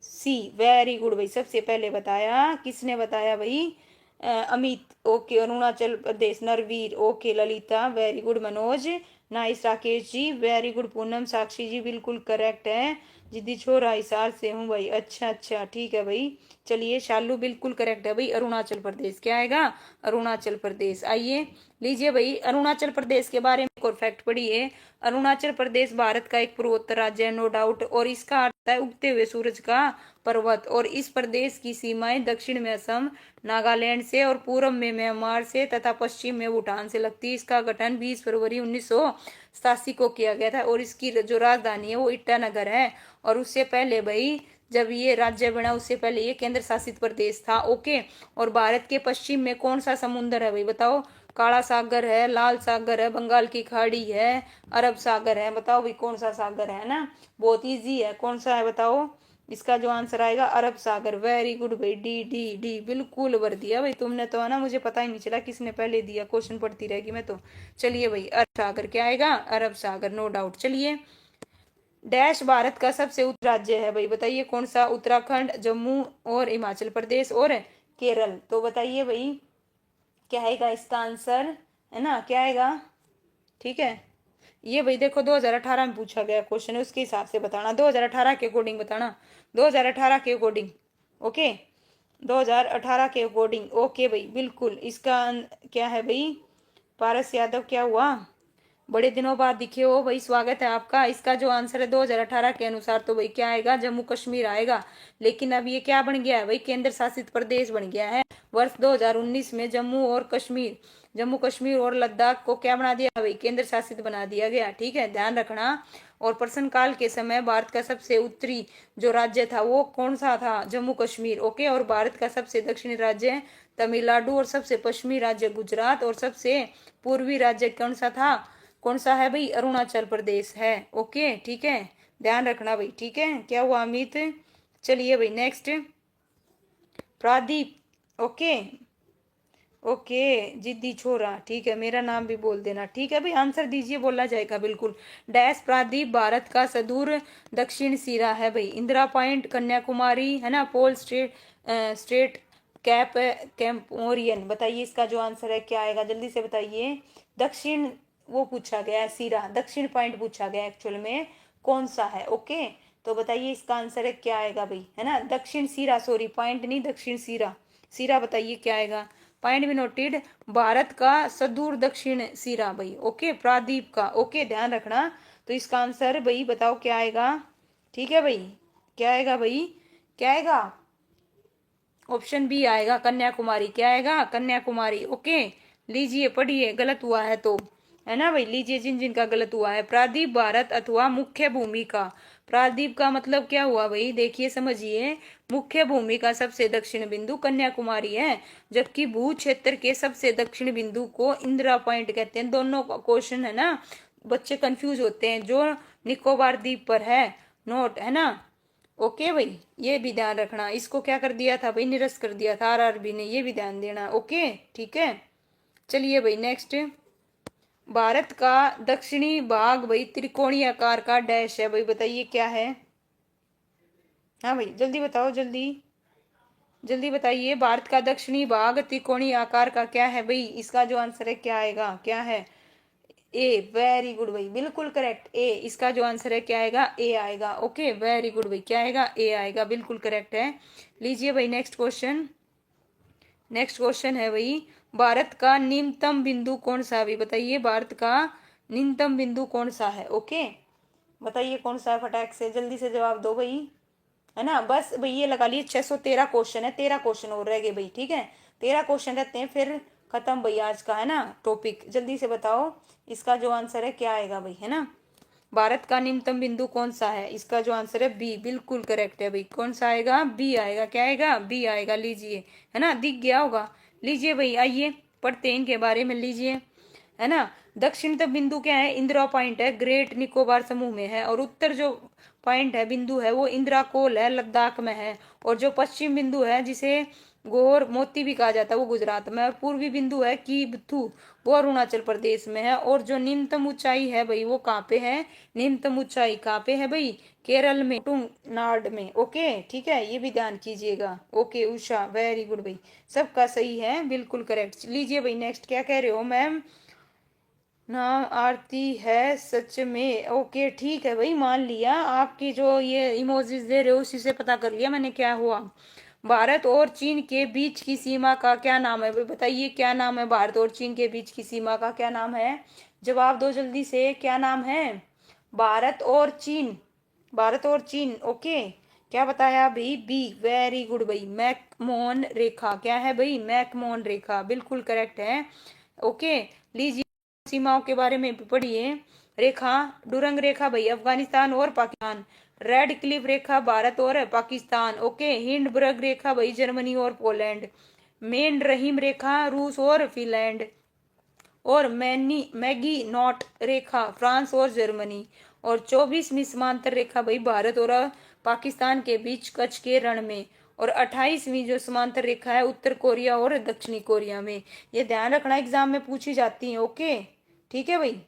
सी। वेरी गुड भाई, सबसे पहले बताया किसने बताया भाई? Amit. Okay, Arunachal Pradesh. Narveer. Okay, Lalita. Very good Manoj. Nice Rakesh ji. Very good Poonam. Sakshi ji बिल्कुल करेक्ट है। जिद्दी छोरा हिसार से हूँ भाई। अच्छा अच्छा, ठीक है भाई। चलिए शालू बिल्कुल करेक्ट है भाई। अरुणाचल प्रदेश। क्या आएगा? अरुणाचल प्रदेश। आइए लीजिए भाई, अरुणाचल प्रदेश के बारे में एक और फैक्ट पढ़िए। अरुणाचल प्रदेश भारत का एक पूर्वोत्तर राज्य है, नो डाउट, और इसका अर्थ है उगते हुए सूरज का पर्वत। और इस प्रदेश की सीमाएं दक्षिण में असम, नागालैंड से और पूर्व में म्यांमार से तथा पश्चिम में भूटान से लगती है। इसका गठन 20 फरवरी 1987 को किया गया था और इसकी जो राजधानी है वो ईटानगर है। और उससे पहले भाई जब ये राज्य बना उससे पहले ये केंद्र शासित प्रदेश था। ओके, और भारत के पश्चिम में कौन सा समुद्र है भाई? बताओ। काला सागर है, लाल सागर है, बंगाल की खाड़ी है, अरब सागर है। बताओ भाई कौन सा सागर है ना? बहुत इजी है, कौन सा है बताओ? इसका जो आंसर आएगा अरब सागर। वेरी गुड भाई, डी डी डी बिल्कुल भर दिया भाई तुमने तो, है ना? मुझे पता ही नहीं चला किसने पहले दिया, क्वेश्चन पढ़ती रहेगी मैं तो। चलिए भाई, अरब सागर क्या आएगा? अरब सागर, नो डाउट। चलिए डैश भारत का सबसे उत्तरी राज्य है भाई, बताइए कौन सा। उत्तराखंड, जम्मू और हिमाचल प्रदेश और केरल। तो बताइए भाई क्या आएगा इसका आंसर, है ना, क्या आएगा। ठीक है, ये भाई देखो 2018 में पूछा गया क्वेश्चन है, उसके हिसाब से बताना, 2018 के अकॉर्डिंग बताना, 2018 के अकॉर्डिंग। ओके, 2018 के अकॉर्डिंग। ओके भाई, बिल्कुल इसका क्या है भाई। पारस यादव क्या हुआ, बड़े दिनों बाद दिखे हो भाई, स्वागत है आपका। इसका जो आंसर है 2018 के अनुसार तो भाई क्या आएगा, जम्मू कश्मीर आएगा। लेकिन अब ये क्या बन गया है भाई, केंद्र शासित प्रदेश बन गया है। वर्ष 2019 में जम्मू कश्मीर और लद्दाख को क्या बना दिया भाई, केंद्र शासित बना दिया गया। ठीक है, ध्यान रखना। और प्रश्न काल के समय भारत का सबसे उत्तरी जो राज्य था वो कौन सा था, जम्मू कश्मीर। ओके, और भारत का सबसे दक्षिणी राज्य तमिलनाडु, और सबसे पश्चिमी राज्य गुजरात, और सबसे पूर्वी राज्य कौन सा है भाई, अरुणाचल प्रदेश है। ओके, ठीक है, ध्यान रखना भाई। ठीक है, क्या हुआ अमित। चलिए भाई नेक्स्ट, प्रादीप। ओके ओके, जिद्दी छोरा, ठीक है, मेरा नाम भी बोल देना। ठीक है भाई, आंसर दीजिए, बोला जाएगा बिल्कुल। डैश प्रादीप भारत का सुदूर दक्षिण सिरा है भाई। इंदिरा पॉइंट कन्याकुमारी, है ना, पोल स्ट्रेट कैप कैंपोरियन। बताइए इसका जो आंसर है क्या आएगा, जल्दी से बताइए। दक्षिण वो पूछा गया है, सिरा दक्षिण पॉइंट पूछा गया एक्चुअल में, कौन सा है। ओके, तो बताइए इसका आंसर है क्या आएगा भाई, है ना, दक्षिण सिरा, सॉरी पॉइंट नहीं, दक्षिण सिरा। सिरा बताइए क्या आएगा। पॉइंट भी नोटेड, भारत का सुदूर दक्षिण सिरा भाई। ओके, प्रादीप का। ओके, ध्यान रखना। तो इसका आंसर भाई बताओ क्या आएगा। ठीक है भाई, क्या आएगा भाई, क्या आएगा। ऑप्शन बी आएगा, कन्याकुमारी। क्या आएगा, कन्याकुमारी। ओके, लीजिए पढ़िए, गलत हुआ है तो, है ना भाई, लीजिए जिन जिन का गलत हुआ है। प्रादीप भारत अथवा मुख्य भूमि का, प्रादीप का मतलब क्या हुआ भाई, देखिए समझिए। मुख्य भूमि का सबसे दक्षिण बिंदु कन्याकुमारी है, जबकि भू क्षेत्र के सबसे दक्षिण बिंदु को इंदिरा पॉइंट कहते हैं। दोनों क्वेश्चन है ना, बच्चे कंफ्यूज होते हैं। जो निकोबार द्वीप पर है, नोट, है ना। ओके भाई, ये भी ध्यान रखना। इसको क्या कर दिया था भाई, निरस्त कर दिया था आरआरबी ने, ये भी ध्यान देना। ओके, ठीक है, चलिए भाई नेक्स्ट। भारत का दक्षिणी भाग भाई त्रिकोणीय आकार का डैश है भाई, बताइए क्या है। हाँ भाई जल्दी बताओ, जल्दी जल्दी बताइए। भारत का दक्षिणी भाग त्रिकोणीय आकार का क्या है भाई, इसका जो आंसर है क्या आएगा, क्या है। ए, वेरी गुड भाई, बिल्कुल करेक्ट, ए। इसका जो आंसर है क्या आएगा, ए आएगा। ओके, वेरी गुड भाई, क्या आएगा, ए आएगा, बिल्कुल करेक्ट है। लीजिए भाई नेक्स्ट क्वेश्चन। नेक्स्ट क्वेश्चन है भाई, भारत का निम्नतम बिंदु कौन सा है भाई, बताइए भारत का निम्नतम बिंदु कौन सा है। ओके, बताइए कौन सा है, फटाक से जल्दी से जवाब दो भाई, है ना। बस भाई ये लगा लिए 613 क्वेश्चन है, 13 क्वेश्चन और रह गए भाई। ठीक है, 13 क्वेश्चन रहते हैं, फिर खत्म भाई आज का, है ना, टॉपिक। जल्दी से बताओ इसका जो आंसर है क्या आएगा भाई, है ना। भारत का निम्नतम बिंदु कौन सा है, इसका जो आंसर है बी, बिल्कुल करेक्ट है भाई। कौन सा आएगा, बी आएगा। क्या आएगा, बी आएगा। लीजिए, है ना, दिख गया होगा। लीजिए भाई, आइए पढ़ते हैं इनके बारे में, लीजिए, है ना। दक्षिणतम बिंदु क्या है, इंदिरा पॉइंट है, ग्रेट निकोबार समूह में है। और उत्तर जो पॉइंट है, बिंदु है, वो इंदिरा कोल है, लद्दाख में है। और जो पश्चिम बिंदु है, जिसे गोर मोती भी कहा जाता है, वो गुजरात में। और पूर्वी बिंदु है कीबथू, वो अरुणाचल प्रदेश में है। और जो निम्नतम ऊंचाई है भाई, वो कहाँ पे है, निम्नतम ऊंचाई कहाँ पे है भाई, केरल में, नाड में। ओके, ठीक है, ये भी ध्यान कीजिएगा। ओके उषा, वेरी गुड भाई, सबका सही है, बिल्कुल करेक्ट। लीजिए भाई नेक्स्ट, क्या कह रहे हो मैम। नाम आरती है सच में। ओके, ठीक है भाई, मान लिया। आपकी जो ये इमोजीज दे रहे हो उसी से पता कर लिया मैंने क्या हुआ। भारत और चीन के बीच की सीमा का क्या नाम है भाई, बताइए क्या नाम है, भारत और चीन के बीच की सीमा का क्या नाम है। जवाब दो जल्दी से, क्या नाम है। भारत और चीन, भारत और चीन। ओके, क्या बताया भाई, बी, वेरी गुड भाई, मैकमोहन रेखा। क्या है भाई, मैकमोहन रेखा, बिल्कुल करेक्ट है। ओके, लीजिए सीमाओं के बारे में भी पढ़िए। रेखा, डुरंग रेखा भाई अफगानिस्तान और पाकिस्तान। रेड क्लिफ रेखा भारत और पाकिस्तान। ओके, हिंडबर्ग रेखा भाई जर्मनी और पोलैंड। मेन रहीम रेखा रूस और फिनलैंड। और मैगी नॉट रेखा फ्रांस और जर्मनी। और 24वीं समांतर रेखा भाई भारत और पाकिस्तान के बीच कच्छ के रण में। और 28वीं जो समांतर रेखा है उत्तर कोरिया और दक्षिणी कोरिया में। ये ध्यान रखना, एग्जाम में पूछी जाती है। ओके, ठीक है भाई।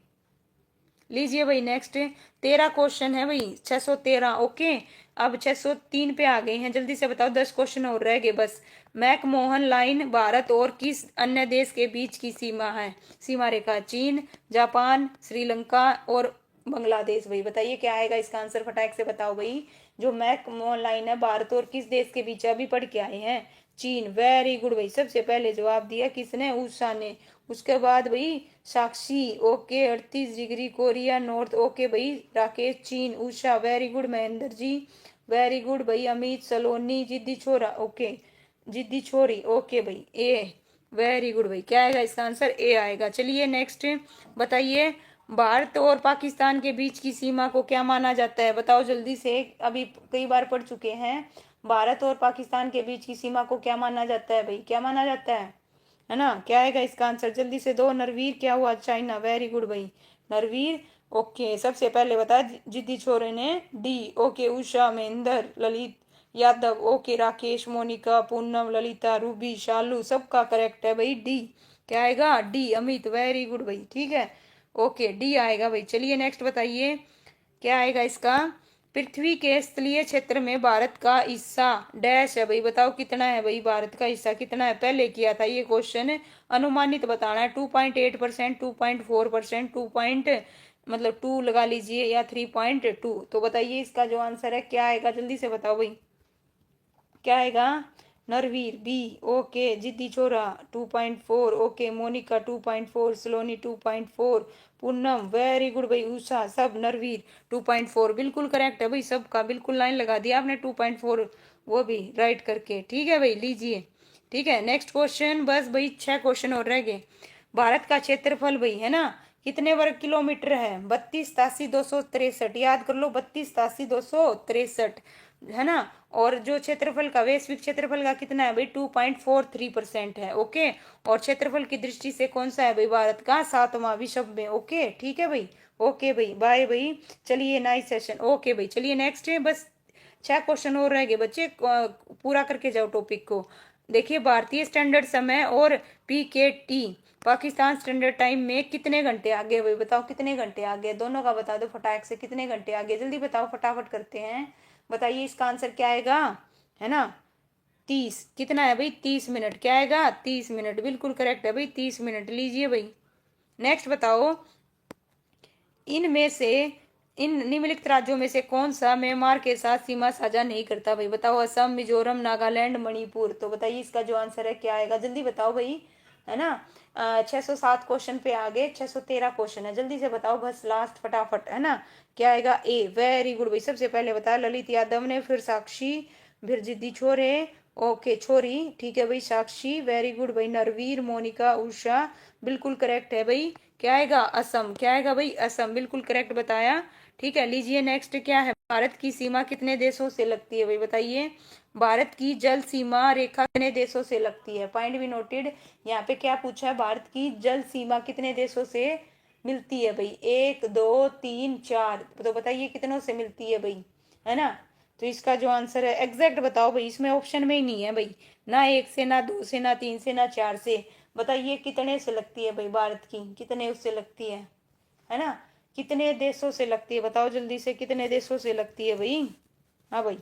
लीजिए भाई नेक्स्ट 13 क्वेश्चन है भाई, 613। ओके, अब 603 पे आ गए हैं, जल्दी से बताओ, 10 क्वेश्चन और रह गए बस। मैकमोहन लाइन भारत और किस अन्य देश के बीच की सीमा है? सीमा रेखा चीन, जापान, श्रीलंका और बांग्लादेश। भाई बताइए क्या आएगा इसका आंसर, फटाक से बताओ भाई। जो मैकमोहन लाइन है भारत और किस देश के बीच, अभी पढ़ के आए हैं, चीन। वेरी गुड भाई, सबसे पहले जवाब दिया किसने? उषा ने। उसके बाद भाई Sakshi, okay, 38 degree Korea north. Okay भाई राकेश चीन, Usha very good, Mahendra ji very good भाई, अमित सलोनी, जिद्दी छोरा, ओके, जिद्दी छोरी, ओके भाई, ए वेरी गुड भाई। क्या आएगा इसका आंसर? ए आएगा। चलिए नेक्स्ट बताइए, भारत और पाकिस्तान के बीच की सीमा को क्या माना जाता है? बताओ जल्दी से, अभी कई बार पढ़ चुके हैं। भारत और पाकिस्तान के बीच की सीमा को क्या माना जाता है भाई? क्या माना जाता है ना? क्या आएगा इसका आंसर? जल्दी से दो। नरवीर क्या हुआ? चाइना, वेरी गुड भाई नरवीर। ओके, सबसे पहले बताया जिद्दी छोरे ने D. Okay, Usha, Mahendra, Lalit Yadav, okay, Rakesh, Monika, Poonam, Lalita, Ruby, शालू, सबका करेक्ट है भाई डी। क्या आएगा? डी। अमित वेरी गुड भाई, ठीक है, ओके, डी आएगा भाई। चलिए नेक्स्ट बताइए, क्या आएगा इसका? पृथ्वी के स्थलीय क्षेत्र में भारत का हिस्सा डैश है भाई, बताओ कितना है भाई? भारत का हिस्सा कितना है? पहले किया था ये क्वेश्चन, अनुमानित बताना है। 2.8%, 2.4%, मतलब 2 लगा लीजिए, या 3.2। तो बताइए इसका जो आंसर है क्या आएगा, जल्दी से बताओ भाई, क्या आएगा? नरवीर बी। ओके, जिद्दी छोरा 2.4, ओके, मोनिका 2.4, सलोनी 2.4, पूनम वेरी गुड भाई, उषा, सब नरवीर 2.4 बिल्कुल करेक्ट है भाई, सबका बिल्कुल लाइन लगा दिया आपने 2.4, वो भी राइट करके। ठीक है भाई, लीजिए, ठीक है नेक्स्ट क्वेश्चन। बस भाई 6 क्वेश्चन और रह गए। भारत का क्षेत्रफल भाई है ना, कितने वर्ग किलोमीटर है? 32,83,263, याद कर लो, 32,83,263 है ना। और जो क्षेत्रफल का, वैश्विक क्षेत्रफल का कितना है भाई? 2.43% है। ओके, और क्षेत्रफल की दृष्टि से कौन सा है भाई भारत का? 7वां विश्व में। ओके, ठीक है भाई, ओके भाई, बाय भाई। चलिए नाइस सेशन, ओके भाई। चलिए नेक्स्ट है, बस 6 क्वेश्चन और रह गए बच्चे, पूरा करके जाओ टॉपिक को। देखिए, भारतीय स्टैंडर्ड समय और PKT पाकिस्तान स्टैंडर्ड टाइम में कितने घंटे आगे भाई? बताओ कितने घंटे आगे, दोनों का बता दो फटाक से, कितने घंटे आगे, जल्दी बताओ, फटाफट करते हैं। बताइए इसका आंसर क्या आएगा, है ना? 30। कितना है भाई? 30 मिनट। क्या आएगा? 30 मिनट, बिल्कुल करेक्ट है भाई, 30 मिनट। लीजिए भाई नेक्स्ट बताओ, इनमें से, इन निम्नलिखित राज्यों में से कौन सा म्यांमार के साथ सीमा साझा नहीं करता भाई? बताओ, असम, मिजोरम, नागालैंड, मणिपुर। तो बताइए इसका जो आंसर है क्या आएगा, जल्दी बताओ भाई, है ना। 607 क्वेश्चन पे आ गए, 613 क्वेश्चन है, जल्दी से बताओ बस, लास्ट फटाफट, है ना। क्या आएगा? ए वेरी गुड भाई, सबसे पहले बताया ललित यादव ने, फिर साक्षी, फिर जिद्दी छोरे, ओके, छोरी, ठीक है भाई, साक्षी वेरी गुड भाई, नरवीर, मोनिका, उषा बिल्कुल करेक्ट है भाई। क्या आएगा? असम। क्या आएगा भाई? असम, बिल्कुल करेक्ट बताया। ठीक है, लीजिए नेक्स्ट क्या है, भारत की सीमा कितने देशों से लगती है भाई? बताइए, भारत की जल सीमा रेखा कितने देशों से लगती है? पॉइंट भी नोटेड। यहाँ पे क्या पूछा है, भारत की जल सीमा कितने देशों से मिलती है भाई? 1, 2, 3, 4। तो बताइए कितनों से मिलती है भाई, है ना। तो इसका जो आंसर है एग्जैक्ट बताओ भाई, इसमें ऑप्शन में ही नहीं है भाई, ना 1 से, ना 2 से, ना 3 से, ना 4 से। बताइए कितने से लगती है भाई भारत की, कितने उससे लगती है ना। कितने देशों से लगती है, बताओ जल्दी से, कितने देशों से लगती है भाई? हाँ भाई,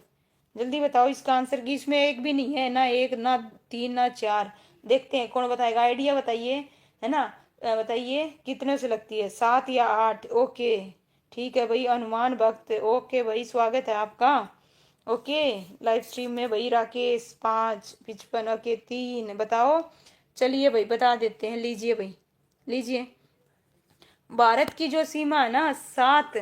जल्दी बताओ इसका आंसर, की इसमें एक भी नहीं है, ना 1, ना 3, ना 4। देखते हैं कौन बताएगा, आइडिया बताइए, है ना। बताइए कितने से लगती है, 7 या 8? ओके, ठीक है भाई, अनुमान भक्त, ओके भाई, स्वागत है आपका। ओके, लाइव स्ट्रीम में भाई, राकेश 5, 55, ओके 3, बताओ। चलिए भाई बता देते हैं, लीजिए भाई, लीजिए, भारत की जो सीमा है ना, 7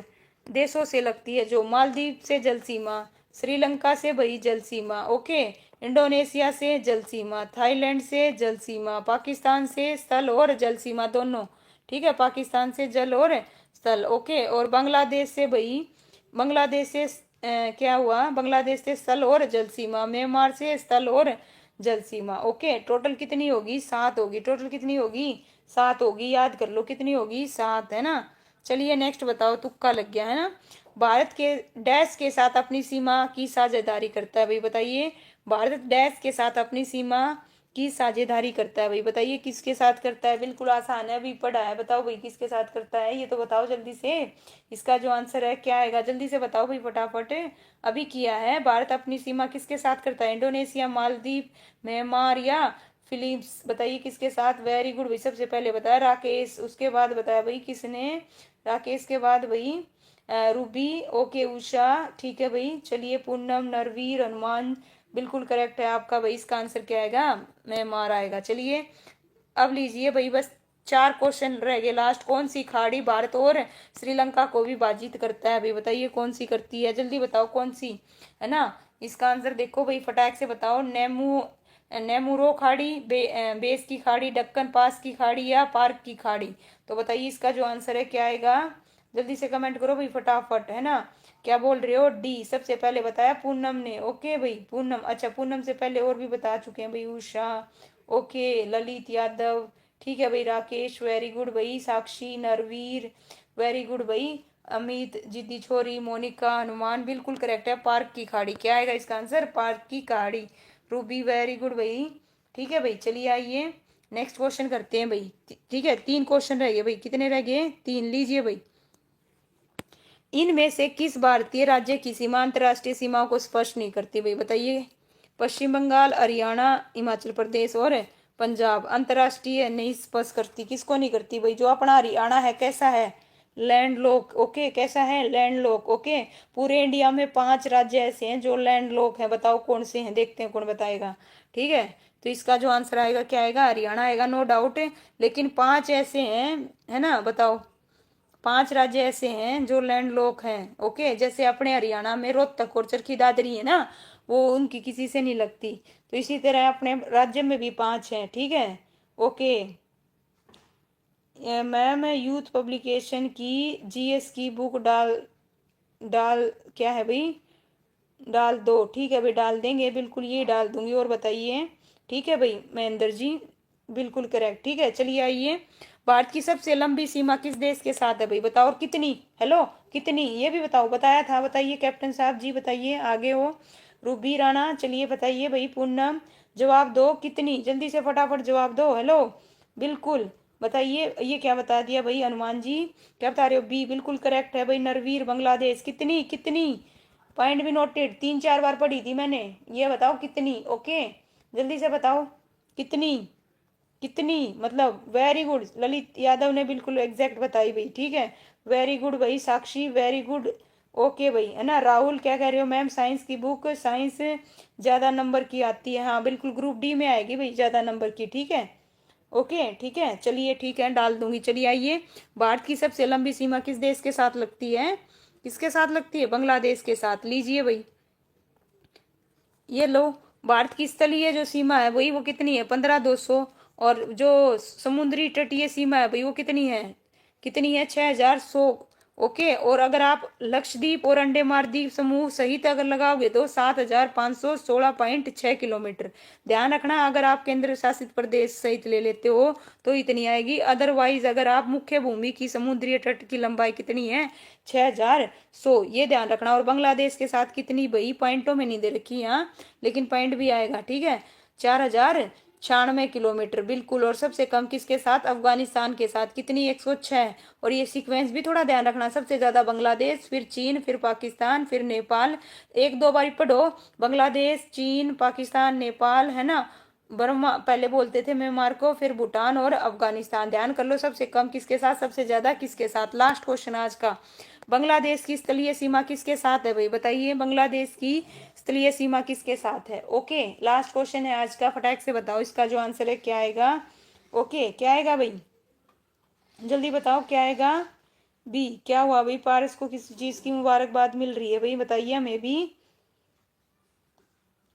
देशों से लगती है। जो मालदीव से जल सीमा, श्रीलंका से भाई जल सीमा, ओके, इंडोनेशिया से जल सीमा, थाईलैंड से जल सीमा, पाकिस्तान से स्थल और जल सीमा दोनों, ठीक है, पाकिस्तान से जल और स्थल, ओके, और बांग्लादेश से भाई, बांग्लादेश से क्या हुआ, बांग्लादेश से स्थल और जल सीमा, म्यांमार से स्थल और जल सीमा। ओके, टोटल कितनी होगी? 7 होगी। टोटल कितनी होगी? 7 होगी, याद कर लो कितनी होगी, 7, है ना। चलिए नेक्स्ट बताओ, तुक्का लग गया है ना। भारत के डैश के साथ अपनी सीमा की साझेदारी करता है भाई? बताइए, भारत डैश के साथ अपनी सीमा की साझेदारी करता है भाई, बताइए किसके साथ करता है। बिल्कुल आसान है, अभी पढ़ा है, बताओ भाई किसके साथ करता है, ये तो बताओ जल्दी से। इसका जो आंसर है क्या आएगा, जल्दी से बताओ भाई फटाफट। अभी किया है, भारत अपनी सीमा किसके साथ करता है, इंडोनेशिया, मालदीव, म्यांमार या फिलीपींस, बताइए किसके साथ। वेरी गुड भाई, सबसे पहले बताया राकेश, उसके बाद बताया भाई किसने, राकेश के बाद भाई रूबी, ओके उषा, ठीक है भाई। चलिए पूनम, नरवीर, हनुमान, बिल्कुल करेक्ट है आपका भाई। इसका आंसर क्या आएगा, म्यांमार आएगा। चलिए अब लीजिए भाई, बस 4 क्वेश्चन रह गए लास्ट। कौन सी खाड़ी भारत और श्रीलंका को विभाजित करता है भाई, बताइए कौन सी करती है, जल्दी बताओ कौन सी, है ना। इसका आंसर देखो भाई, फटाक से बताओ। नेमुरो खाड़ी, बेस की खाड़ी, दक्कन पास की खाड़ी या पार्क की खाड़ी। तो बताइए इसका जो आंसर है क्या आएगा, जल्दी से कमेंट करो भाई फटाफट, है ना। क्या बोल रहे हो, डी सबसे पहले बताया पूनम ने, ओके भाई पूनम। अच्छा पूनम से पहले और भी बता चुके हैं भाई, उषा, ओके, ललित यादव, ठीक है भाई, राकेश, वेरी गुड भाई, साक्षी, नरवीर, वेरी गुड भाई, अमित, जिद्दी छोरी, मोनिका, हनुमान, बिल्कुल करेक्ट है, पार्क की खाड़ी। क्या आएगा इसका आंसर, पार्क की खाड़ी। रूबी, वेरी गुड भाई, ठीक है भाई। चलिए आइए नेक्स्ट क्वेश्चन करते हैं भाई, ठीक है। 3 क्वेश्चन रह गए भाई, कितने रह गए, 3, लीजिए भाई। इनमें से किस भारतीय राज्य की सीमा अंतर्राष्ट्रीय सीमाओं को स्पर्श नहीं करती भाई, बताइए। पश्चिम बंगाल, हरियाणा, हिमाचल प्रदेश और पंजाब अंतर्राष्ट्रीय नहीं स्पर्श करती, किसको नहीं करती भाई। जो अपना हरियाणा है कैसा है, लैंड लॉक, ओके, कैसा है, लैंड लॉक, ओके। पूरे इंडिया में 5 राज्य ऐसे हैं जो लैंड लॉक हैं, बताओ कौन से हैं, देखते हैं कौन बताएगा, ठीक है। तो इसका जो आंसर आएगा क्या आएगा, हरियाणा आएगा, नो डाउट। लेकिन 5 ऐसे हैं, है ना, बताओ। 5 राज्य ऐसे हैं जो लैंड लॉक हैं, ओके। जैसे अपने हरियाणा में रोहतक और चरखी दादरी है ना, वो उनकी किसी से नहीं लगती। तो इसी तरह अपने राज्य में भी 5 हैं, ठीक है, ओके। मैम यूथ पब्लिकेशन की जीएस की बुक डाल डाल क्या है भाई, डाल दो, ठीक है भाई, डाल देंगे, बिल्कुल ये डाल दूंगी। और बताइए, ठीक है भाई महेंद्र जी, बिल्कुल करेक्ट, ठीक है। चलिए आइए, भारत की सबसे लंबी सीमा किस देश के साथ है भाई, बताओ, और कितनी, हेलो कितनी, ये भी बताओ, बताया था, बताइए कैप्टन साहब जी, बताइए आगे हो। रूबी राणा, चलिए बताइए भाई, पूनम, जवाब दो, कितनी, जल्दी से फटाफट जवाब दो, हेलो, बिल्कुल बताइए। ये क्या बता दिया भाई, हनुमान जी क्या बता रहे हो, बी बिल्कुल करेक्ट है भाई। नरवीर, बांग्लादेश, कितनी कितनी, पॉइंट भी नोटेड, 3-4 बार पढ़ी थी मैंने, ये बताओ कितनी, ओके, जल्दी से बताओ कितनी, कितनी मतलब, वेरी गुड, ललित यादव ने बिल्कुल एग्जैक्ट बताई भाई, ठीक है, वेरी गुड भाई, साक्षी, वेरी गुड, ओके भाई, है ना। राहुल क्या कह रहे हो, मैम साइंस की बुक, साइंस ज्यादा नंबर की आती है, हाँ बिल्कुल, ग्रुप डी में आएगी भाई ज्यादा नंबर की, ठीक है, ओके, ठीक है। चलिए ठीक है, डाल दूंगी। चलिए आइए, भारत की सबसे लंबी सीमा किस देश के साथ लगती है, किसके साथ लगती है, बांग्लादेश के साथ। लीजिए भाई, ये लो, भारत की स्थलीय जो सीमा है वही वो कितनी है, 15,200। और जो समुद्री तटीय सीमा है भाई वो कितनी है, कितनी है, 6,100, ओके। और अगर आप लक्षद्वीप और अंडमान द्वीप समूह सहित अगर लगाओगे तो 7,516.6 किलोमीटर। ध्यान रखना, अगर आप केंद्र शासित प्रदेश सहित ले लेते हो तो इतनी आएगी। अदरवाइज अगर आप मुख्य भूमि की समुद्री तट की लंबाई कितनी है, 6,100, ये ध्यान रखना। और बांग्लादेश के साथ कितनी भाई, पॉइंटों में नहीं दे रखी यहाँ, लेकिन पॉइंट भी आएगा, ठीक है, 4,096 किलोमीटर, बिल्कुल। और सबसे कम किसके साथ, अफगानिस्तान के साथ, कितनी, 106। और ये सीक्वेंस भी थोड़ा ध्यान रखना, सबसे ज्यादा बांग्लादेश, फिर चीन, फिर पाकिस्तान, फिर नेपाल। 1-2 बार पढ़ो, बांग्लादेश, चीन, पाकिस्तान, नेपाल, है ना। बर्मा पहले बोलते थे म्यांमार को, फिर भूटान और अफगानिस्तान। ध्यान कर लो, सबसे कम किसके साथ, सबसे ज्यादा किसके साथ। लास्ट क्वेश्चन आज का, बांग्लादेश की स्थलीय सीमा किसके साथ है भाई, बताइए, बांग्लादेश की स्थलीय सीमा किसके साथ है, ओके। लास्ट क्वेश्चन है आज का, फटाक से बताओ इसका जो आंसर है क्या आएगा, ओके, क्या आएगा भाई, जल्दी बताओ क्या आएगा, बी। क्या हुआ भाई, पारस को किसी चीज की मुबारकबाद मिल रही है भाई, बताइए हमें भी,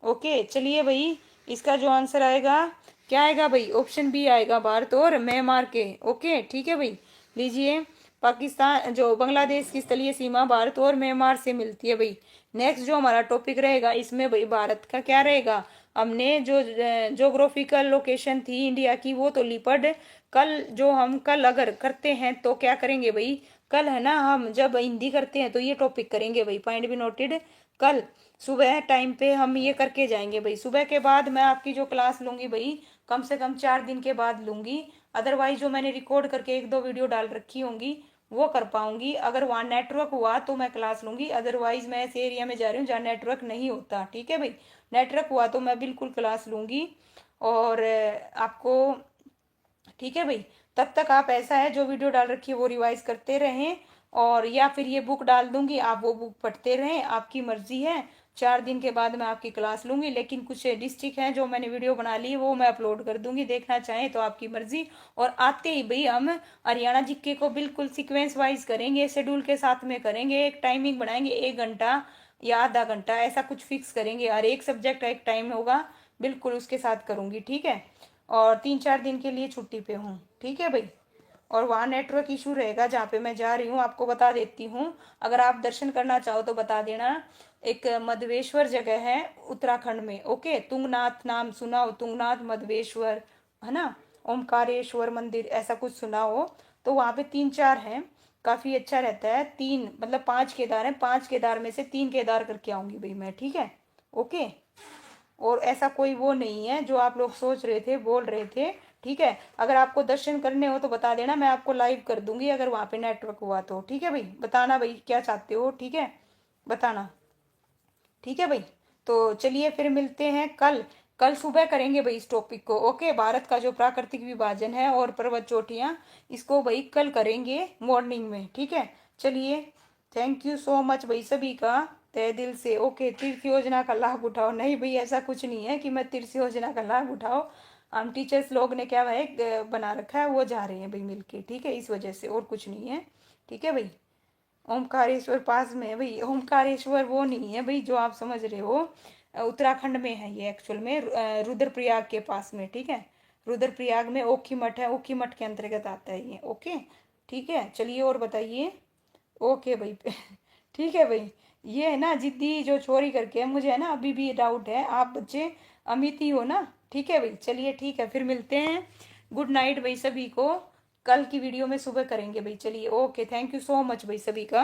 ओके। चलिए भाई, इसका जो आंसर आएगा क्या आएगा भाई, ऑप्शन बी आएगा, भारत और म्यांमार के, ओके, ठीक है भाई। लीजिए, पाकिस्तान जो बांग्लादेश की स्थलीय सीमा भारत और म्यांमार से मिलती है भाई। नेक्स्ट जो हमारा टॉपिक रहेगा इसमें भाई भारत का क्या रहेगा, हमने जो जोग्राफिकल लोकेशन थी इंडिया की वो तो लिपड। कल जो हम कल अगर करते हैं तो क्या करेंगे भाई, कल है ना, हम जब हिंदी करते हैं तो ये टॉपिक करेंगे भाई, पॉइंट भी नोटेड, कल सुबह टाइम पे हम ये करके जाएंगे भाई। सुबह के बाद मैं आपकी जो क्लास लूंगी भाई, कम से कम 4 दिन के बाद लूंगी। अदरवाइज जो मैंने रिकॉर्ड करके 1-2 वीडियो डाल रखी होंगी वो कर पाऊंगी। अगर वहाँ नेटवर्क हुआ तो मैं क्लास लूंगी, अदरवाइज मैं ऐसे एरिया में जा रही हूँ जहाँ नेटवर्क नहीं होता। ठीक है भाई, नेटवर्क हुआ तो मैं बिल्कुल क्लास लूंगी। और आपको, ठीक है भाई, तब तक आप ऐसा है जो वीडियो डाल रखी है वो रिवाइज करते रहें, और या फिर ये बुक डाल दूंगी, आप वो बुक पढ़ते रहें, आपकी मर्जी है। 4 दिन के बाद मैं आपकी क्लास लूंगी, लेकिन कुछ डिस्ट्रिक्ट हैं जो मैंने वीडियो बना ली है वो मैं अपलोड कर दूंगी, देखना चाहें तो आपकी मर्जी। और आते ही भाई हम हरियाणा जीके को बिल्कुल सीक्वेंस वाइज करेंगे, शेड्यूल के साथ में करेंगे। एक टाइमिंग बनाएंगे, 1 घंटा या आधा घंटा ऐसा कुछ फिक्स करेंगे, हर एक सब्जेक्ट का एक टाइम होगा, बिल्कुल उसके साथ करूंगी। ठीक है, और 3-4 दिन के लिए छुट्टी पे हूँ। ठीक है भाई, और वहाँ नेटवर्क इशू रहेगा जहाँ पे मैं जा रही हूँ, आपको बता देती हूँ। अगर आप दर्शन करना चाहो तो बता देना। एक मधवेश्वर जगह है उत्तराखंड में, ओके, तुंगनाथ नाम सुना हो? तुंगनाथ, मधवेश्वर, है ना, ओमकारेश्वर मंदिर, ऐसा कुछ सुना हो? तो वहाँ पे 3-4 हैं, काफी अच्छा रहता है। 3 मतलब 5 केदार हैं, 5 केदार में से 3 केदार करके आऊंगी भाई मैं। ठीक है, ओके। और ऐसा कोई वो नहीं है जो आप लोग सोच रहे थे, बोल रहे थे। ठीक है, अगर आपको दर्शन करने हो तो बता देना, मैं आपको लाइव कर दूंगी अगर वहां पे नेटवर्क हुआ तो। ठीक है भाई, बताना भाई क्या चाहते हो, ठीक है, बताना। ठीक है भाई, तो चलिए फिर मिलते हैं कल। कल सुबह करेंगे भाई इस टॉपिक को, ओके। भारत का जो प्राकृतिक विभाजन है और पर्वत चोटियां, इसको भाई कल करेंगे मॉर्निंग में। ठीक है, चलिए, थैंक यू सो मच भाई सभी का तहे दिल से। ओके, तीर्थ योजना का लाभ उठाओ। नहीं भाई, ऐसा कुछ नहीं है कि मैं तीर्थ योजना का लाभ उठाओ, हम टीचर्स लोग ने क्या भाई बना रखा है, वो जा रहे हैं भाई मिलके। ठीक है, इस वजह से, और कुछ नहीं है। ठीक है भाई, ओमकारेश्वर पास में है भाई, ओमकारेश्वर वो नहीं है भाई जो आप समझ रहे हो। उत्तराखंड में है ये एक्चुअल में, रुद्रप्रयाग के पास में। ठीक है, रुद्रप्रयाग में ओखी मठ है, ओखी मठ के अंतर्गत आता है ये, ओके। ठीक है, चलिए और बताइए। ओके भाई ठीक है भाई, ये है ना जिद्दी जो चोरी करके है, मुझे है ना अभी भी डाउट है, आप बच्चे अमित ही हो ना? ठीक है भाई, चलिए ठीक है, फिर मिलते हैं। गुड नाइट भाई सभी को, कल की वीडियो में सुबह करेंगे भाई। चलिए, okay, thank you so much भाई सभी का।